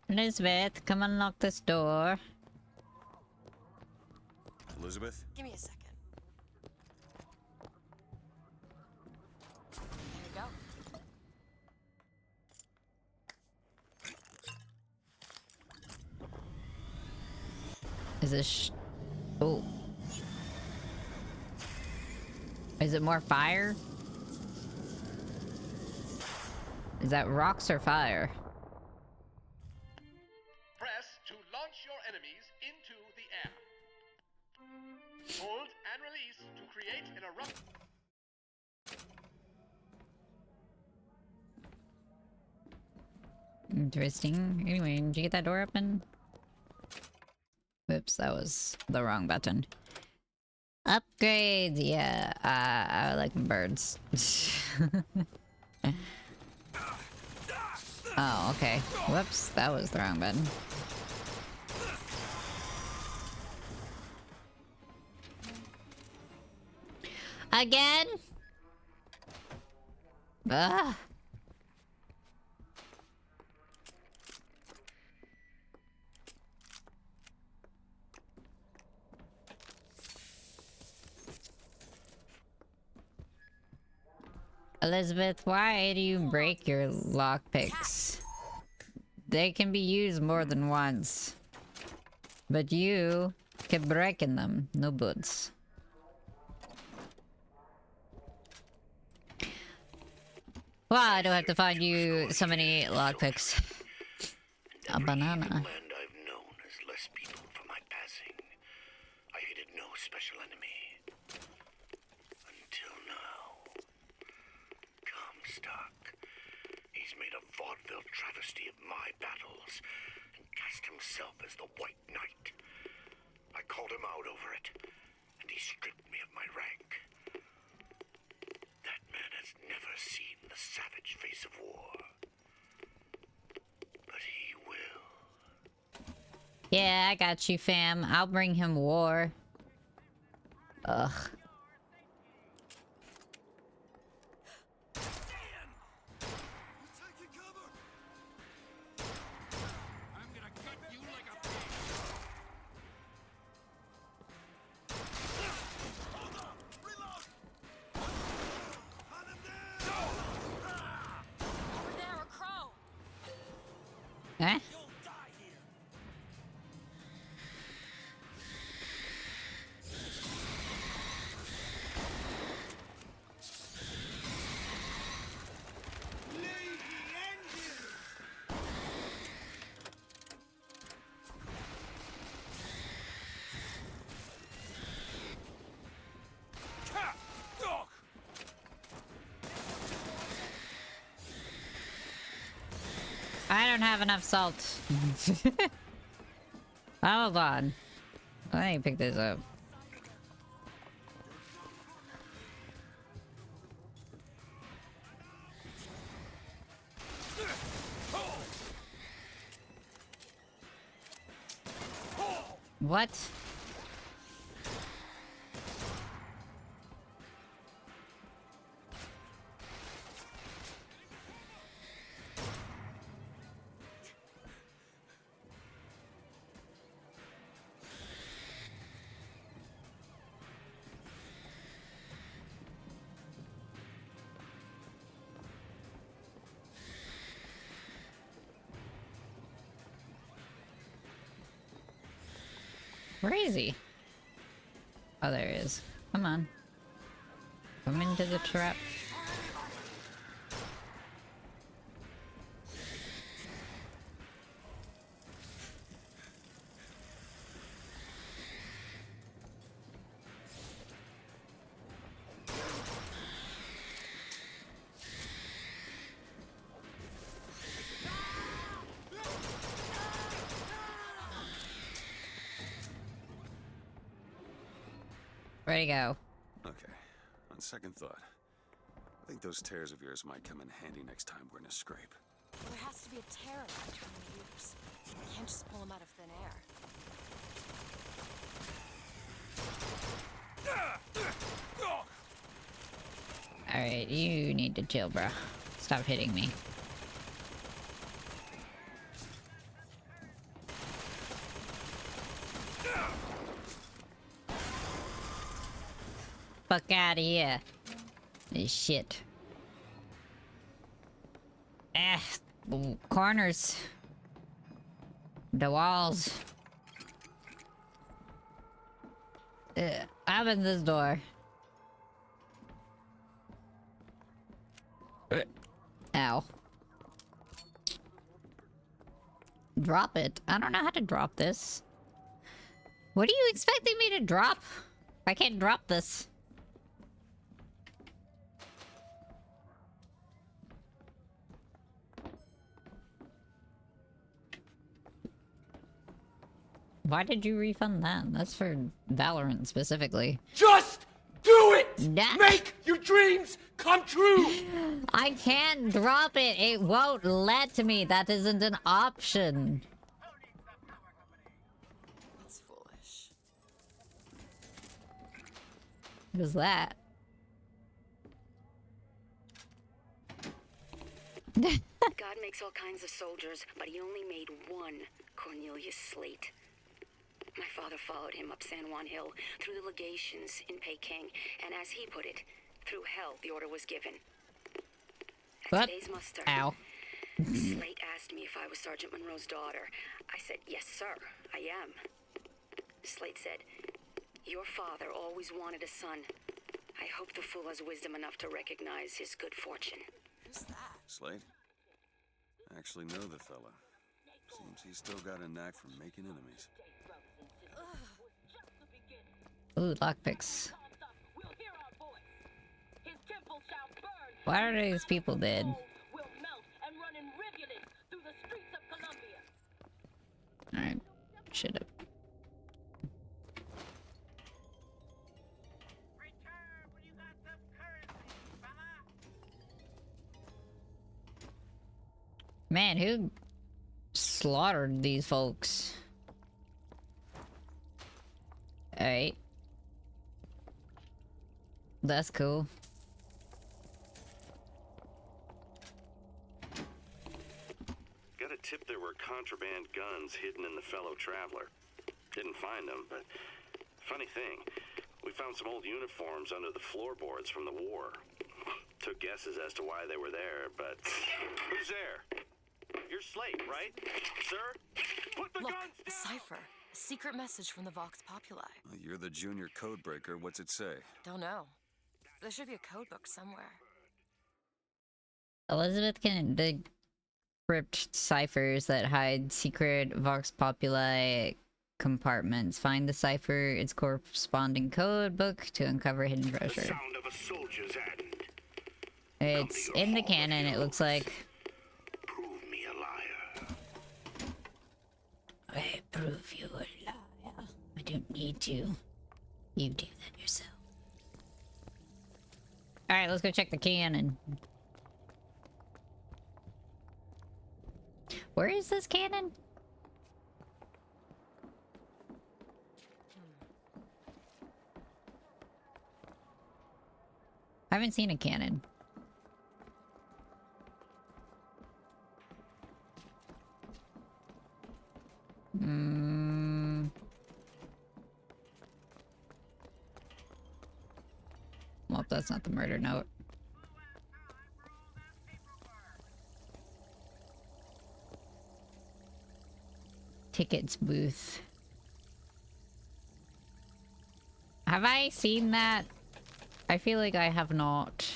Elizabeth, come unlock this door. Elizabeth? Give me a second. Here we go. Is this oh. Is it more fire? Is that rocks or fire? Press to launch your enemies into the air. Hold and release to create an eruption. Interesting. Anyway, did you get that door open? Whoops, that was the wrong button. Upgrades, yeah. I like birds. Oh, okay. Whoops, that was the wrong button. Again? Ugh. Elizabeth, why do you break your lockpicks? They can be used more than once. But you keep breaking them. No goods. Why do I have to find you so many lockpicks? A banana. Land I've known has less people for my passing. I hated no special enemy. Until now. Comstock. He's made a vaudeville travesty of my battles and cast himself as the White Knight. I called him out over it, and he stripped me of my rank. That man has never seen the savage face of war. But he will. Yeah, I got you, fam. I'll bring him war. Ugh. Eh? I don't have enough salt. Hold on. Let me pick this up. What? Where is he? Oh, there he is. Come on. Come into the trap. Where'd he go? Okay, on second thought, I think those tears of yours might come in handy next time we're in a scrape. There has to be a tear in between the ears. You can't just pull them out of thin air. Alright, you need to chill, bro. Stop hitting me. Fuck out of here. This shit. Ah, corners. The walls. Open this door. Ow. Drop it. I don't know how to drop this. What are you expecting me to drop? I can't drop this. Why did you refund that? That's for Valorant specifically. Just do it! Make your dreams come true! I can't drop it. It won't let me. That isn't an option. That's foolish. What is that? God makes all kinds of soldiers, but he only made one Cornelius Slate. My father followed him up San Juan Hill, through the legations in Peking, and as he put it, through hell the order was given. At What? today's muster, Ow. Slate asked me if I was Sergeant Monroe's daughter. I said, yes, sir, I am. Slate said, your father always wanted a son. I hope the fool has wisdom enough to recognize his good fortune. Who's that? Slade? I actually know the fella. Seems he's still got a knack for making enemies. Ooh, lockpicks. Why are these people dead? Alright, shut up. Man, who slaughtered these folks? Alright. That's cool. Got a tip there were contraband guns hidden in the fellow traveler. Didn't find them, but funny thing, we found some old uniforms under the floorboards from the war. Took guesses as to why they were there, but who's there? You're Slate, right? Sir? Put the Look, guns a cipher. A secret message from the Vox Populi. You're the junior codebreaker. What's it say? Don't know. There should be a code book somewhere. Elizabeth can decrypt ciphers that hide secret Vox Populi compartments. Find the cipher, its corresponding code book to uncover hidden treasure. Sound of a soldier's end. It's in the canon, it looks like. Prove me a liar. I prove you a liar. I don't need to. You do that yourself. Alright, let's go check the cannon. Where is this cannon? I haven't seen a cannon. Well, that's not the murder note. Tickets booth. Have I seen that? I feel like I have not.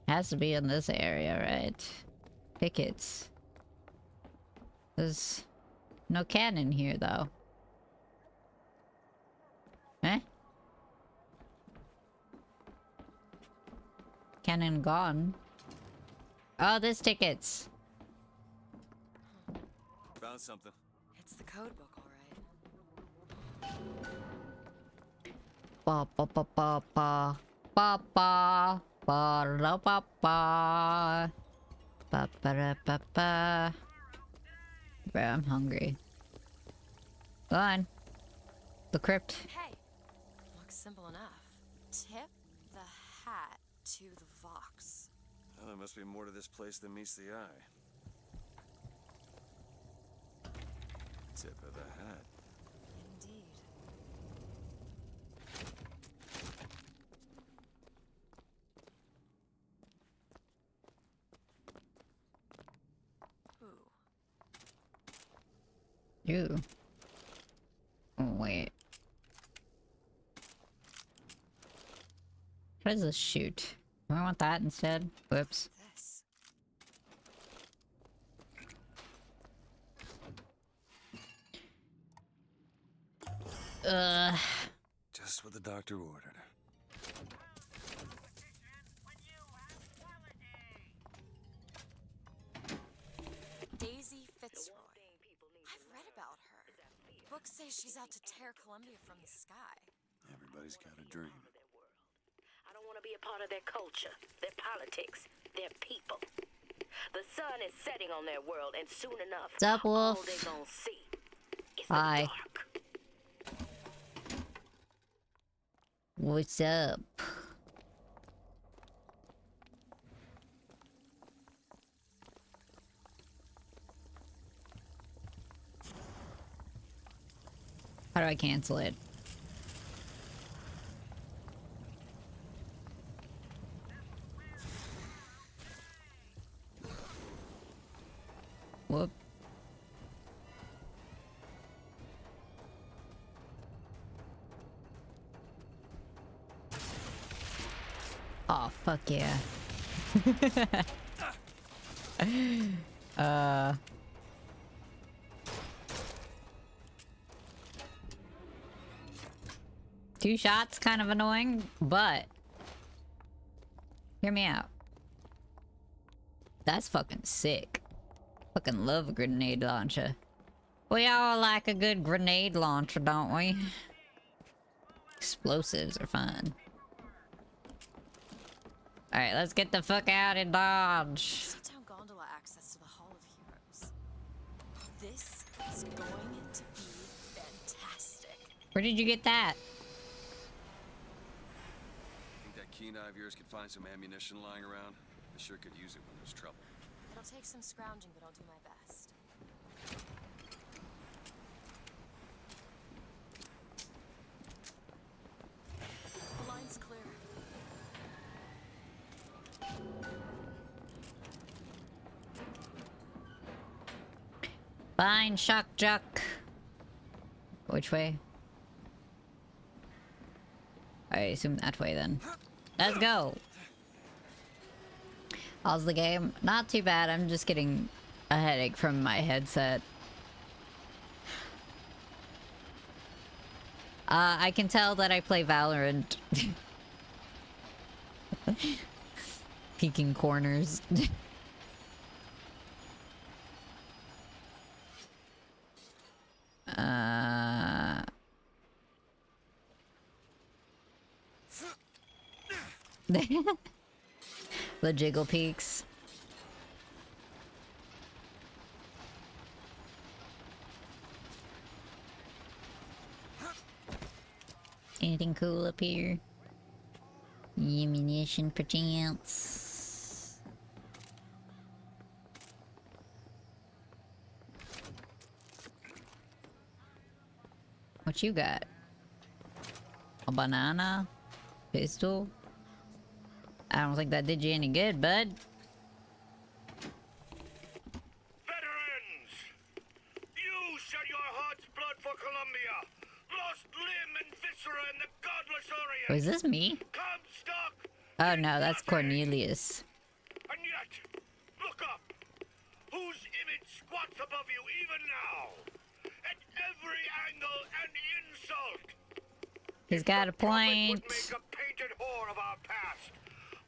Has to be in this area, right? Tickets. There's no cannon here, though. Eh? Cannon gone. Oh, there's tickets. Found something. It's the code book, all right. Ba ba ba ba ba. ba ba ba da ba ba ba ba da ba ba. Bro, I'm hungry. Go on. The crypt. Hey, looks simple enough. Tip the hat to the Vox. Well, there must be more to this place than meets the eye. Tip of the hat. Indeed. Ooh. Oh, wait. What does this shoot? Do I want that instead? Whoops. Just what the doctor ordered. Daisy Fitzroy. I've read about her. Books say she's out to tear Columbia from the sky. Everybody's got a dream. I don't want to be a part of their culture, their politics, their people. The sun is setting on their world, and soon enough, What's up, Wolf? all they're gonna see is Hi. the dark. What's up? How do I cancel it? Whoop. Oh, fuck yeah. Two shots, kind of annoying, but hear me out. That's fucking sick. Fucking love a grenade launcher. We all like a good grenade launcher, don't we? Explosives are fun. Alright, let's get the fuck out and dodge. Shut down gondola access to the Hall of Heroes. This is going to be fantastic. Where did you get that? Think that keen eye of yours could find some ammunition lying around? I sure could use it when there's trouble. It'll take some scrounging, but I'll do my best. The line's clear. Fine, shock jock. Which way? I assume that way then. Let's go. How's the game? Not too bad. I'm just getting a headache from my headset. I can tell that I play Valorant. Peeking corners. The jiggle peaks. Anything cool up here? Ammunition perchance. What you got? A banana? Pistol? I don't think that did you any good, bud. Veterans! You shed your heart's blood for Columbia, lost limb and viscera in the godless Orient. Oh, is this me? Comstock! Oh no, that's Cornelius. And yet, look up! Whose image squats above you even now? At every angle and insult! He's got a point. Would make a painted whore of our past.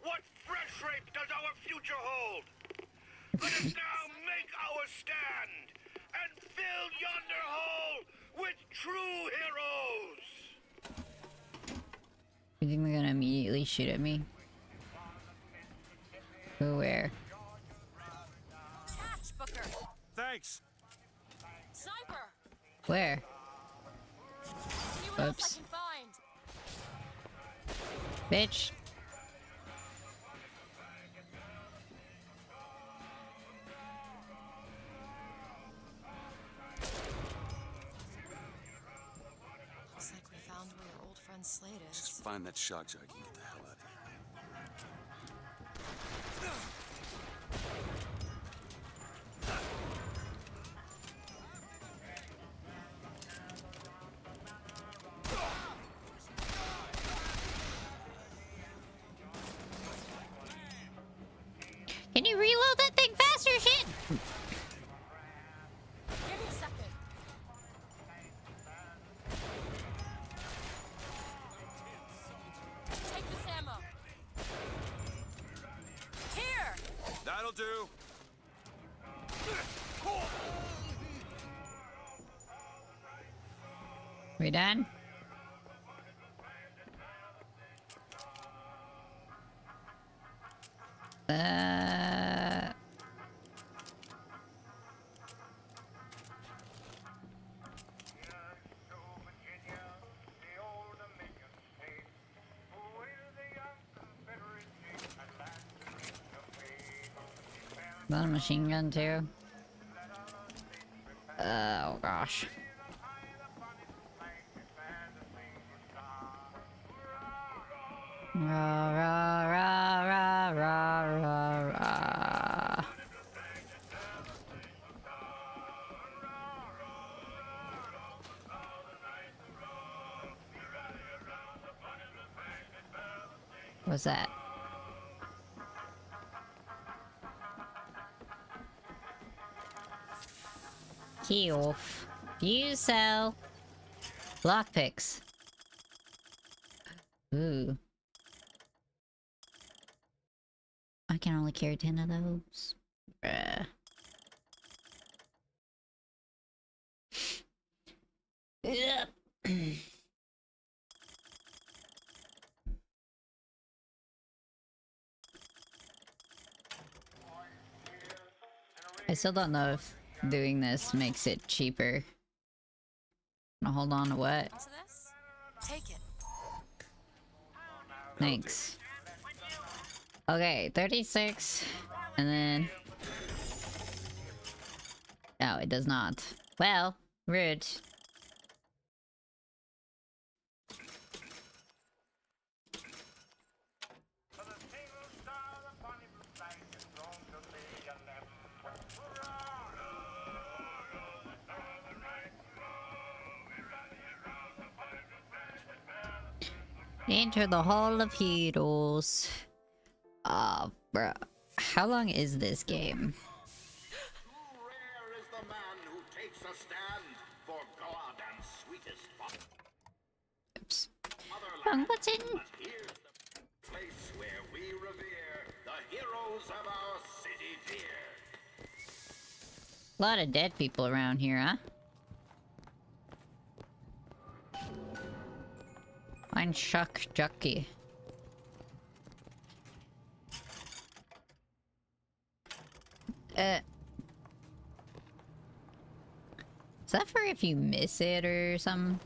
What fresh rape does our future hold? Let us now make our stand and fill yonder hole with true heroes! You think they're gonna immediately shoot at me? Who, where? Catch, Booker. Thanks. Sniper. Where? See what else Oops. I can find. Bitch. Looks like we found where your old friend Slade is. Just find that shock jockey and get the hell out of here. Can you reload that thing faster, shit? Give me a second. Take this ammo. Here. That'll do. We done? Not a machine gun too? Oh gosh. Rah rah rah rah rah rah rah. What's that? Key off. View cell. Lockpicks. Ooh. I can only carry 10 of those. Bruh. Yep. I still don't know if doing this makes it cheaper. Now hold on to what? To this? Take it. Thanks. Okay, 36. And then... No, it does not. Well, rude. Enter the Hall of Heroes. Bruh. How long is this game? Oops. Wrong button. Place where we revere the heroes of our city dear. A lot of dead people around here, huh? Ein shock jockey. Is that for if you miss it or something?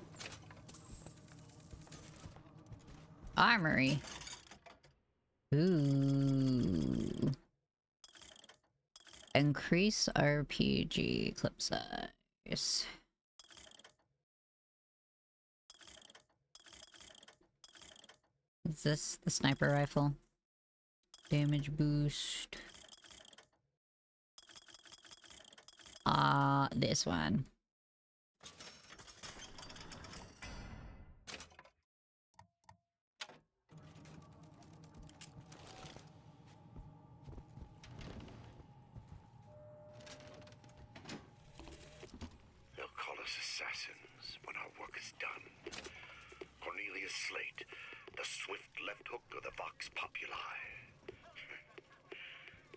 Armory. Ooh. Increase RPG clip size. Is this the sniper rifle? Damage boost. This one. They'll call us assassins when our work is done. Cornelius Slate, the swift left hook of the Vox Populi.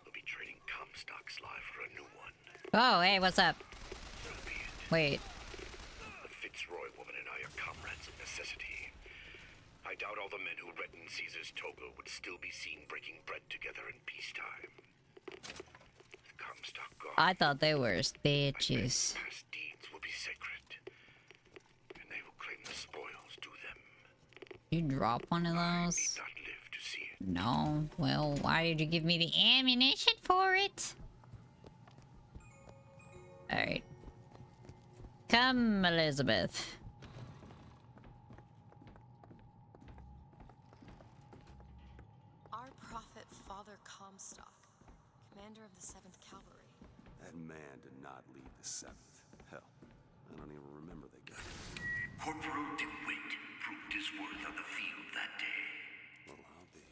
We'll be trading Comstock's life for a new one. Oh, hey, what's up? Wait. The Fitzroy woman and I are comrades of necessity. I I doubt all the men who reddened Caesar's toga would still be seen breaking bread together in peacetime. With Comstock gone, I thought they were bitches. past deeds will be sacred, and they will claim the spoils due them. You drop one of those? No. Well, why did you give me the ammunition for it? Alright. Come, Elizabeth. Our prophet, Father Comstock, commander of the 7th Cavalry. That man did not lead the 7th. Hell, I don't even remember the guy. Corporal DeWitt proved his worth on the field that day. Well, I'll be.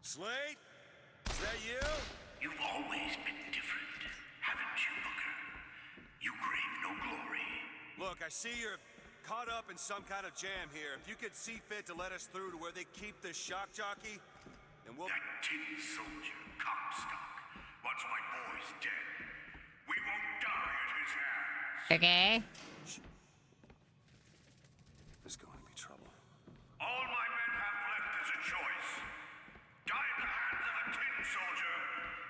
Slade? Is that you? You've always been different, haven't you, Booker? You crave no glory. Look, I see you're caught up in some kind of jam here. If you could see fit to let us through to where they keep the shock jockey, then we'll... That tin soldier, Comstock, wants my boys dead. We won't die at his hands. Okay. There's going to be trouble. All my men have left is a choice. Die at the hands of a tin soldier,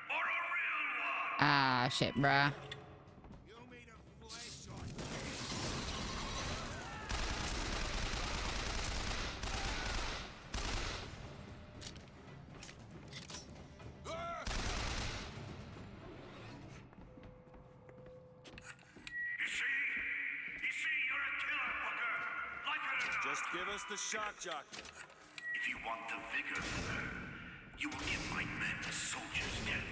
or a real one. Ah, shit, bruh. Just give us the shock jockey. If you want the vigor, Booker, you will give my men a soldier's death.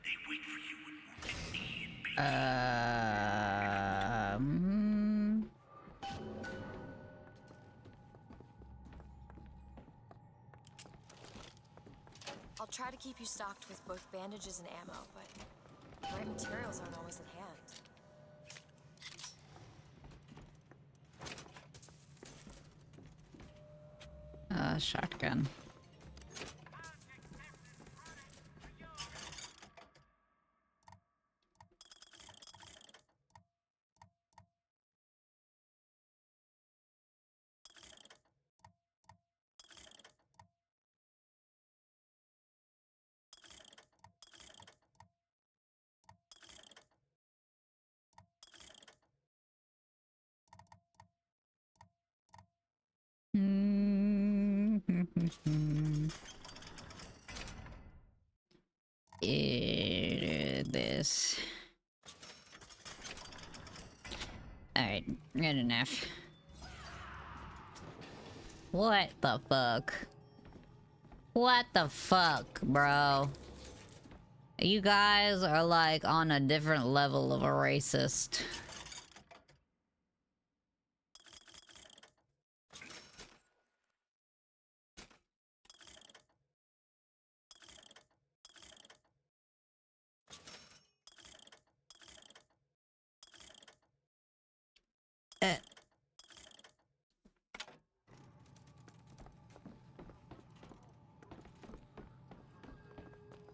They wait for you with wounded knee and baby. I'll try to keep you stocked with both bandages and ammo, but the right materials aren't always at hand. Shotgun. This. Alright, good enough. What the fuck? What the fuck, bro? You guys are like on a different level of a racist.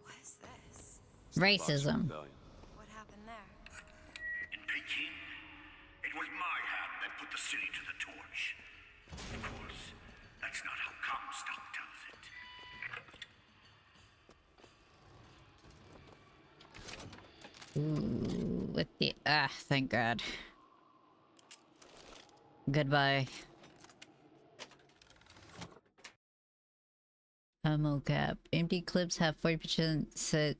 What is this? Racism. What happened there? In Peking, it was my hand that put the city to the torch. Of course, that's not how Comstock tells it. Ooh, with the thank God. Goodbye. Ammo cap. Empty clips have 40% set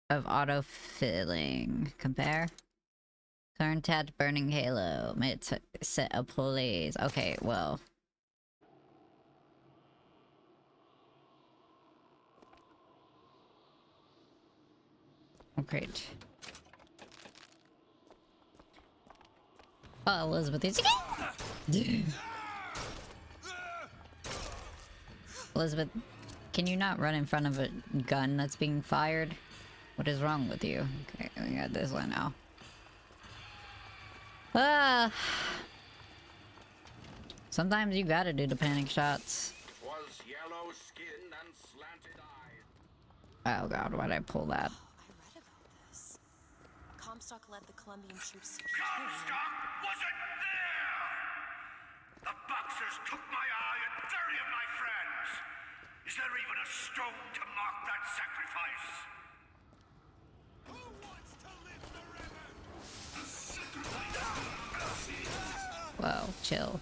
of auto filling. Compare. Current tab burning halo. Mid set of pulleys. Okay, well. Oh, great. Oh, Elizabeth is Elizabeth, can you not run in front of a gun that's being fired? What is wrong with you? Okay, we got this one now. Sometimes you gotta do the panic shots. Was yellow skin and slanted eyes. Oh god, why'd I pull that? I read about this. Comstock led the Colombian troops to Comstock wasn't there! The boxers took my eye and 30 of my friends. Is there even a stone to mark that sacrifice? Who wants to live forever? Whoa, chill.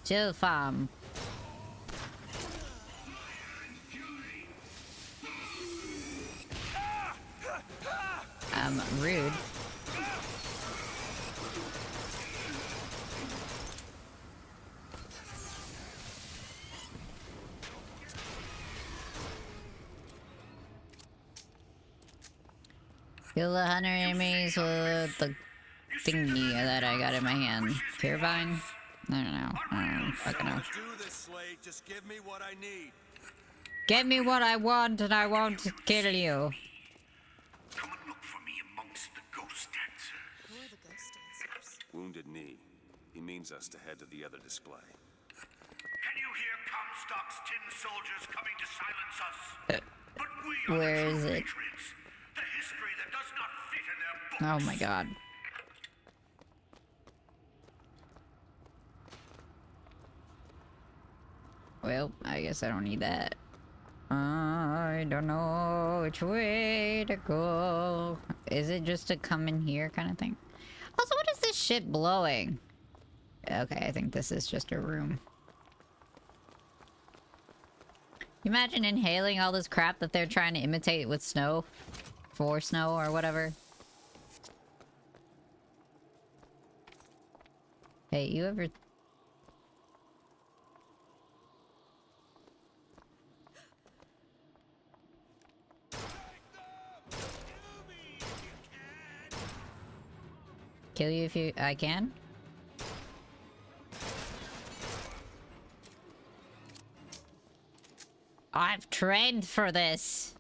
Chill, fam. Rude. Kill the 100 enemies with the thingy that I got in my hand. Purevine? I don't know. I don't fucking know. Do this, Slade. Just give me what I need. Give me what I want and I won't kill you. Come and look for me amongst the ghost dancers. Who are the ghost dancers? Wounded knee. He means us to head to the other display. Can you hear Comstock's tin soldiers coming to silence us? But we are Where the is true it? patriots. The history that does not fit in their books. Oh my god. Well, I guess I don't need that. I don't know which way to go. Is it just to come in here kind of thing? Also, what is this shit blowing? Okay, I think this is just a room. Imagine inhaling all this crap that they're trying to imitate with snow. For snow or whatever. Hey, you ever... Kill you if you... I can? I've trained for this!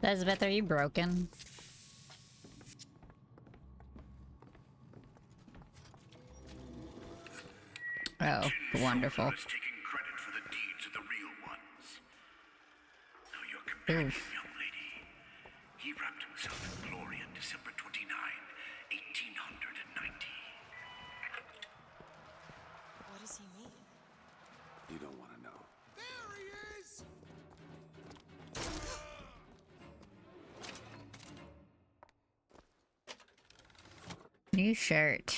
Elizabeth, are you broken? Oh, wonderful. Taking credit for the deeds of the real ones. Now your companion, young lady, he wrapped himself in glory on December 29, 1890. What does he mean? You don't want to know. There he is! New shirt.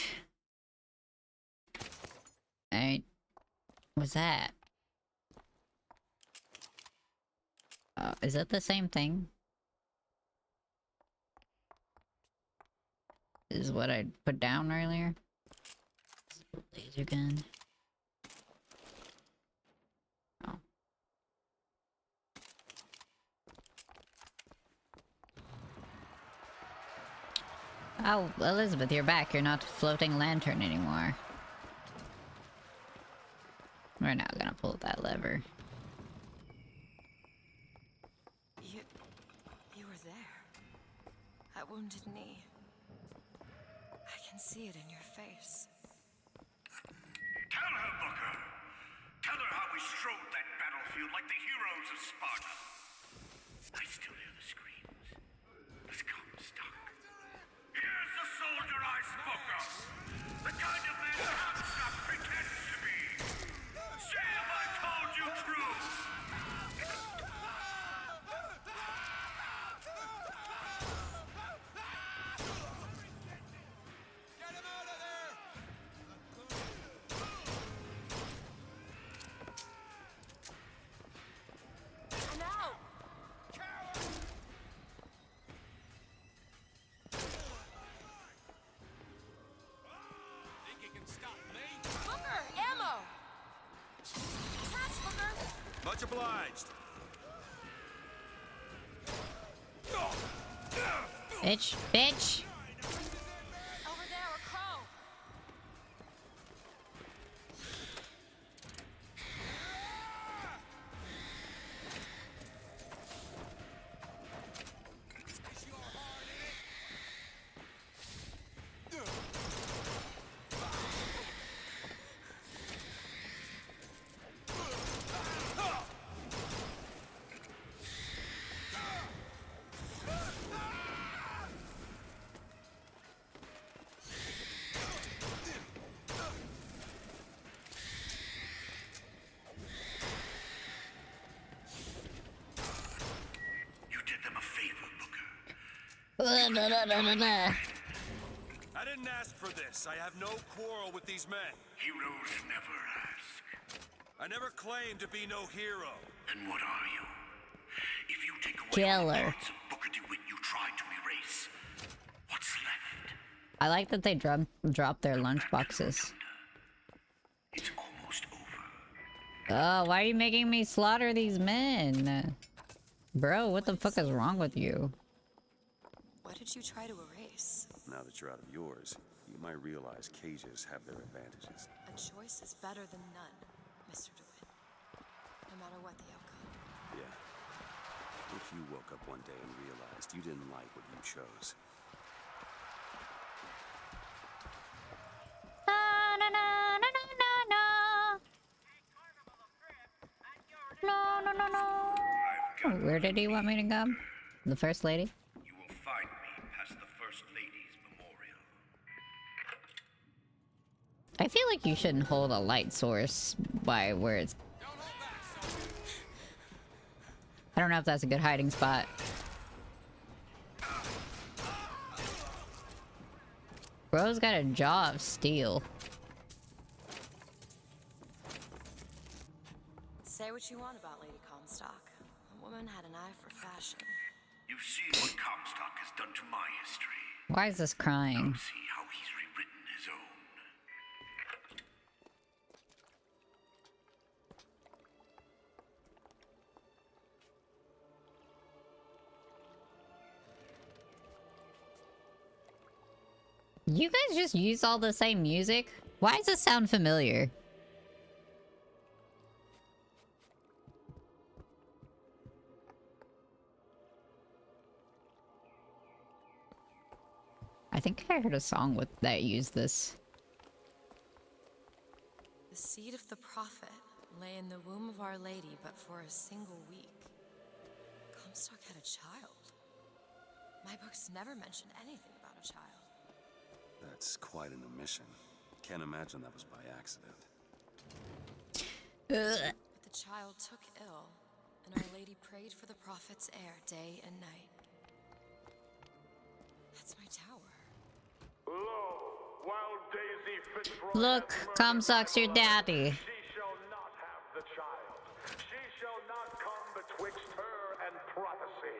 Alright. What's that? Is that the same thing? Is what I put down earlier? Laser gun. Oh. Oh, Elizabeth, you're back. You're not a floating lantern anymore. We're not gonna pull that lever. You were there. That wounded knee. I can see it in your face. Tell her, Booker. Tell her how we strode that battlefield like the heroes of Sparta. I still hear the screams. It's Comstock. Here's the soldier I spoke of. The kind of man Comstock pretends to be. Say if I told you true. Get him out of there! Now! Think you can stop me? Booker! Ammo! Catch, Booker! Much obliged. Bitch! Bitch! Over there, a crow! Is your heart in it? I didn't ask for this. I have no quarrel with these men. Heroes never ask. I never claimed to be no hero. Then what are you? If you take away Killer. all parts of Booker DeWitt you tried to erase, what's left? I like that they drop their lunch boxes. It's almost over. Oh, why are you making me slaughter these men? Bro, what the fuck is wrong with you? What did you try to erase? Now that you're out of yours, you might realize cages have their advantages. A choice is better than none, Mr. DeWitt. No matter what the outcome. Yeah. If you woke up one day and realized you didn't like what you chose. Where did he want me to go? The First Lady? You will find me past the First Lady's memorial. I feel like you shouldn't hold a light source by where it's... I don't know if that's a good hiding spot. Bro's got a jaw of steel. Say what you want about Lady Comstock. The woman had an eye for fashion. You've seen what Comstock has done to my history. Why is this crying? See how he's rewritten his own. You guys just use all the same music? Why does this sound familiar? I think I heard a song with that used this. The seed of the prophet lay in the womb of Our Lady, but for a single week. Comstock had a child. My books never mention anything about a child. That's quite an omission. Can't imagine that was by accident. But the child took ill, and Our Lady prayed for the prophet's heir day and night. That's my tower. While Daisy Fitzroy Look, Comstock's your daddy. she shall not have the child. She shall not come betwixt her and prophecy.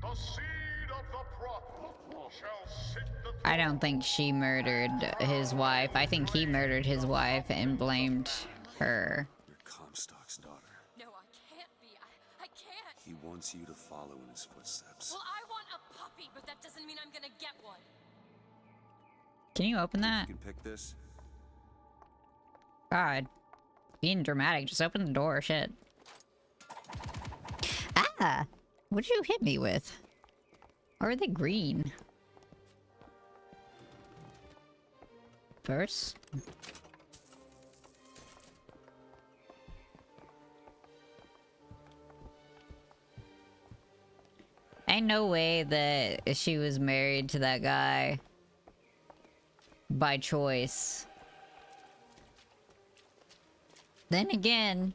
The seed of the prophet shall sit the I don't think she murdered his wife. I think he murdered his wife and blamed her. You're Comstock's daughter. No, I can't be. I can't. He wants you to follow in his footsteps. Well, I want a puppy, but that doesn't mean I'm gonna get one. Can you open that? You can pick this. God. Being dramatic. Just open the door. Shit. Ah! What did you hit me with? Or are they green? First? Ain't no way that she was married to that guy by choice. Then again,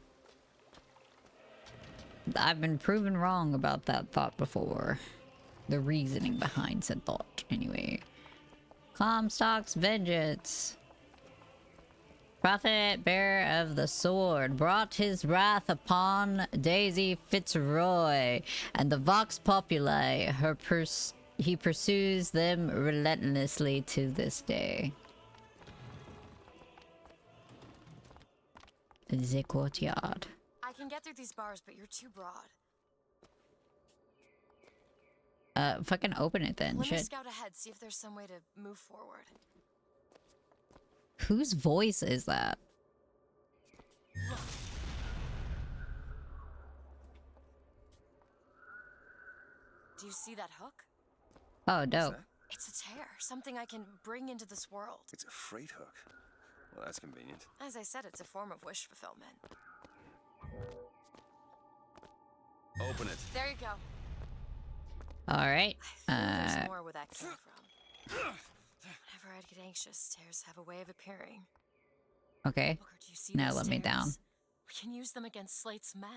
I've been proven wrong about that thought before. The reasoning behind said thought, anyway. Comstock's vengeance. Prophet bearer of the sword brought his wrath upon Daisy Fitzroy and the Vox Populi. He pursues them relentlessly to this day. The courtyard. I can get through these bars, but you're too broad. Fucking open it then. Let me Shit. scout ahead, see if there's some way to move forward. Whose voice is that? Do you see that hook? Oh, dope. It's a tear, something I can bring into this world. It's a freight hook. Well, that's convenient. As I said, it's a form of wish fulfillment. Open it. There you go. Alright. There's more where that came from. Whenever I'd get anxious, tears have a way of appearing. Okay. Booker, do you see Now those let me tears? down. We can use them against Slate's men.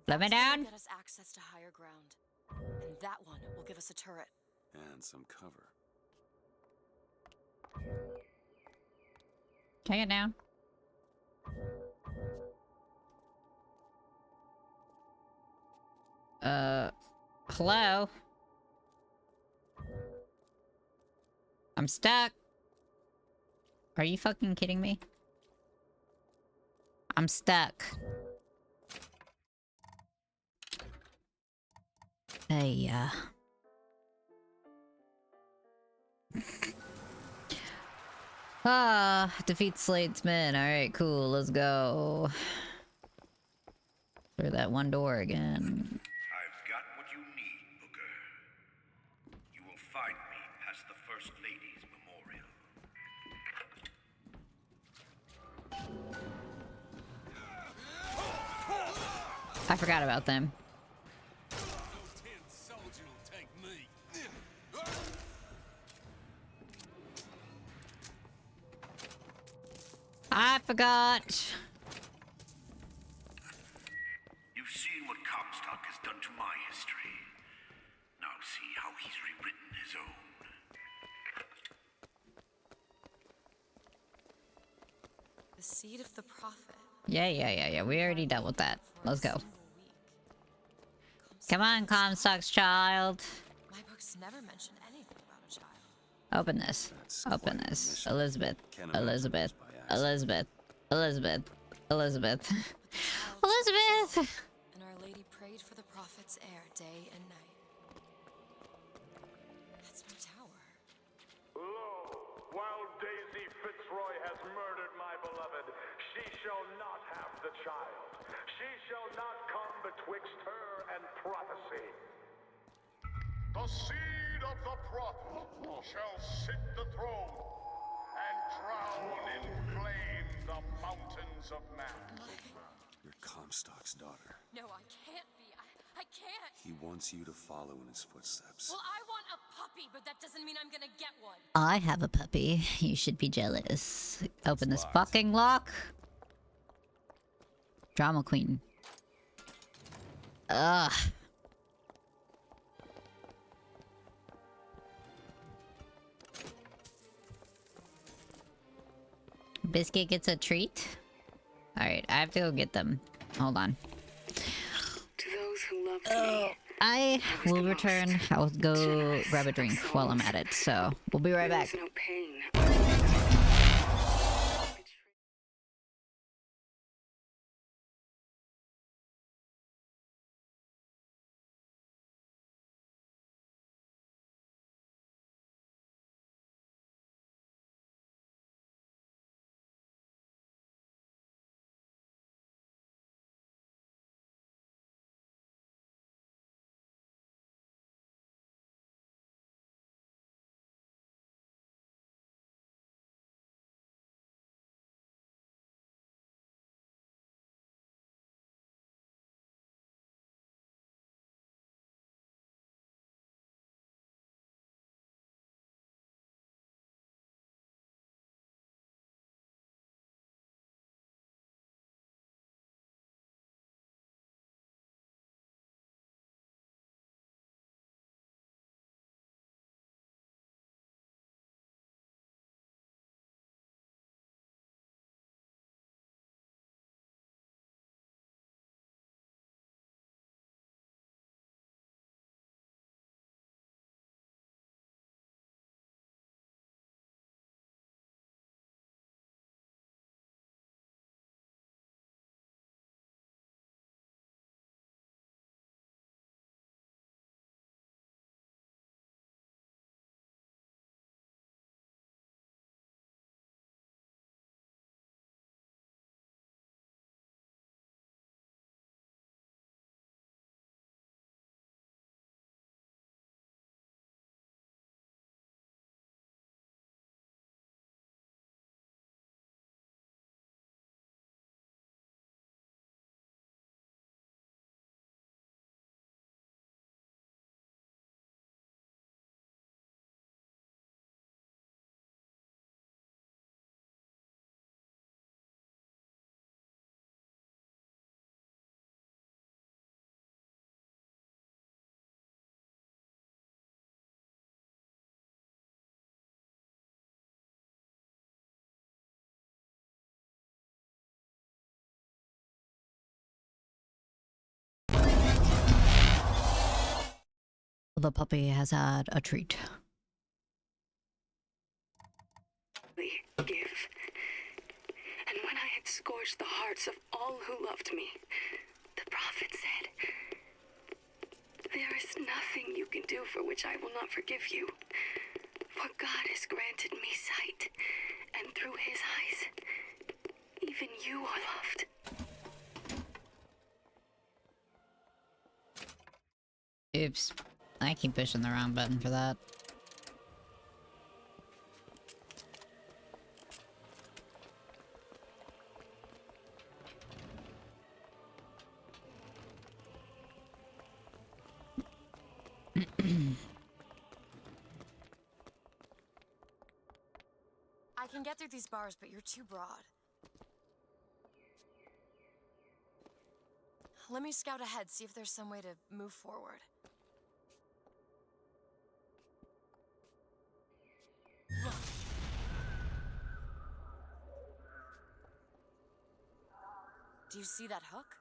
Let me That's what'll down. Get us access to higher ground. And that one will give us a turret. And some cover. Take it down. Hello? I'm stuck. Are you fucking kidding me? I'm stuck. Hey, defeat Slade's men. Alright, cool, let's go. Through that one door again. I've got what you need, Booker. You will find me past the First Lady's memorial. I forgot about them. I forgot. You've seen what Comstock has done to my history. Now see how he's rewritten his own. The seed of the prophet. Yeah. We already dealt with that. Let's go. Come on, Comstock's child. My books never mention anything about a child. Open this. Open this. Elizabeth. Elizabeth. Elizabeth. Elizabeth. Elizabeth. Elizabeth! And Our Lady prayed for the prophet's heir day and night. That's my tower. Lo, while Daisy Fitzroy has murdered my beloved, she shall not have the child. She shall not come betwixt her and prophecy. The seed of the prophet shall sit the throne and drown in flame the mountains of man. You're Comstock's daughter. No, I can't be. I can't. He wants you to follow in his footsteps. Well, I want a puppy, but that doesn't mean I'm gonna get one. I have a puppy. You should be jealous. Open this fucking lock. Drama queen. Ugh. Biscuit gets a treat? Alright, I have to go get them. Hold on. To those who loved me, I will return. I'll go grab a drink while I'm at it, so we'll be right back. no pain. The puppy has had a treat. Give. And when I had scorched the hearts of all who loved me, the prophet said, "There is nothing you can do for which I will not forgive you. For God has granted me sight, and through his eyes, even you are loved." Oops. I keep pushing the wrong button for that. I can get through these bars, but you're too broad. Let me scout ahead, see if there's some way to move forward. Do you see that hook?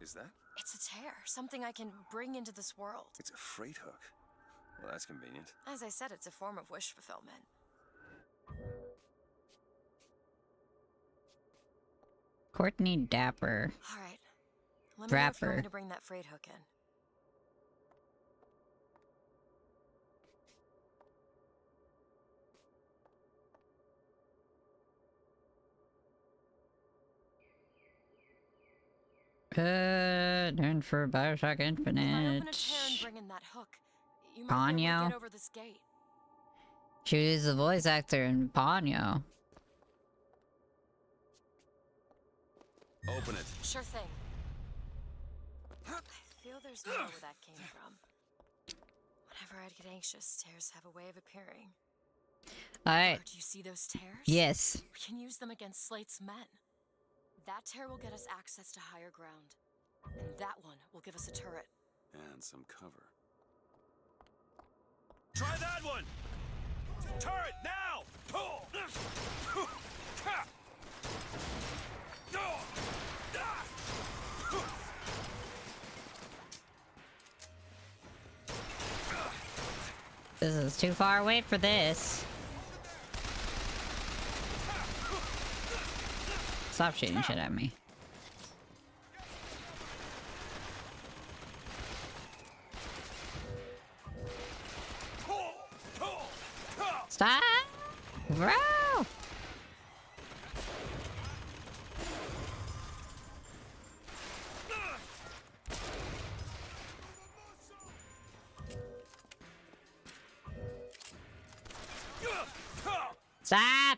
Is that? It's a tear, something I can bring into this world. It's a freight hook. Well, that's convenient. As I said, it's a form of wish fulfillment. Courtney Dapper. All right. Let me know if you want me Rapper. to bring that freight hook in. Turn for BioShock If I Infinite. open a tear and bring in that hook, you might be able to Ponyo. get over this gate. Choose the voice actor in Ponyo. Open it. Sure thing. I feel there's more where that came from. Whenever I'd get anxious, tears have a way of appearing. Alright. Do you see those tears? Yes. We can use them against Slate's men. That tear will get us access to higher ground. And that one will give us a turret. And some cover. Try that one! Turret, now! Pull! This is too far away for this. Stop shooting shit at me. Stop! Bro! Stop!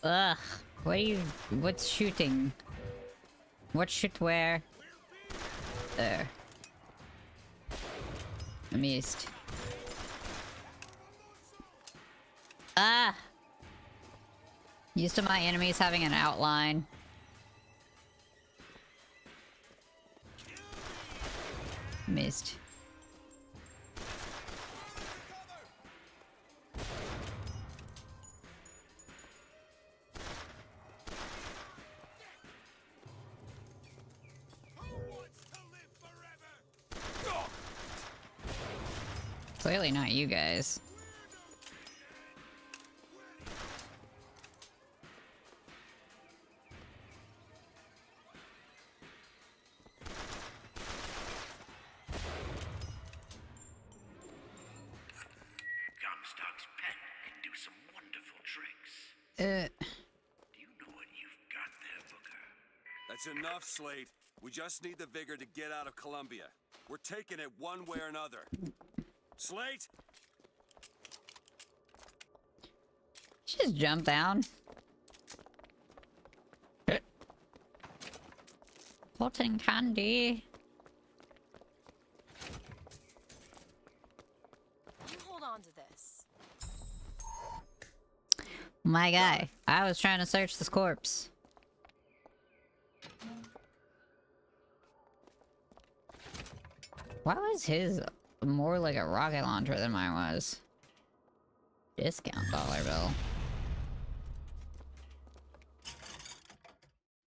Ugh. What are you... What's shooting? What shoot where? There. I missed. Ah! Used to my enemies having an outline. Missed. Clearly not you guys. Comstock's pet can do some wonderful tricks. Do you know what you've got there, Booker? That's enough, Slate. We just need the vigor to get out of Columbia. We're taking it one way or another. Slate? Just jump down. Cotton candy. You hold on to this. My guy, I was trying to search this corpse. Why was his more like a rocket launcher than mine was? Discount dollar bill.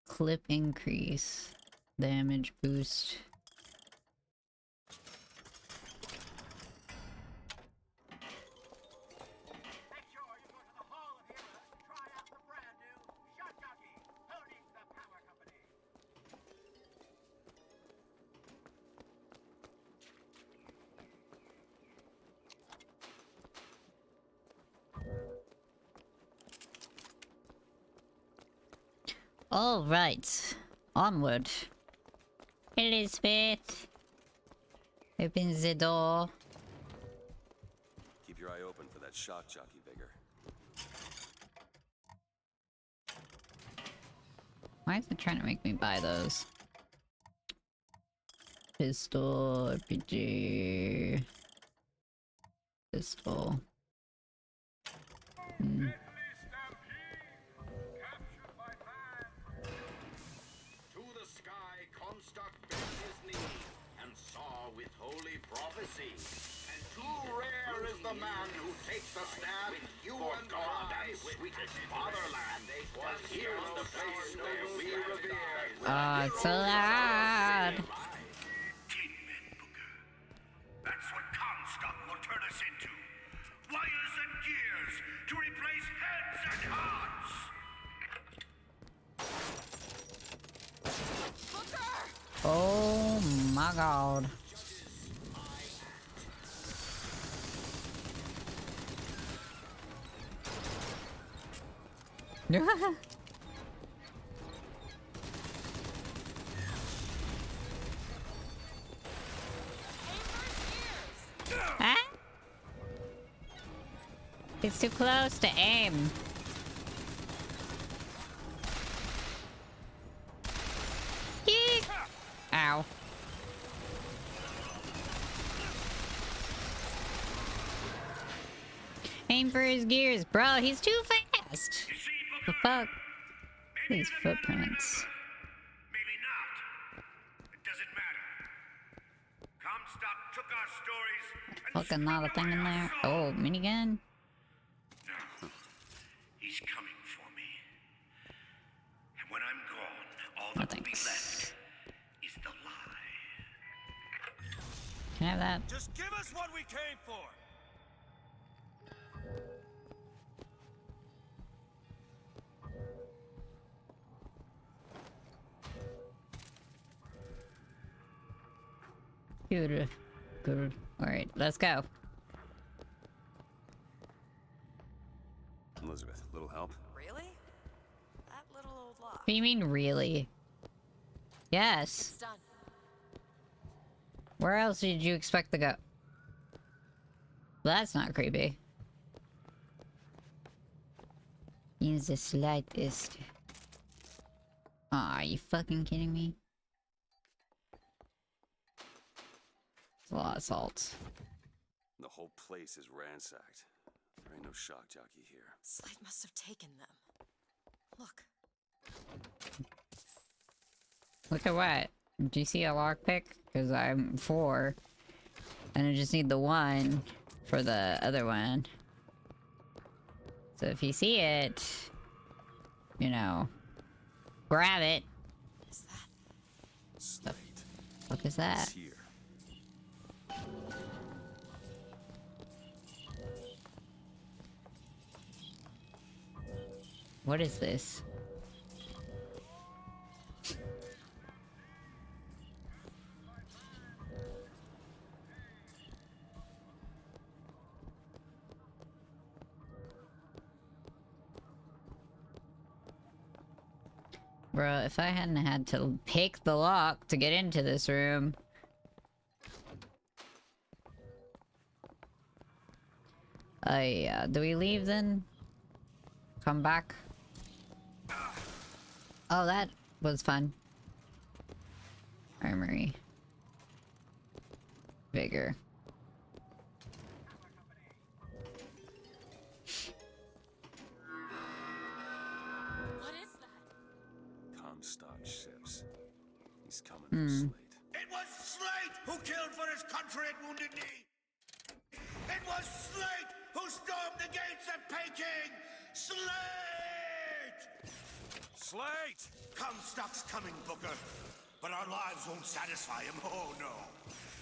Clip increase. Damage boost. All right, onward. Elizabeth, open the door. Keep your eye open for that shock jockey vigor. Why is it trying to make me buy those? Pistol, RPG, pistol. To the sky, Comstock bent his knee and saw with holy prophecy. And too rare is the man who takes a stand with you and I, sweetest fatherland. For here's the place where we revere. Oh, it's so loud. That's what Comstock will turn us into. Wires and gears to replace heads and hearts. Oh my god. Huh? It's too close to aim. Eek. Ow. Aim for his gears, bro. He's too fast. The fuck? These footprints. Maybe not. It doesn't matter. Comstock took our stories and Fucking not a thing in there. Oh, minigun. he's coming for me. And when I'm gone, all that will be left is the lie. Can I have that? Just give us what we came for. Good. Good. Alright, let's go. Elizabeth, little help? Really? That little old lock. What do you mean, really? Yes. It's done. Where else did you expect to go? That's not creepy. In the slightest. Aw, are you fucking kidding me? It's a lot of salt. The whole place is ransacked. There ain't no shock jockey here. Slate must have taken them. Look. Look at what? Do you see a lockpick? Because I'm 4. And I just need the 1 for the other one. So if you see it, you know, grab it. Is that? Slate. What the fuck is that? It's here. What is this? Bro, if I hadn't had to pick the lock to get into this room... do we leave then? Come back? Oh, that was fun. armory. Vigor. What is that? Comstock ships. He's coming Hmm. for Slate. It was Slate who killed for his country at Wounded Knee. It was Slate who stormed the gates of Peking. Slate! Slate! Comstock's coming, Booker. But our lives won't satisfy him. Oh, no.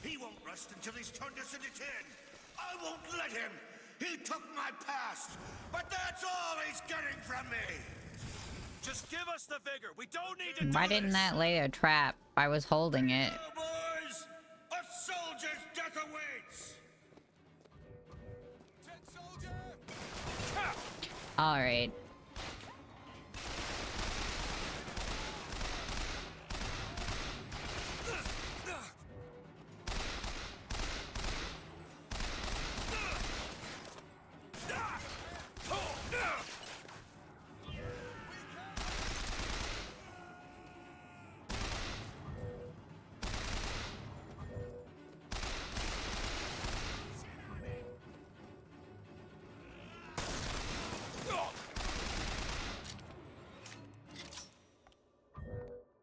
He won't rest until he's turned us into tin. I won't let him. He took my past. But that's all he's getting from me. Just give us the vigor. We don't need to Why do didn't this. that lay a trap? I was holding it. Now, boys, a soldier's death awaits. Alright.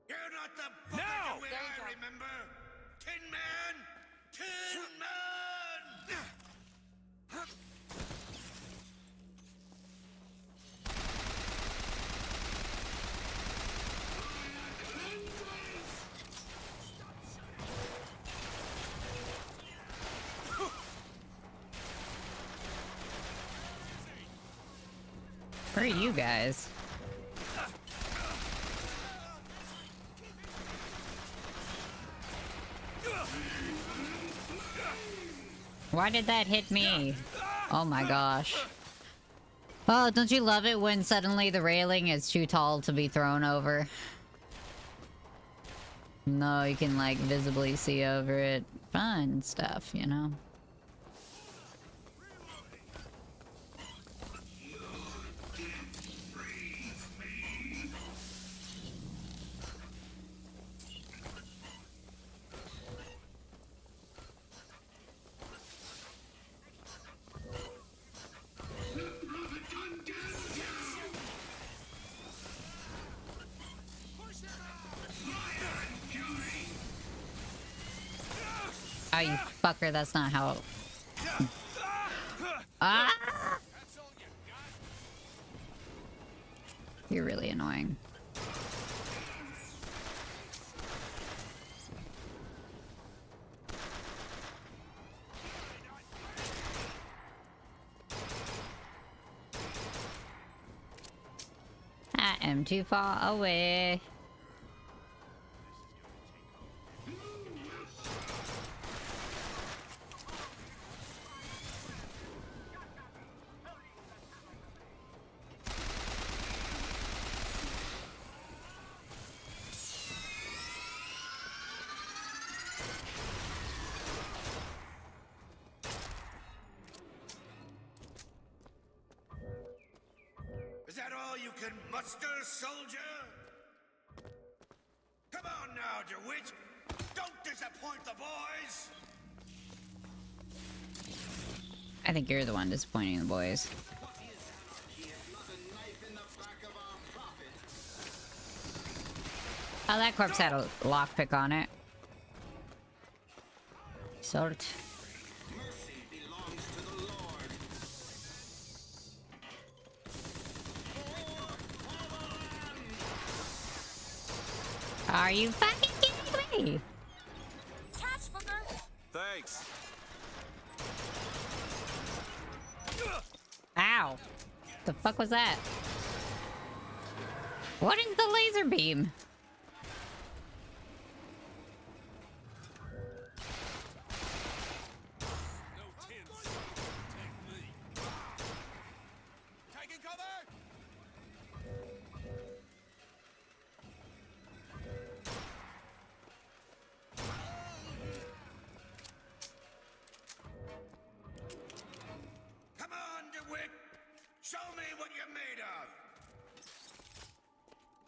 You're not the Booker DeWitt I remember. Tin Man! Tin Man! Where are you guys? Why did that hit me? Oh my gosh. Oh, don't you love it when suddenly the railing is too tall to be thrown over? No, you can like visibly see over it. Fun stuff, you know? Oh, you fucker, that's not how... Ah! You're really annoying. I am too far away. Is that all you can muster, soldier? Come on now, DeWitt. Don't disappoint the boys. I think you're the one disappointing the boys. Oh, that corpse had a lockpick on it. Sort. Are you fucking kidding me? Catch, Booker! Thanks. Ow. The fuck was that? What is the laser beam? Taking cover! Come on, DeWitt. Show me what you're made of.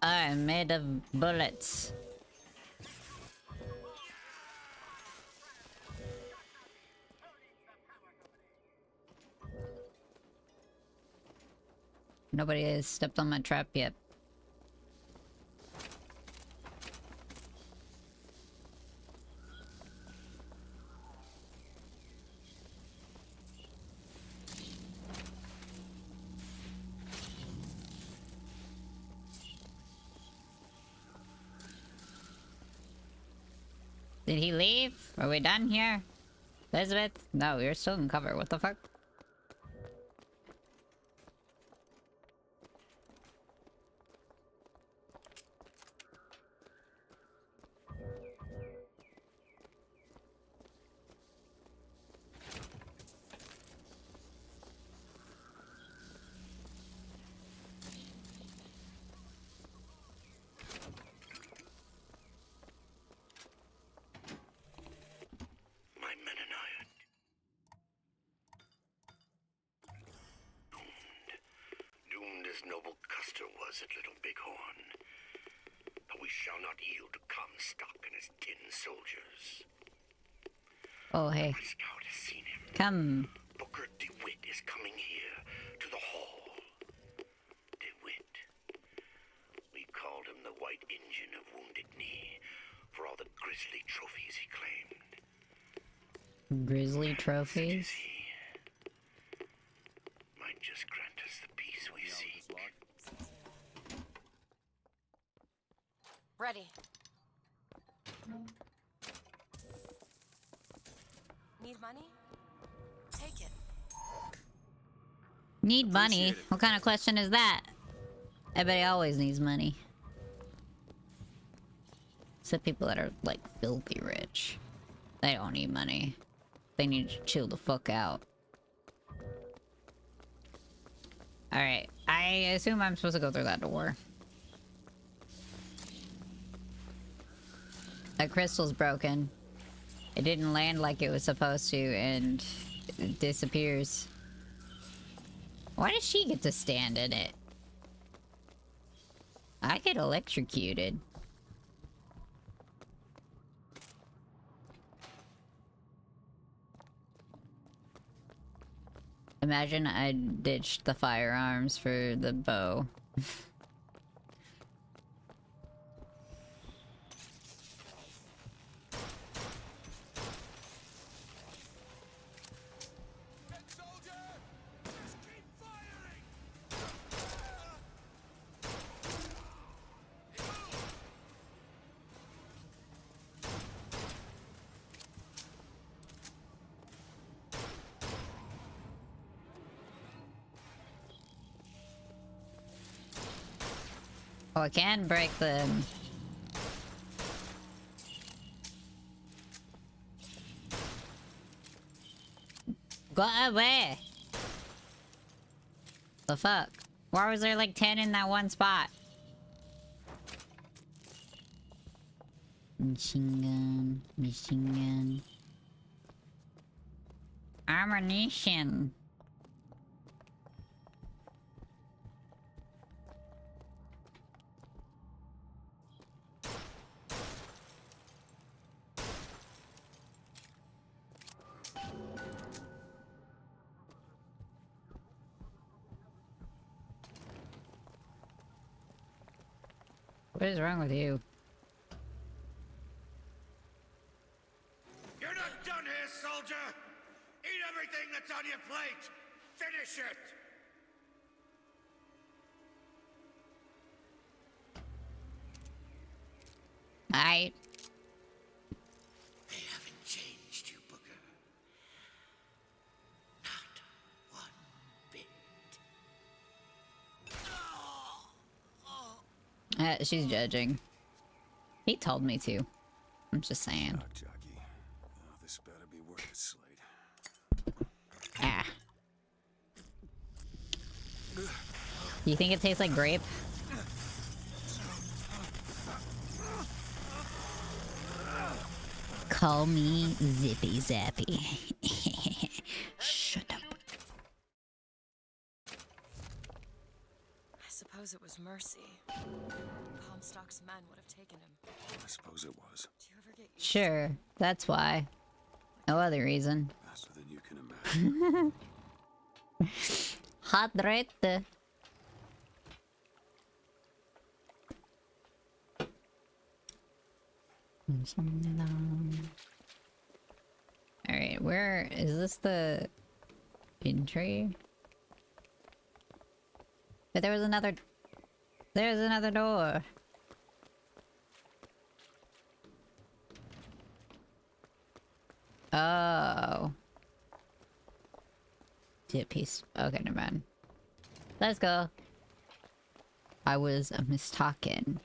I'm made of bullets. Nobody has stepped on my trap yet. Did he leave? Are we done here? Elizabeth? No, you're still in cover. What the fuck? My men and I are doomed as noble Custer was at Little Bighorn. But we shall not yield to Comstock and his 10 soldiers. Oh, hey. My scout has seen him. Come. Booker DeWitt is coming here to the hall. DeWitt. We called him the White Engine of Wounded Knee for all the grisly trophies he claimed. Grizzly trophies? Might just grant us the peace we seek. Ready. Need money? Take it. Need money? What kind of question is that? Everybody always needs money. Except people that are, like, filthy rich. They don't need money. They need to chill the fuck out. Alright, I assume I'm supposed to go through that door. That crystal's broken. It didn't land like it was supposed to, and it disappears. Why does she get to stand in it? I get electrocuted. Imagine I ditched the firearms for the bow. Oh, I can break them. Go away! The fuck? Why was there like 10 in that one spot? Machine gun, machine gun. Ammunition. What is wrong with you? You're not done here, soldier! Eat everything that's on your plate! Finish it! I... They haven't changed you, Booker. Not one bit. She's judging. He told me to. I'm just saying. Shock jockey. Oh, this better be worth its slate. Ah. You think it tastes like grape? Call me Zippy Zappy. Shut up. I suppose it was mercy. Comstock's men would have taken him. I suppose it was. Do you ever get used Sure, that's why. No other reason. Faster than you can imagine. Hot right there. Alright, where is this the entry? But there's another door. Oh. Tip piece. Okay, never mind. Let's go. I was mistaken.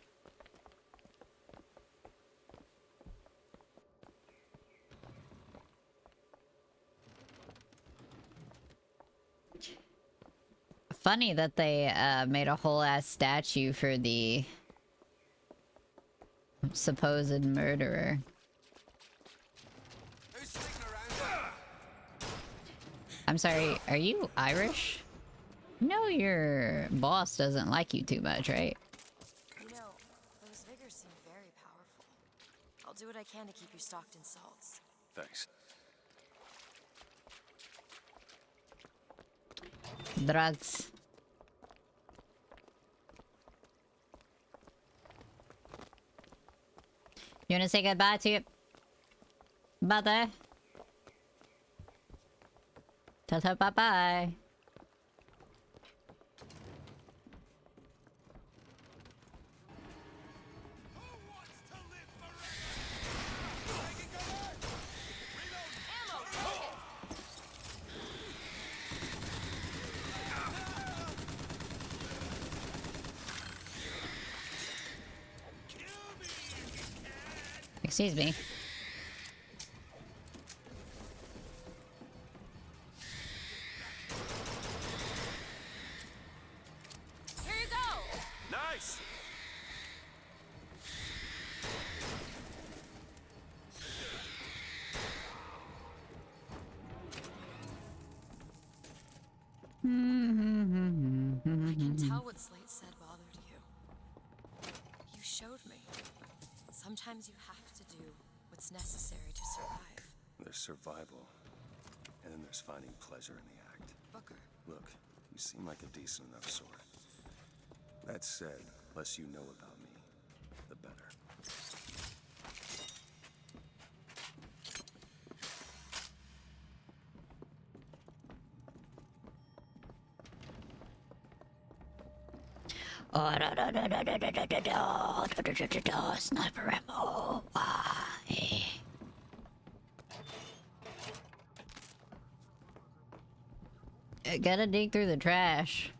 Funny that they made a whole ass statue for the supposed murderer. I'm sorry, are you Irish? No, your boss doesn't like you too much, right? You know, those vigors seem very powerful. I'll do what I can to keep you stocked in salts. Thanks. Drugs. You wanna say goodbye to your mother? Tell her bye-bye. Excuse me. Here you go. Nice. I can tell what Slate said bothered you. You showed me. Sometimes you have to do what's necessary to survive. There's survival, and then there's finding pleasure in the act. Booker. Look, you seem like a decent enough sort. That said, less you know about me, the better. Oh, sniper ammo. Why? I gotta dig through the trash.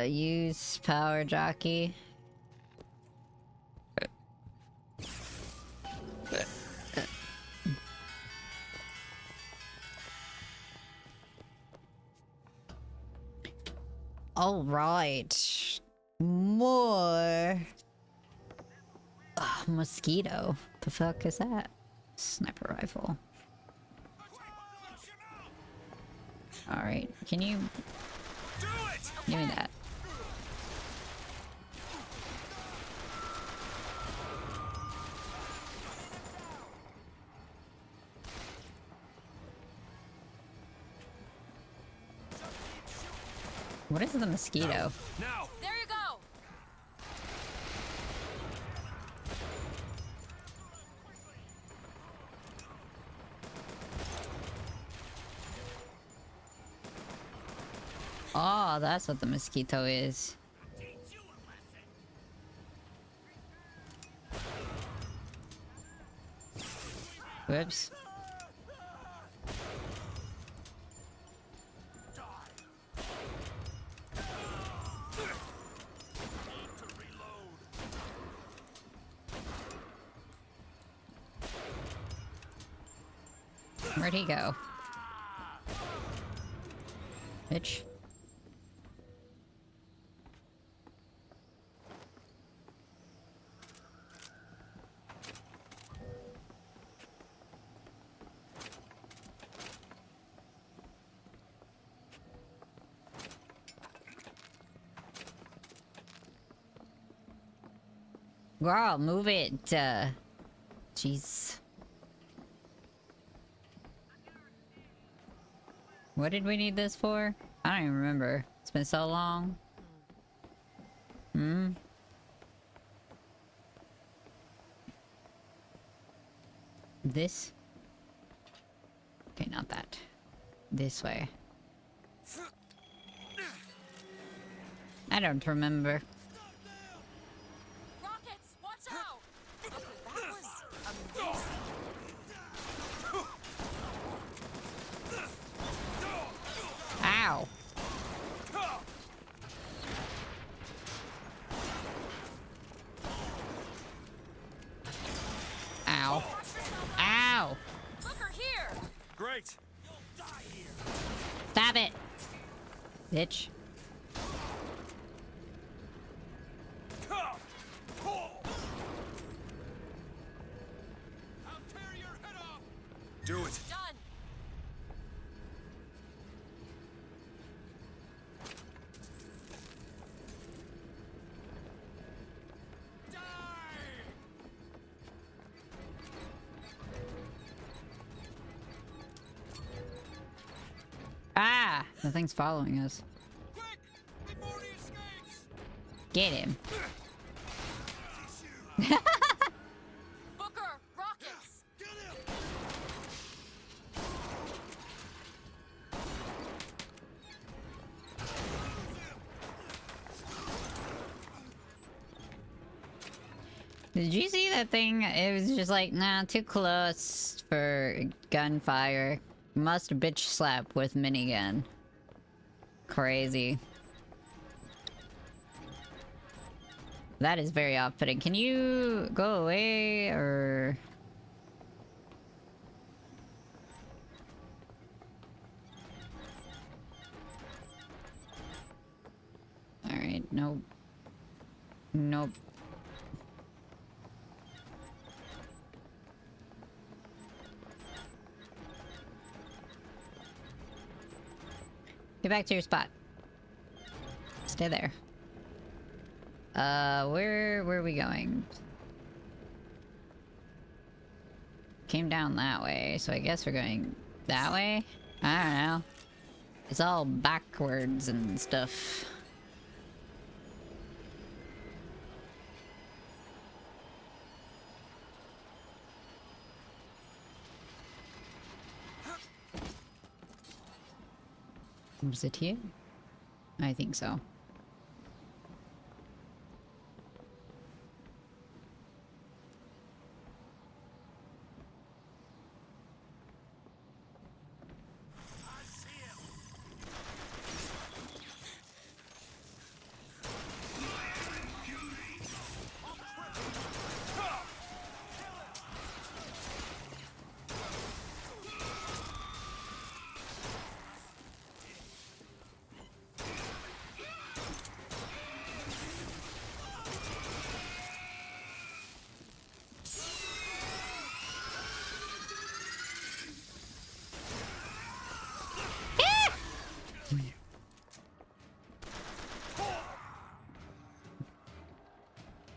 Use power jockey. All right. More. Mosquito. The fuck is that? Sniper rifle. All right. Can you give me that? What is the mosquito? Now. There you go. Oh, that's what the mosquito is. Whoops. Where'd he go? Bitch. Girl, move it. Jeez. What did we need this for? I don't even remember. It's been so long. This? Okay, not that. This way. I don't remember. Rockets, watch out! Okay, that was amazing. Ow. Ow. Ow. Booker, here! Great. Stop it. Bitch. Do it. Done. Ah! The thing's following us. Get him. Booker, rockets! Did you see that thing? It was just like, nah, too close for gunfire. Must bitch slap with minigun. Crazy. That is very off-putting. Can you go away, or... Alright, nope. Nope. Get back to your spot. Stay there. Where are we going? Came down that way, so I guess we're going that way? I don't know. It's all backwards and stuff. Was it here? I think so.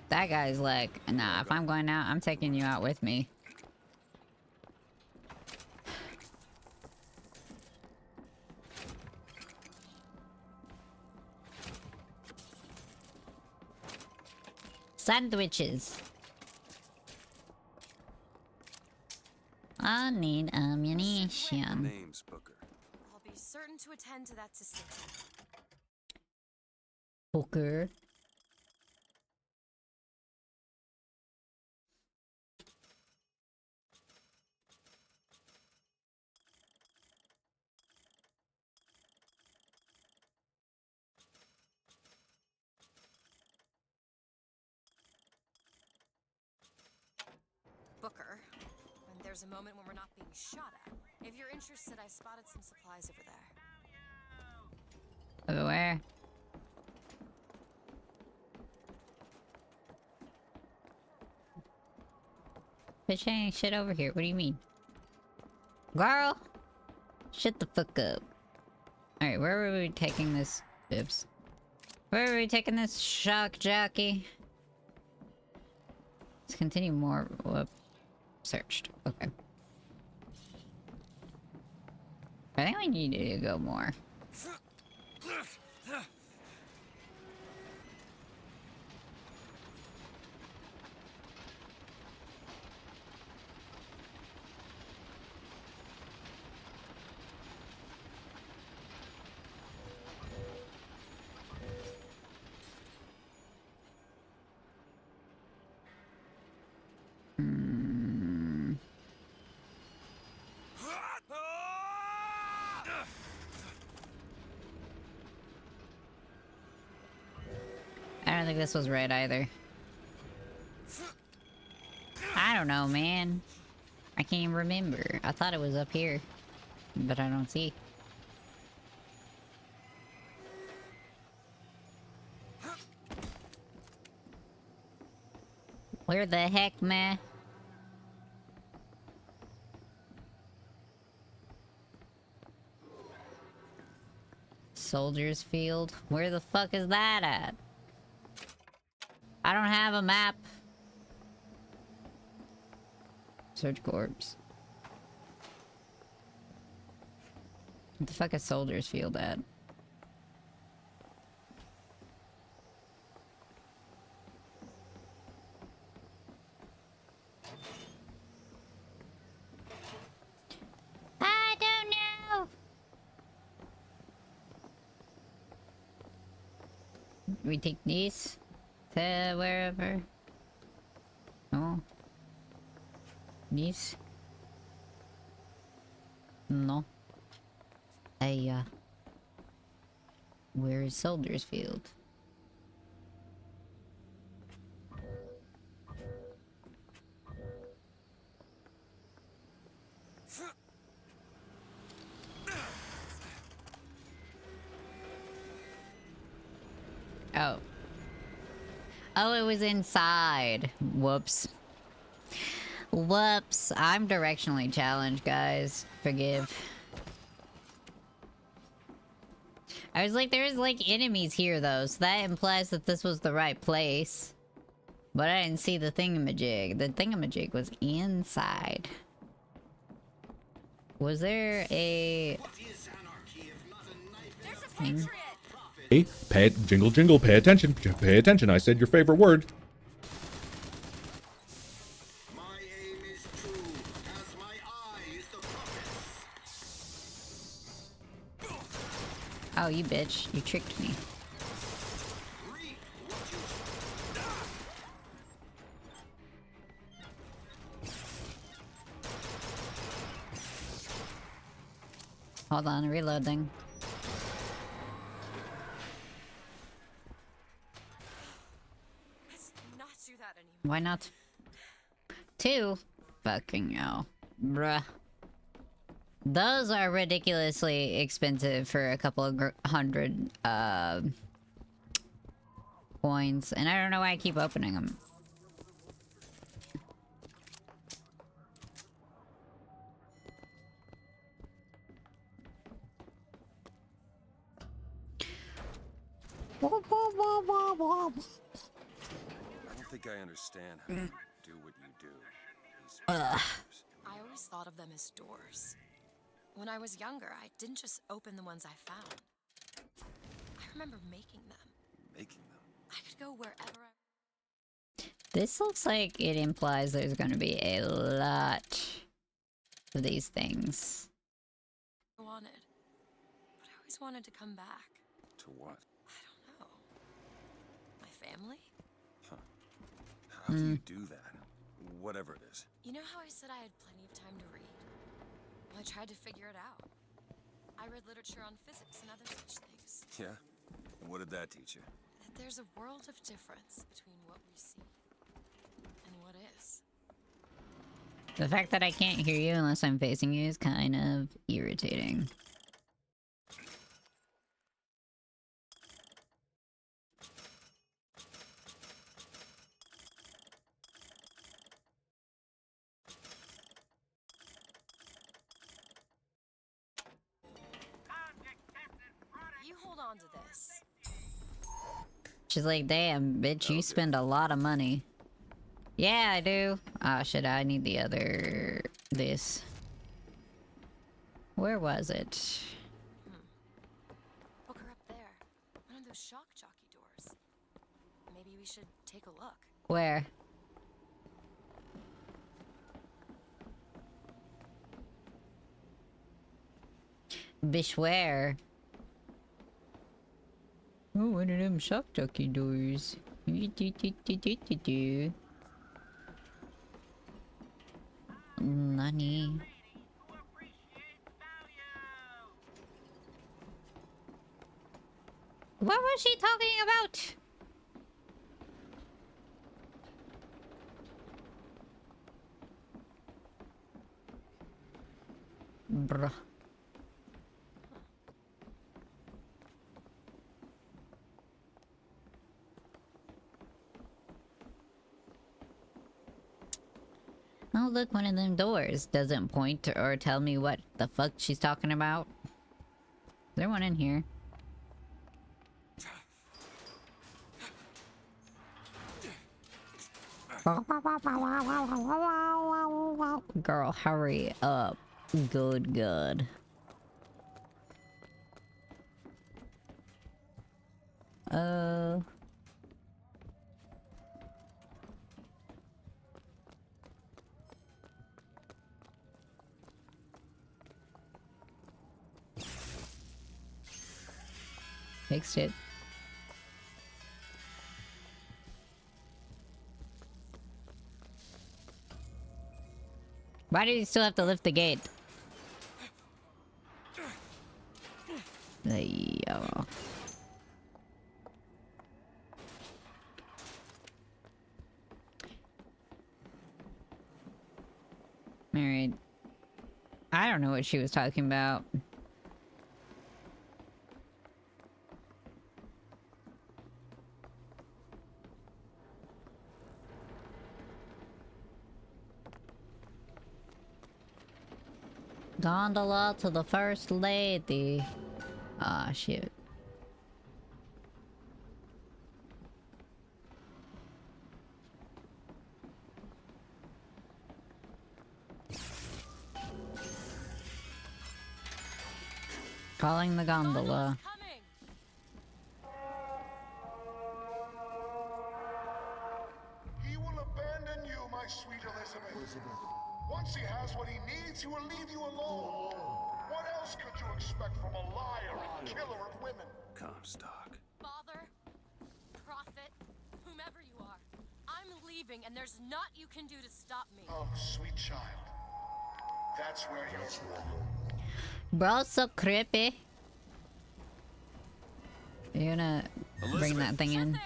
That guy's like, nah, if I'm going out, I'm taking you out with me. Sandwiches. I need ammunition. Name's Booker. I'll be certain to attend to that distinction. Booker. Booker, when there's a moment when we're not being shot at. If you're interested, I spotted some supplies over there. Over where? Bitch, ain't shit over here. What do you mean? Girl! Shut the fuck up. Alright, where were we taking this? Oops. Where were we taking this shock jockey? Let's continue more. Whoop. Searched. Okay. I think we need to go more. don't think this was right either. I don't know, man. I can't even remember. I thought it was up here, but I don't see. Where the heck, man? Soldiers Field? Where the fuck is that at? I don't have a map. Search corpse. What the fuck is Soldiers Field at? I don't know. We take these to wherever. No. These. No. Where is Soldiers Field? Oh. Oh, it was inside. Whoops. Whoops. I'm directionally challenged, guys. Forgive. I was like, there's like enemies here though, so that implies that this was the right place. But I didn't see the thingamajig. The thingamajig was inside. Was there a thing? Hey, jingle jingle, pay attention. Pay attention, I said your favorite word. Oh, you bitch. You tricked me. Hold on, reloading. Let's not do that anymore. Why not? 2? Fucking hell. Bruh. Those are ridiculously expensive for a couple of hundred, coins. And I don't know why I keep opening them. I don't think I understand how you do what you do. I always thought of them as doors. When I was younger, I didn't just open the ones I found. I remember making them. Making them? I could go wherever I... This looks like it implies there's gonna be a lot of these things. wanted. But I always wanted to come back. To what? I don't know. My family? Huh. How do you do that? Whatever it is. You know how I said I had plenty of time to read? Well, I tried to figure it out. I read literature on physics and other such things. Yeah? And what did that teach you? That there's a world of difference between what we see and what is. The fact that I can't hear you unless I'm facing you is kind of irritating. You hold on to this. She's like, damn, bitch, you spend a lot of money. Yeah, I do. Ah, shit, I need the other... this. Where was it? Look her up there. One of those shock jockey doors. Maybe we should take a look. Where? Bish, where? Oh, one of them shock jockey doors. Nani? What was she talking about? Bruh. Oh, look, one of them doors doesn't point to or tell me what the fuck she's talking about. Is there one in here? Girl, hurry up. Good, good. Fixed it. Why do you still have to lift the gate? Yo. Alright. I don't know what she was talking about. Gondola to the first lady. Ah, shit. Calling the gondola. He will abandon you, my sweet Elizabeth. Once he has what he needs, he will leave you alone. What else could you expect from a liar and killer of women? Comstock. Father, prophet, whomever you are, I'm leaving and there's naught you can do to stop me. Oh, sweet child. That's where you're... Bro, so creepy. You gonna bring that thing in?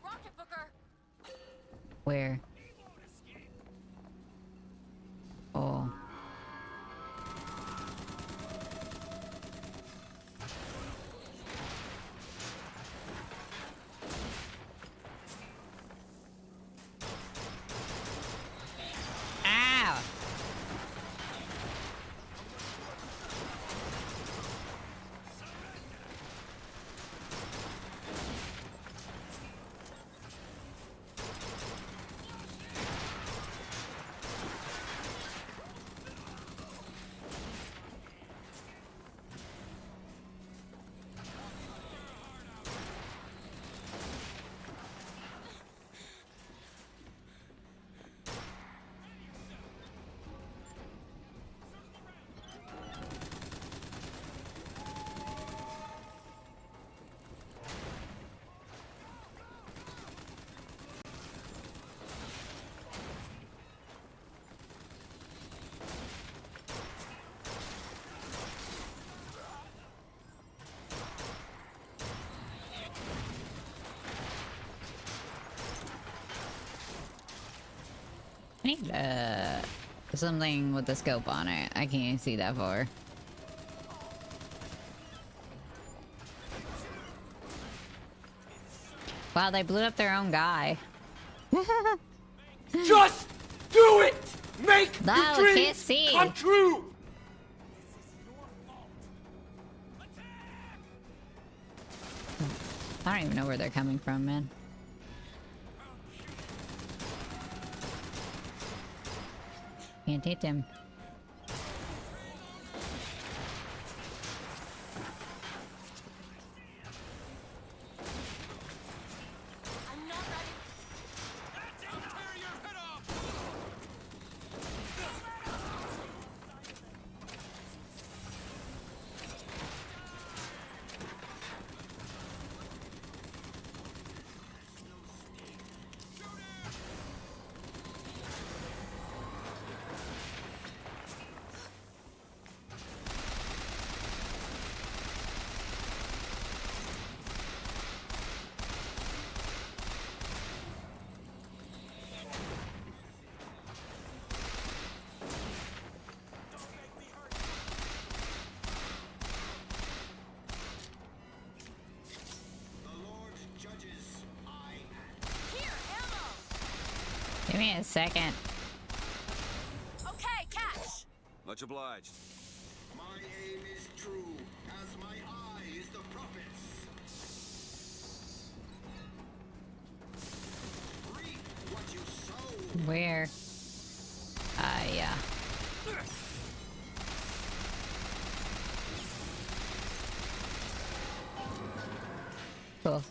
Rocket Booker. Where? Oh. Ow! I need something with the scope on it. I can't see that far. Wow, they blew up their own guy. Just do it! Make No, your can't dreams see. come true! I don't even know where they're coming from, man. Can't hit him. Give me a second. Okay, catch. Much obliged. My aim is true, as my eye is the prophet's. Reap what you sow. Where? Yeah. Cool.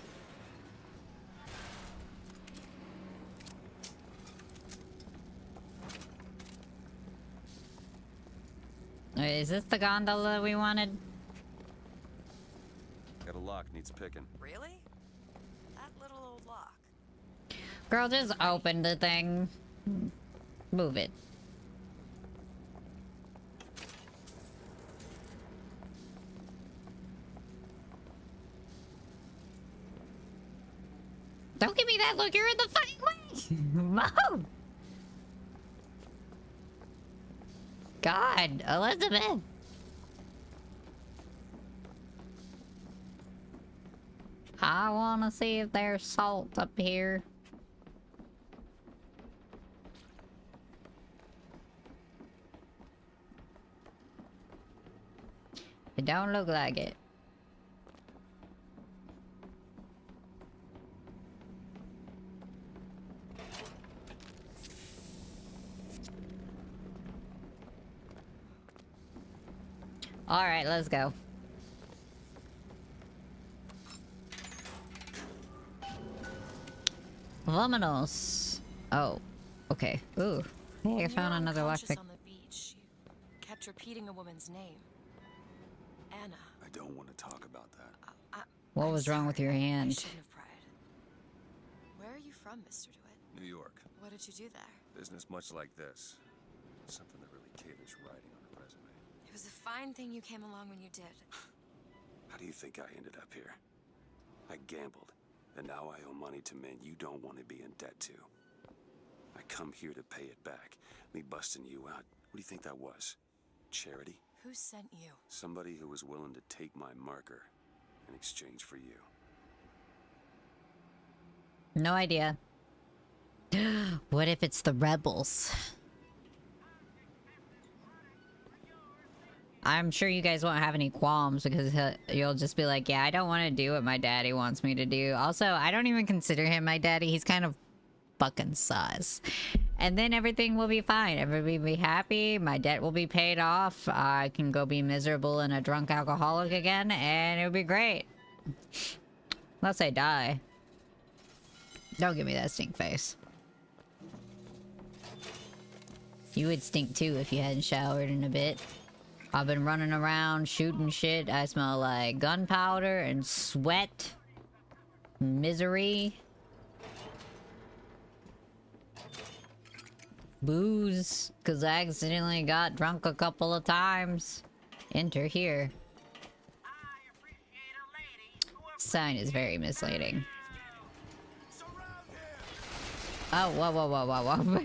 Wait, is this the gondola we wanted? Got a lock, needs picking. Really? That little old lock. Girl, just open the thing. Move it. Don't give me that look, you're in the fucking way! Move! God, Elizabeth! I wanna see if there's salt up here. It don't look like it. Alright, let's go. Vominos. Oh, okay. Ooh. Hey, I found another lockpick. On the beach, you kept repeating a woman's name. Anna. I don't want to talk about that. What was wrong with your I hand? shouldn't have pried. Where are you from, Mr. DeWitt? New York. What did you do there? Business much like this. Something that really caters writing on a resume. It was a fine thing you came along when you did. How do you think I ended up here? I gambled, and now I owe money to men you don't want to be in debt to. I come here to pay it back. Me busting you out, what do you think that was? Charity? Who sent you? Somebody who was willing to take my marker in exchange for you. No idea. What if it's the rebels? I'm sure you guys won't have any qualms because you'll just be like, yeah, I don't want to do what my daddy wants me to do. Also, I don't even consider him my daddy. He's kind of fucking sus. And then everything will be fine. Everybody will be happy. My debt will be paid off. I can go be miserable and a drunk alcoholic again, and it'll be great. Unless I die. Don't give me that stink face. You would stink too if you hadn't showered in a bit. I've been running around shooting shit. I smell like gunpowder and sweat. Misery. Booze. Because I accidentally got drunk a couple of times. Enter here. Sign is very misleading. Oh, whoa, whoa, whoa, whoa, whoa.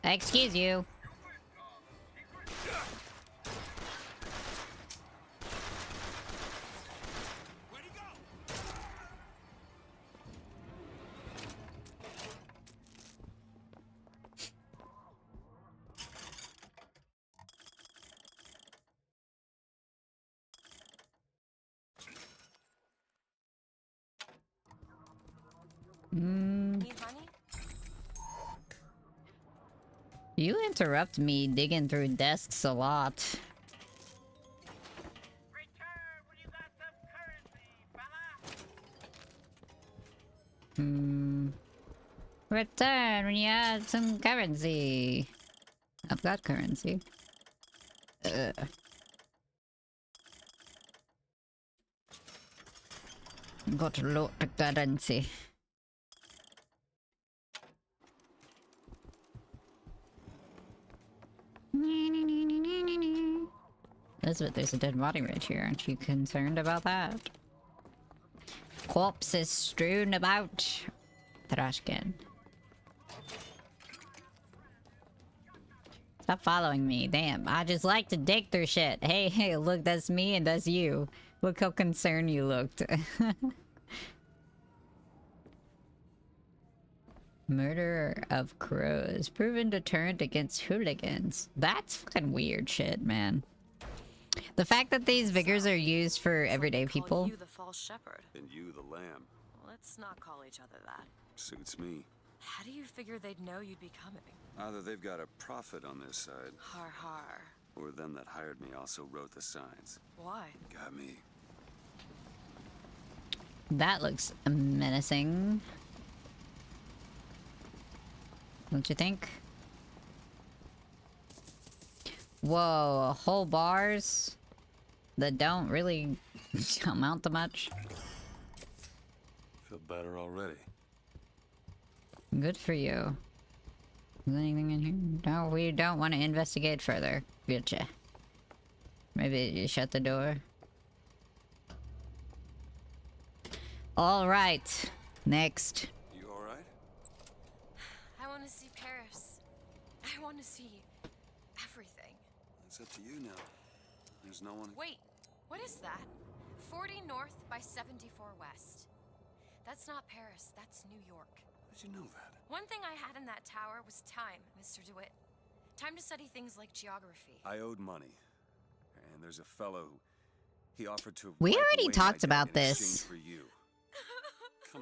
Excuse you. Need honey? You interrupt me digging through desks a lot. Return when you have some currency. I've got currency. Got a lot of currency. Elizabeth, there's a dead body right here. Aren't you concerned about that? Corpses strewn about. Trash can. Stop following me. Damn, I just like to dig through shit. Hey, hey, look, that's me and that's you. Look how concerned you looked. Murderer of crows. Proven deterrent against hooligans. That's fucking weird shit, man. The fact that these vigors are used for everyday people. You the false shepherd. And you the lamb. Let's not call each other that. Suits me. How do you figure they'd know you'd be coming? Either they've got a prophet on their side, Har har. or them that hired me also wrote the signs. Why? Got me. That looks menacing. Don't you think? Whoa, whole bars that don't really amount to much. Feel better already. Good for you. Is anything in here? No, we don't want to investigate further. Gotcha. Maybe you shut the door. All right. Next. You all right? I want to see Paris. I want to see everything. It's up to you now. There's no one. Wait, what is that? 40 north by 74 west. That's not Paris, that's New York. How'd you know that? One thing I had in that tower was time, Mr. DeWitt. Time to study things like geography. I owed money. And there's a fellow who... He offered to... We wipe already away talked my debt about in this. exchange for you.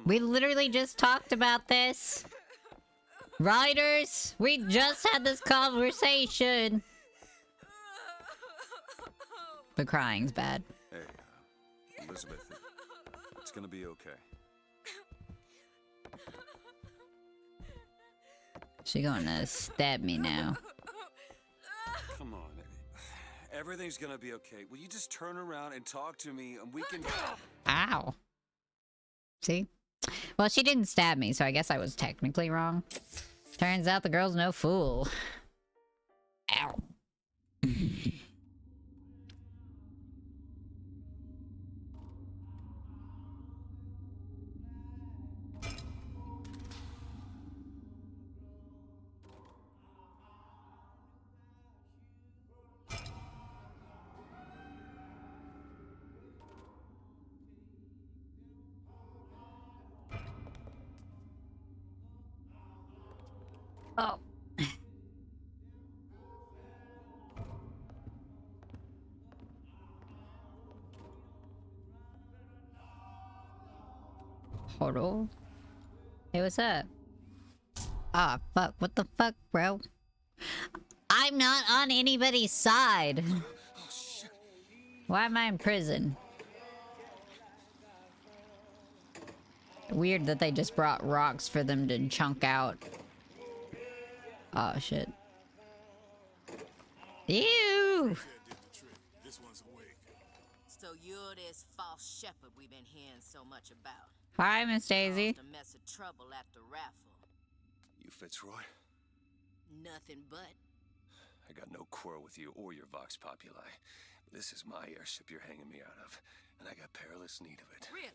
We literally just talked about this. Writers, we just had this conversation. The crying's bad. Hey, Elizabeth, it's gonna be okay. She gonna stab me now. Come on. Everything's gonna be okay. Will you just turn around and talk to me and we can... Ow. See? Well, she didn't stab me, so I guess I was technically wrong. Turns out the girl's no fool. Ow. Oh. Hold on. Hey, what's up? Ah, fuck. What the fuck, bro? I'm not on anybody's side. Why am I in prison? Weird that they just brought rocks for them to chunk out. Oh, shit. Ew! So you're this false shepherd we've been hearing so much about. Hi, Miss Daisy. Caused a mess of trouble at the raffle. You Fitzroy? Nothing but. I got no quarrel with you or your Vox Populi. This is my airship you're hanging me out of, and I got perilous need of it. Really?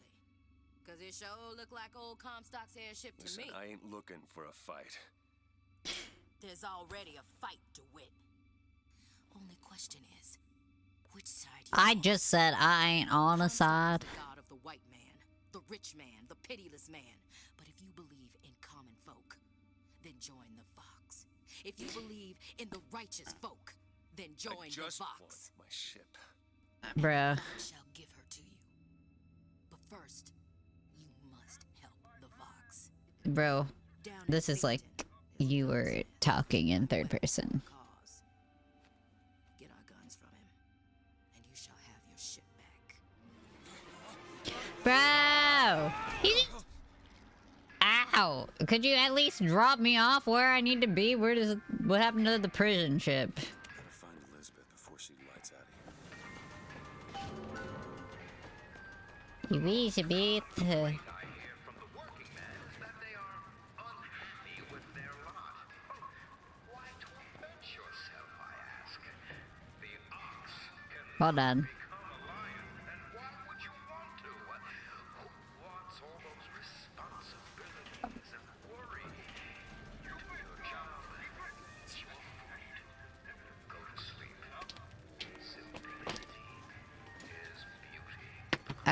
Cause it sure look like old Comstock's airship to Listen, me. I ain't looking for a fight. There's already a fight, DeWitt. Only question is, which side you I just said I ain't on a side. the god of the white man, the rich man, the pitiless man. But if you believe in common folk, then join the Vox. If you believe in the righteous folk, then join I the just Vox. want my ship. Bruh. I shall give her to you. But first, you must help the Vox. Bro, this is like you were talking in third person. Get our guns from him, and you shall have your ship back. Bro! Ow! Could you at least drop me off where I need to be? What happened to the prison ship? Gotta find Elizabeth before she lights out of here. Elizabeth. Well done.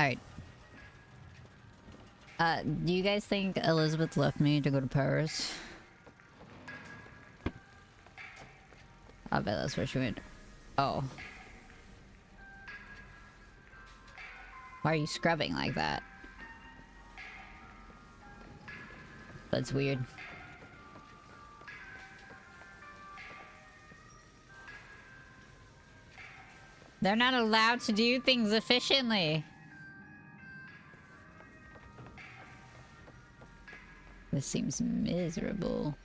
Alright. Do you guys think Elizabeth left me to go to Paris? I bet that's where she went. Oh. Why are you scrubbing like that? That's weird. They're not allowed to do things efficiently. This seems miserable.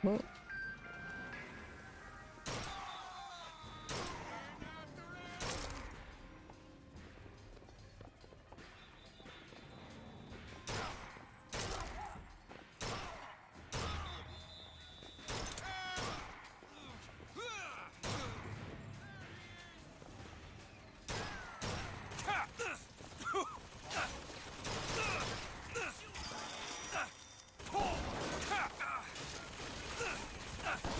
Whoa.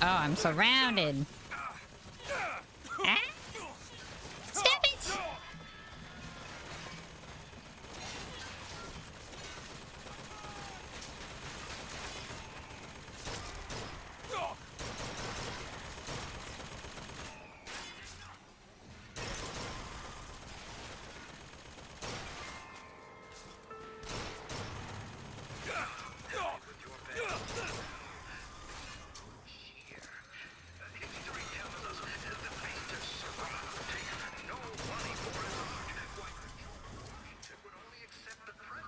Oh, I'm surrounded. Ah? Stop it!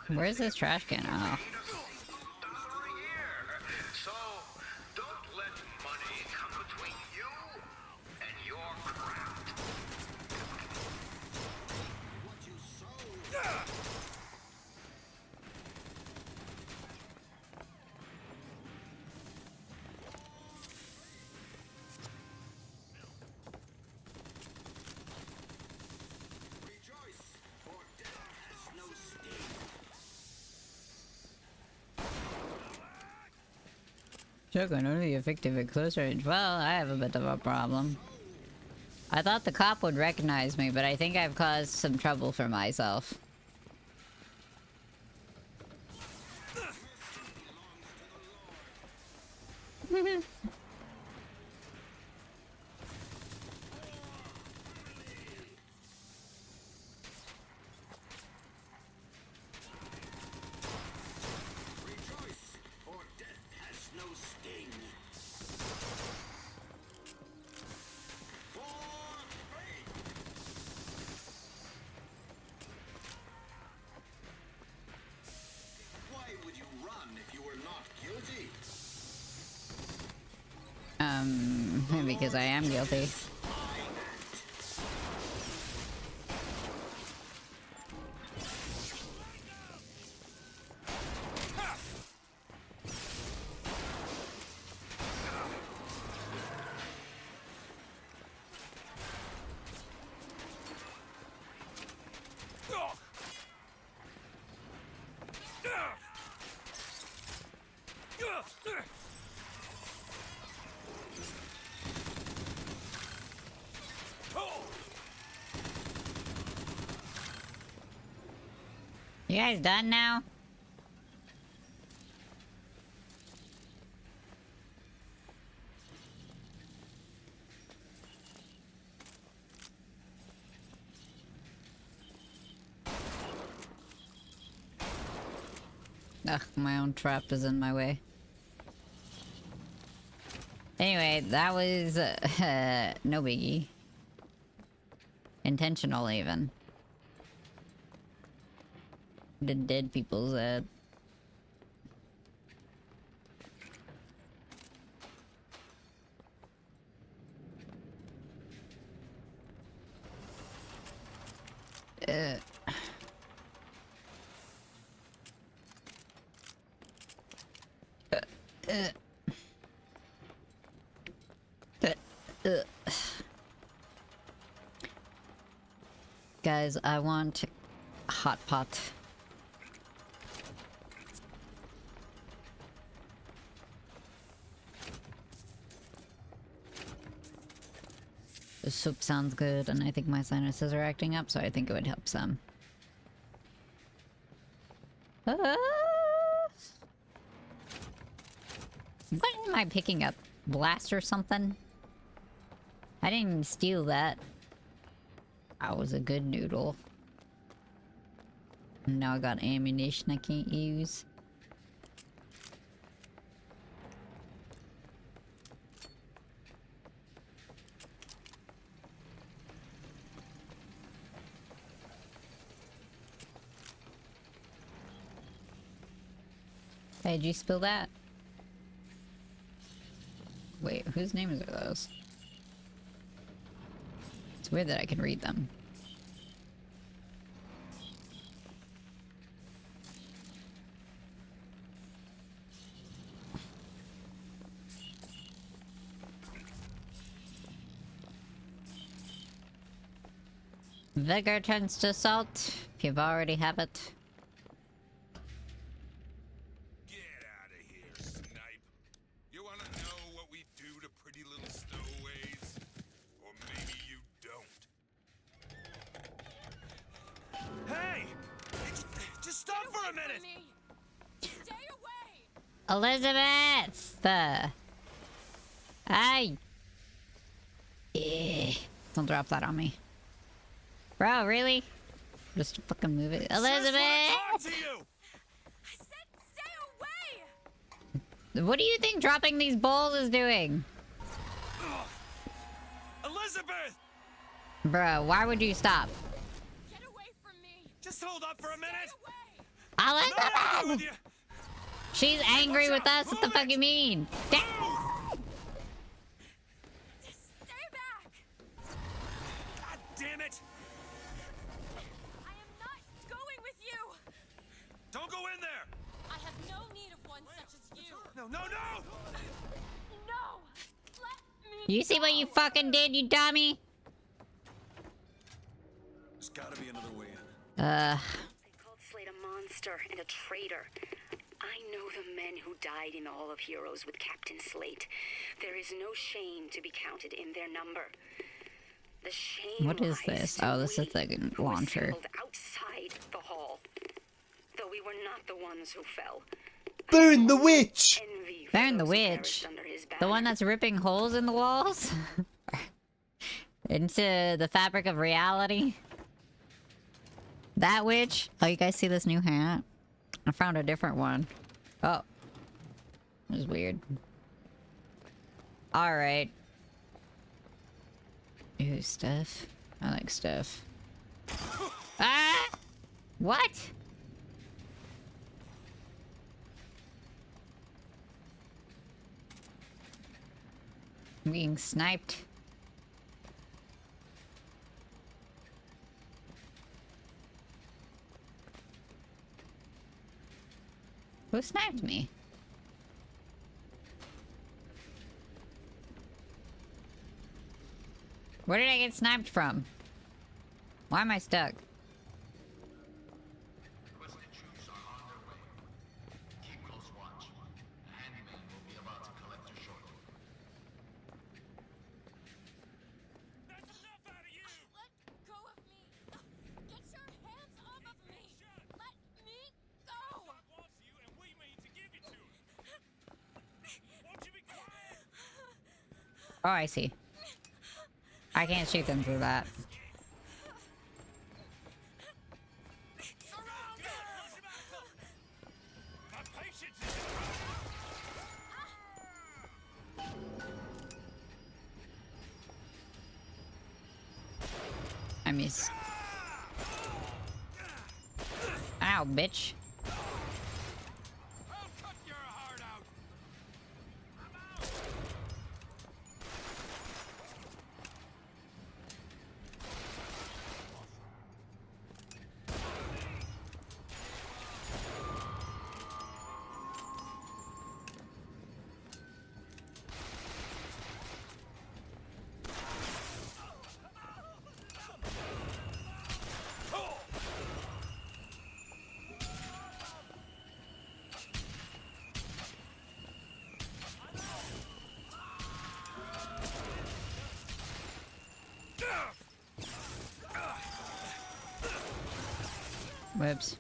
Where's this trash can? Oh. So, don't let money come between you and your craft. What you sow. Rejoice, for death has no sting. Shotgun only effective at close range. Well, I have a bit of a problem. I thought the cop would recognize me, but I think I've caused some trouble for myself. Rejoice, for death has no sting. For faith. Why would you run if you were not guilty? Because I am guilty. You guys done now? Ugh, my own trap is in my way. Anyway, that was no biggie. Intentional even. The dead people's Guys, I want hot pot. soup sounds good, and I think my sinuses are acting up, so I think it would help some. What am I picking up? Blast or something? I didn't even steal that. That was a good noodle. Now I got ammunition I can't use. Hey, did you spill that? Wait, whose names are those? It's weird that I can read them. Vigor turns to salt, if you've already have it. Get out of here, snipe. You want to know what we do to pretty little stowaways? Or maybe you don't. Hey! Just stop for a minute! Stay away! Elizabeth! Hey! Don't drop that on me. Bro, really? Just fucking move it. Elizabeth! Talk to you! I said stay away! What do you think dropping these bowls is doing? Elizabeth! Bro, why would you stop? Get away from me! Just hold up for a minute! Elizabeth! She's angry with us. What the fuck you mean? Stay back! God damn it! I am not going with you! Don't go in there! I have no need of one such as you! No, no, no! No! Let me You see what you fucking did, you dummy? There's gotta be another way in. They called Slade a monster and a traitor. I know the men who died in All of Heroes with Captain Slate. There is no shame to be counted in their number. The shame What is lies this? to Oh, this is we the who launcher. assembled outside the hall. Though we were not the ones who fell. Burn the witch! Burn the witch? The one that's ripping holes in the walls? Into the fabric of reality? That witch? Oh, you guys see this new hat? I found a different one. Oh. This is weird. Alright. Ooh, stuff. I like stuff. Ah! What? I'm being sniped. Who sniped me? Where did I get sniped from? Why am I stuck? Oh, I see. I can't shoot them through that. I miss. Ow, bitch. Whoops.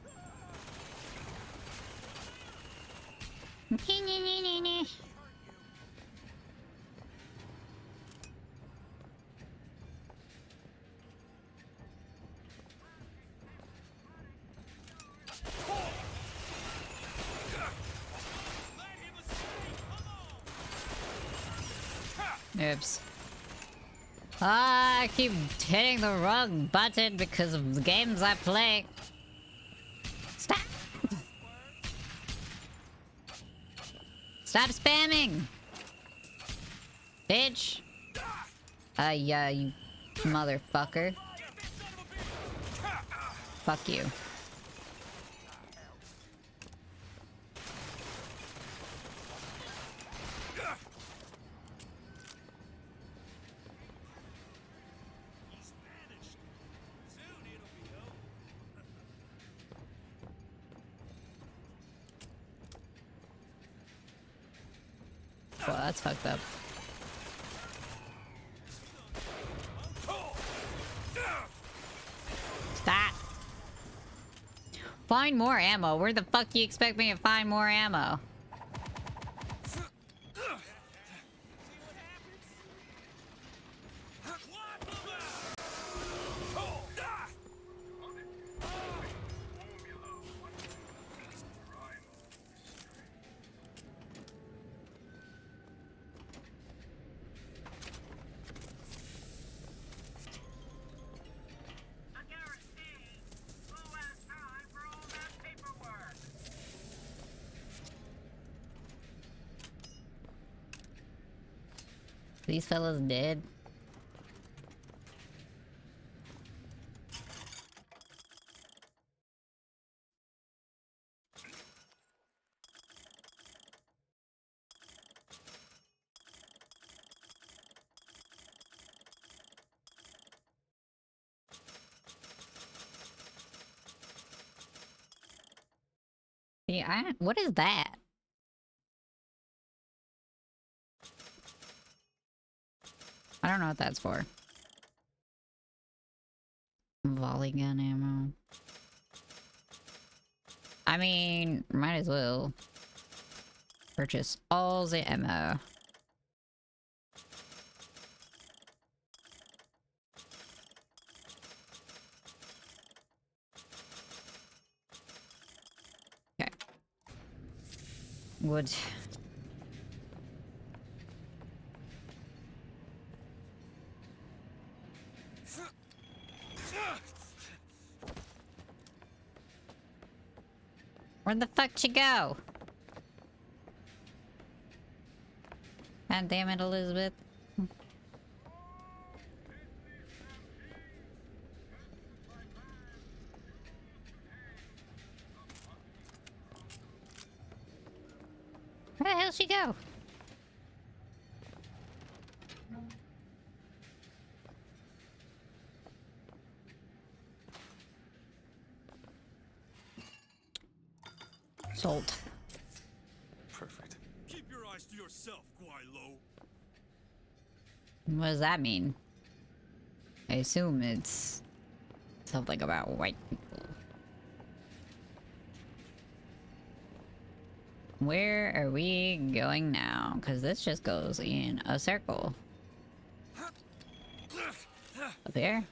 Oops. Ah, I keep hitting the wrong button because of the games I play. Stop! Stop spamming! Bitch! Yeah, you motherfucker. Fuck you. Well, that's fucked up. Stop! Find more ammo. Where the fuck do you expect me to find more ammo? These fellas dead. Yeah, what is that? I don't know what that's for. Volley gun ammo. I mean, might as well purchase all the ammo. Okay. Wood. Where'd the fuck she go? God damn it, Elizabeth. Where the hell she go? Sold. Perfect. Keep your eyes to yourself, Guaylo. What does that mean? I assume it's something about white people. Where are we going now? Because this just goes in a circle. Up here?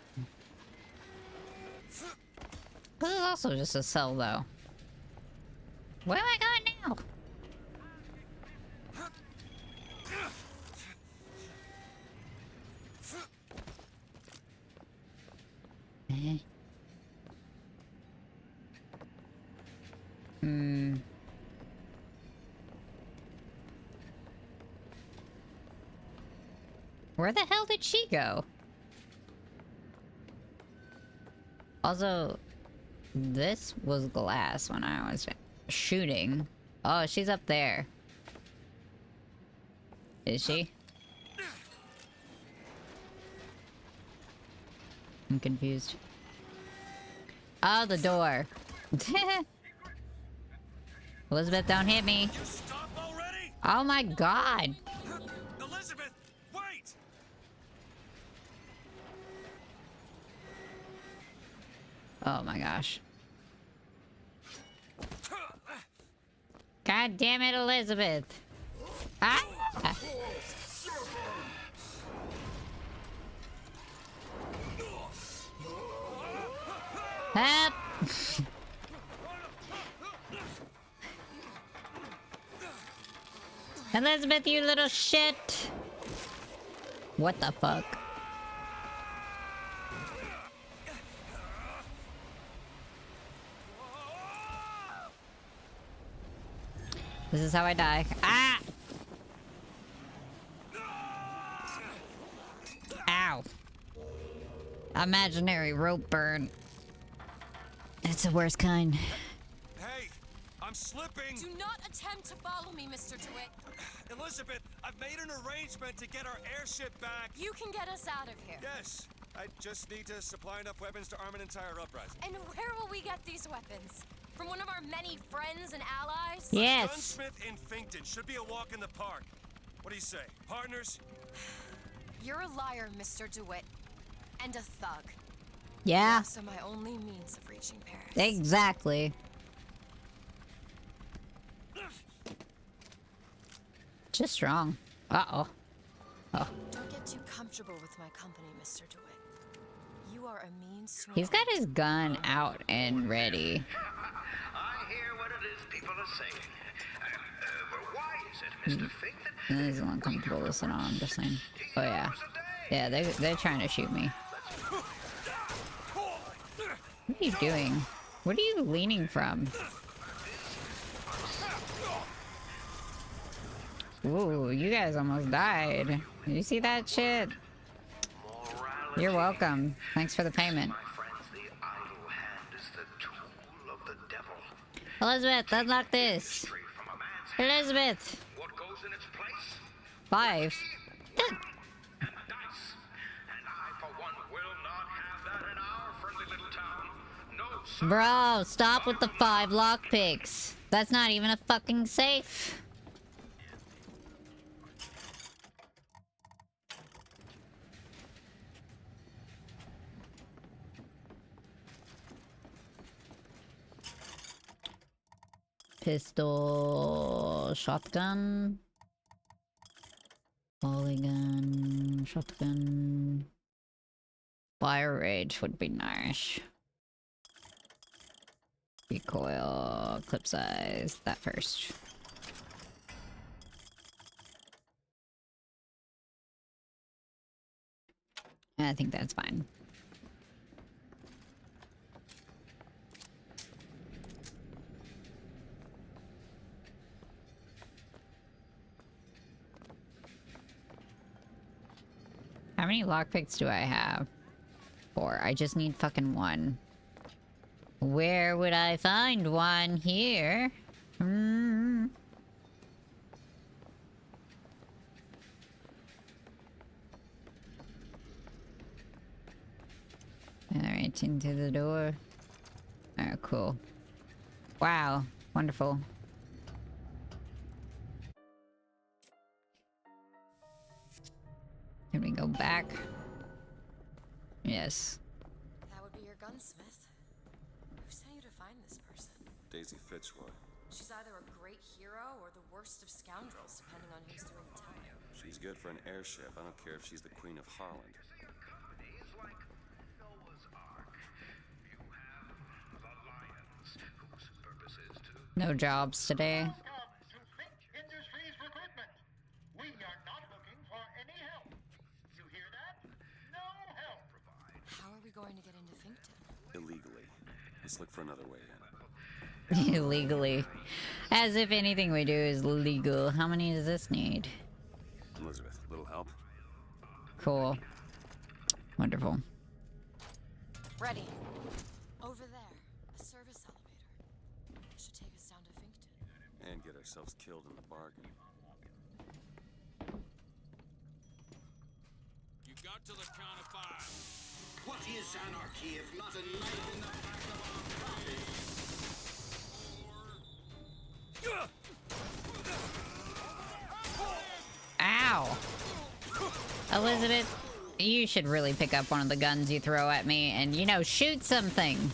This is also just a cell, though. Where am I going now? Where the hell did she go? Also, this was glass when I was shooting. Oh, she's up there. Is she? I'm confused. Oh, the door. Elizabeth, don't hit me. Oh my god. Elizabeth, wait! Oh my gosh. God damn it, Elizabeth. Ah! Help! Elizabeth, you little shit! What the fuck? This is how I die. Ah! Ow. Imaginary rope burn. It's the worst kind. Hey, I'm slipping. Do not attempt to follow me, Mr. DeWitt. Elizabeth, I've made an arrangement to get our airship back. You can get us out of here. Yes, I just need to supply enough weapons to arm an entire uprising. And where will we get these weapons? From one of our many friends and allies? Yes. Gunsmith in Finkton should be a walk in the park. What do you say, partners? You're a liar, Mr. DeWitt. And a thug. Yeah. So my only means of reaching Paris. Exactly. Just strong. Uh-oh. Oh. Don't get too comfortable with my company, Mr. DeWitt. You are a means to... He's got his gun out and ready. I hear what it is people are saying. Why is it, Mr. Finkton? This is uncomfortable to listen on, I'm just saying. Oh yeah. Yeah, they're trying to shoot me. What are you doing? What are you leaning from? Ooh, you guys almost died. Did you see that shit? You're welcome. Thanks for the payment. Elizabeth, unlock this. Elizabeth. What goes in its place? 5. Dice. And I, for one, will not have that in our friendly little town. No, sir. Bro, stop with the 5 lockpicks. That's not even a fucking safe. Pistol, shotgun, polygon, shotgun, fire rage would be nice. Recoil, clip size, that first. I think that's fine. How many lockpicks do I have? 4. I just need fucking 1. Where would I find one here? Alright, into the door. Oh, cool. Wow, wonderful. Can we go back? Yes. That would be your gunsmith. Who sent you to find this person? Daisy Fitzroy. She's either a great hero or the worst of scoundrels, depending on who's doing the telling. She's good for an airship. I don't care if she's the Queen of Holland. No jobs today. Industries recruitment. We are not looking for any help. You hear that? No help. How are we going to get into Finkton? Illegally. Let's look for another way in. Illegally. As if anything we do is legal. How many does this need? Elizabeth, little help? Cool. Wonderful. Ready. Over there. A service elevator. Should take us down to Finkton. And get ourselves killed in the bargain. You got to the count of 5. What is anarchy if not a knife in the back of our bodies? Ow! Elizabeth, you should really pick up one of the guns you throw at me and, you know, shoot something.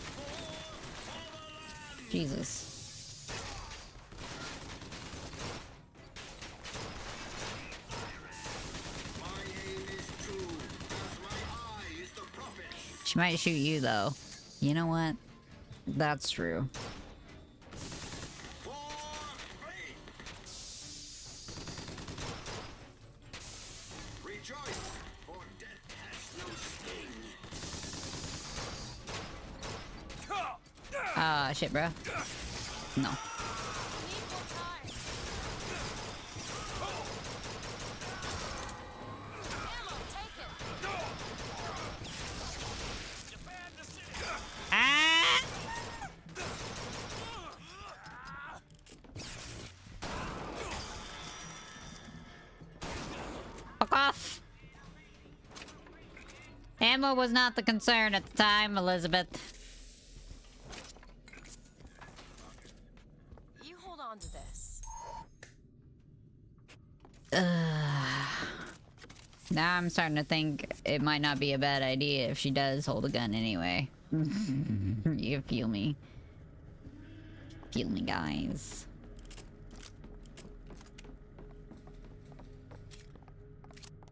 Jesus. She might shoot you, though. You know what? That's true. Rejoice, for death has no sting. Ah, shit, bro. No. Ah! Fuck off! Ammo was not the concern at the time, Elizabeth. You hold on to this. Now I'm starting to think it might not be a bad idea if she does hold a gun anyway. You feel me? Feel me, guys.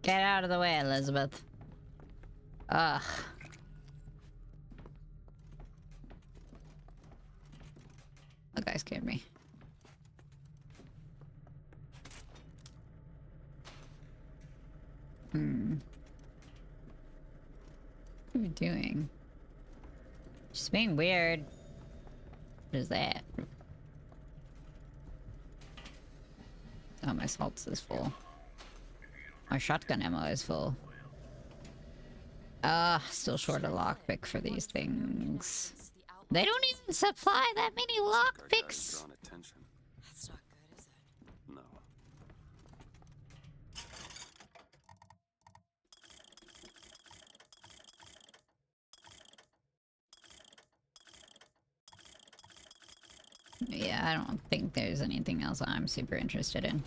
Get out of the way, Elizabeth. Ugh. That guy scared me. What are you doing? She's being weird. What is that? Oh, my salts is full. My shotgun ammo is full. Still short a lockpick for these things. They don't even supply that many lockpicks. That's not good, is it? No. Yeah, I don't think there's anything else I'm super interested in.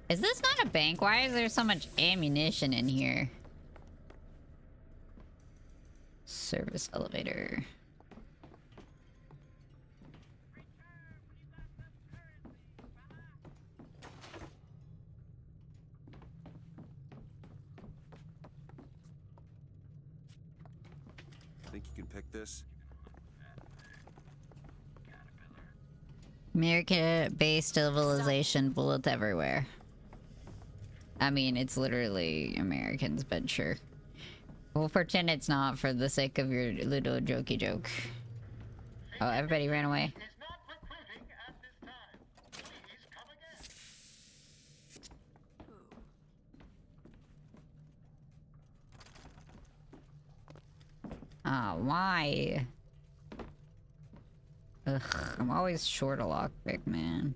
Is this not a bank? Why is there so much ammunition in here? Service elevator. Think you can pick this? America-based civilization, bullets everywhere. I mean, it's literally Americans, but sure. We'll pretend it's not for the sake of your little jokey joke. Oh, everybody ran away. Why? Ugh, I'm always short a lockpick, man.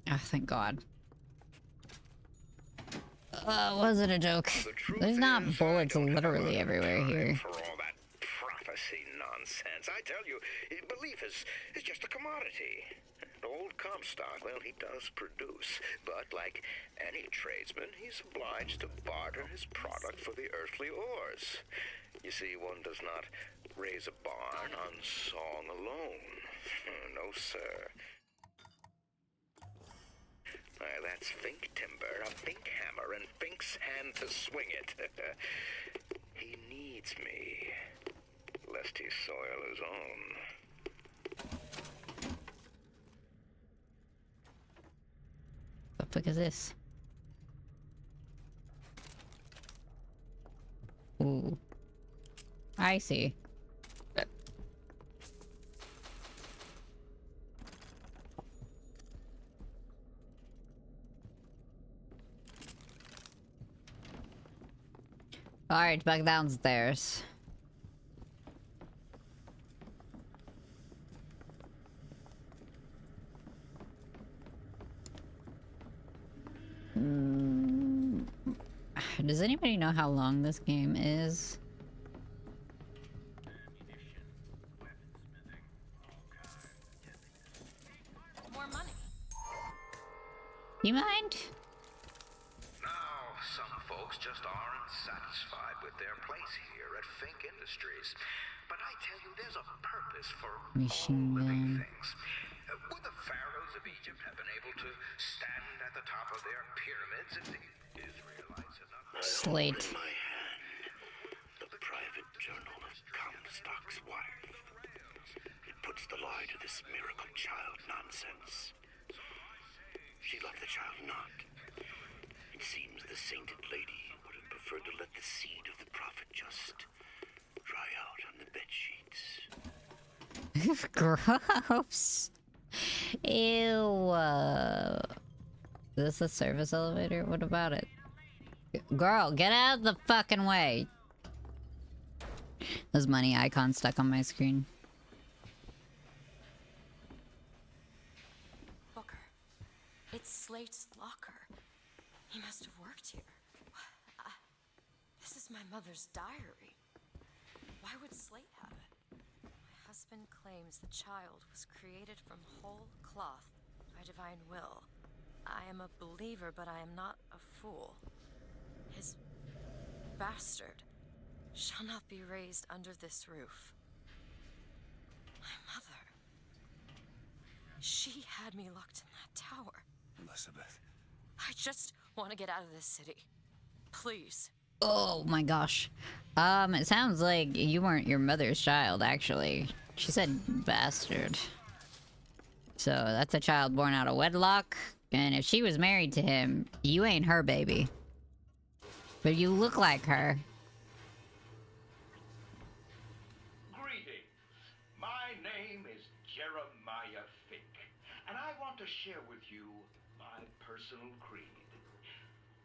Oh, thank God. Wasn't a joke. There's not bullets literally everywhere here. For all that prophecy nonsense, I tell you, belief is just a commodity. Old Comstock, well, he does produce, but like any tradesman, he's obliged to barter his product for the earthly ores. You see, one does not raise a barn on song alone. No, sir. That's Fink timber, a Fink hammer, and Fink's hand to swing it. He needs me, lest he soil his own. What the fuck is this? Ooh. I see. Alright, back downstairs. Does anybody know how long this game is? More money. You mind? Now, some folk folks just aren't satisfied with their place here at Fink Industries. But I tell you, there's a purpose for Machine all living gun. things. Would the pharaohs of Egypt have been able to stand at the top of their pyramids if the Israelites had not? Slate. In my hand, the private journal of Comstock's wife. It puts the lie to this miracle child nonsense. She loved the child not. It seems the sainted lady would have preferred to let the seed of the prophet just dry out on the bed sheets. Gross. Ew. Is this a service elevator? What about it? Girl, get out of the fucking way. There's money icon stuck on my screen. Booker. It's Slate's locker. He must have worked here. This is my mother's diary. Why would Slate have it? My husband claims the child was created from whole cloth by divine will. I am a believer, but I am not a fool. His bastard shall not be raised under this roof. My mother. She had me locked in that tower. Elizabeth. I just want to get out of this city. Please. Oh my gosh. It sounds like you weren't your mother's child, actually. She said bastard. So that's a child born out of wedlock. And if she was married to him, you ain't her baby. But you look like her. Greetings. My name is Jeremiah Fink, and I want to share with you my personal creed.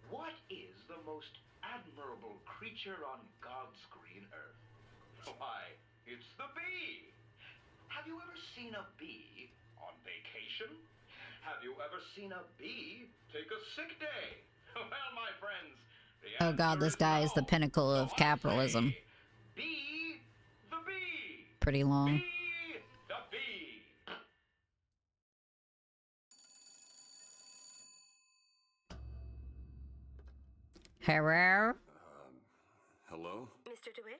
What is the most admirable creature on God's green earth? Why, it's the bee. Have you ever seen a bee on vacation? Have you ever seen a bee take a sick day? Well, my friends, the Oh god, this guy is the pinnacle of capitalism. bee the bee. Pretty long. Bee the bee. Hello? Hello? Mr. DeWitt?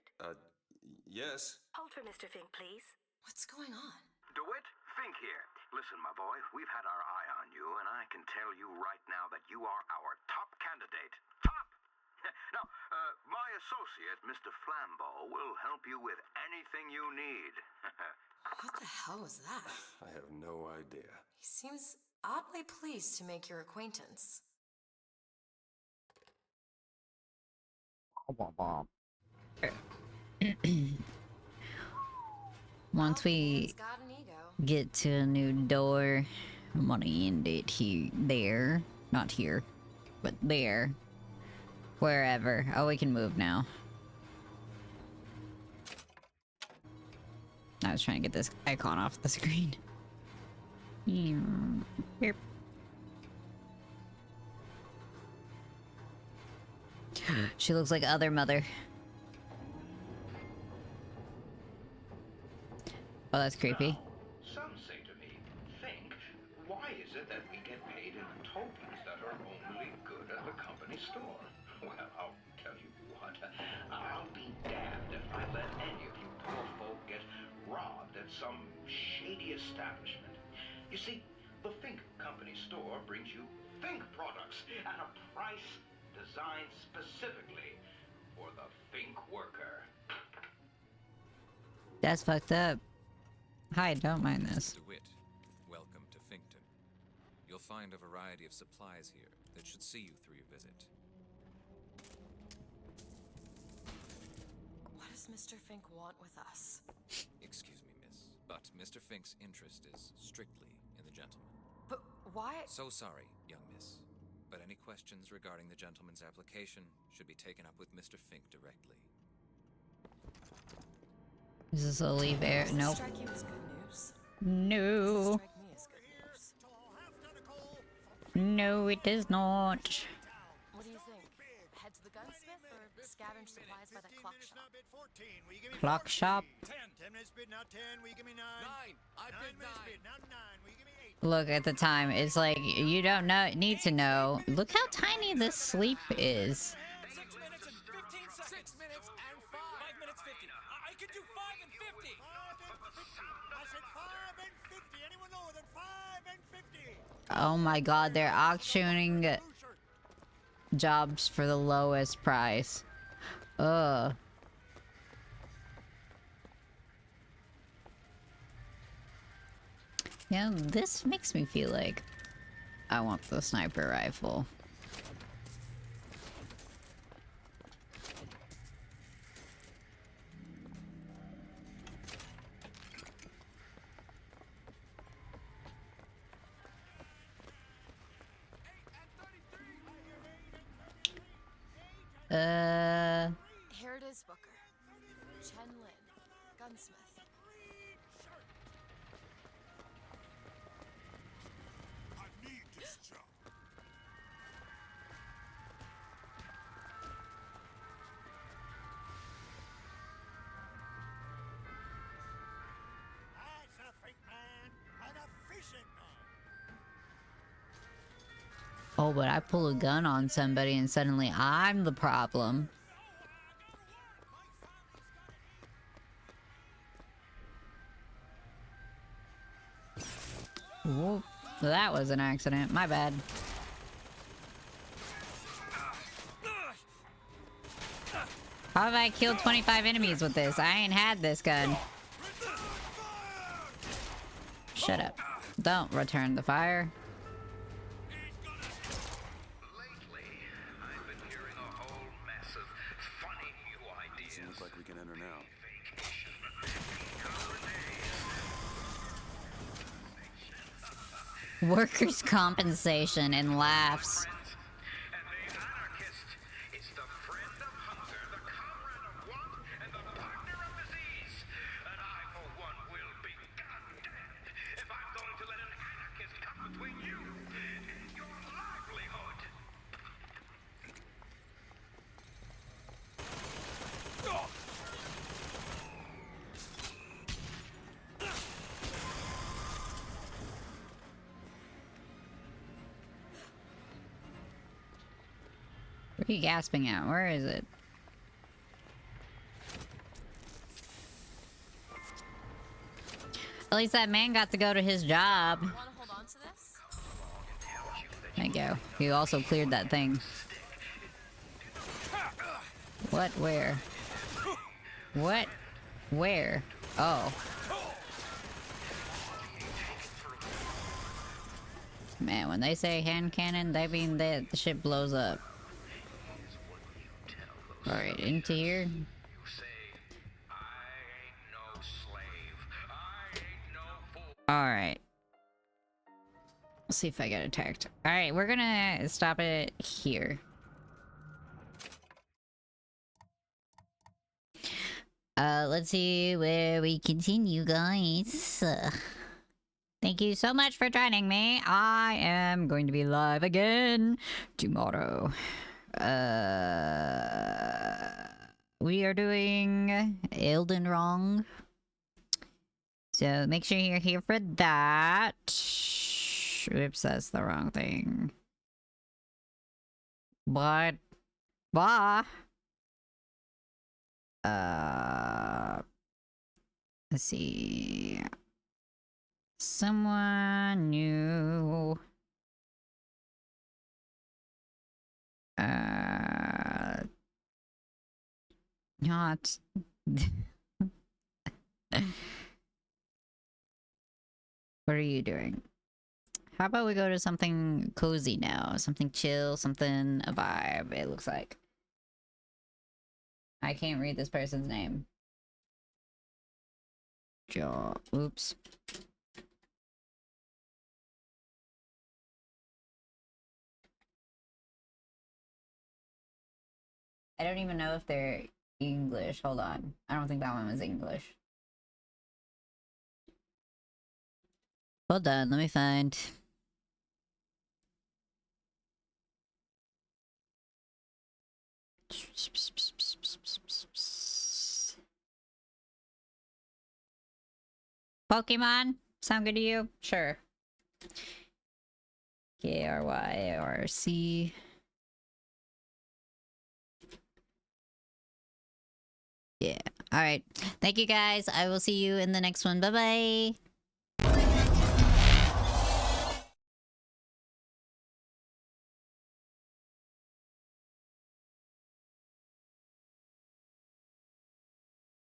Yes? Hold for Mr. Fink, please. What's going on? DeWitt, Fink here. Listen, my boy, we've had our eye on you, and I can tell you right now that you are our top candidate. Top! Now, my associate, Mr. Flambeau, will help you with anything you need. What the hell was that? I have no idea. He seems oddly pleased to make your acquaintance. Once we get to a new door, I'm gonna end it there. Not here, but there. Wherever. Oh, we can move now. I was trying to get this icon off the screen. Beep. She looks like other mother. Oh, that's creepy. Some say to me, Fink, why is it that we get paid in tokens that are only good at the company store? Well, I'll tell you what, I'll be damned if I let any of you poor folk get robbed at some shady establishment. You see, the Fink Company store brings you Fink products at a price designed specifically for the Fink worker. That's fucked up. Hi, don't mind this. DeWitt, welcome to Finkton. You'll find a variety of supplies here that should see you through your visit. What does Mr. Fink want with us? Excuse me, miss, but Mr. Fink's interest is strictly in the gentleman. But why? So sorry, young miss, but any questions regarding the gentleman's application should be taken up with Mr. Fink directly. Is this a leave air? Does this Nope. strike you as good news? No. Does this strike me as good news? No, it does not. What do you think? Head to the gunsmith or scavenge supplies by the clock shop? Clock shop? 10 minutes bid, now 10, will you give me 9? 9, I bid 9. Now 9, will you give me 8? Look at the time. It's like you don't need to know. Look how tiny this sleep is. Oh my god, they're auctioning jobs for the lowest price. Ugh. Yeah, this makes me feel like I want the sniper rifle. Here it is, Booker. Chen Lin, gunsmith. I need this job. That's a fake man and a fishing man. Oh, but I pull a gun on somebody and suddenly I'm the problem. Whoop. That was an accident. My bad. How have I killed 25 enemies with this? I ain't had this gun. Shut up. Don't return the fire. Seems like we can enter now. Workers' compensation and laughs. What are you gasping at? Where is it? At least that man got to go to his job. Wanna hold on to this? There you go. You also cleared that thing. What? Where? What? Where? Oh. Man, when they say hand cannon, they mean that the shit blows up. Alright, into here. Alright. Let's see if I get attacked. Alright, we're gonna stop it here. Let's see where we continue, guys. Thank you so much for joining me. I am going to be live again tomorrow. We are doing Elden Ring. So make sure you're here for that. Oops, that's the wrong thing. But, let's see. Someone new. Not. What are you doing? How about we go to something cozy now? Something chill, something a vibe, it looks like. I can't read this person's name. Oops. I don't even know if they're English. Hold on. I don't think that one was English. Hold on, let me find. Pokemon? Sound good to you? Sure. KRYRC. Yeah. Alright. Thank you guys. I will see you in the next one. Bye-bye.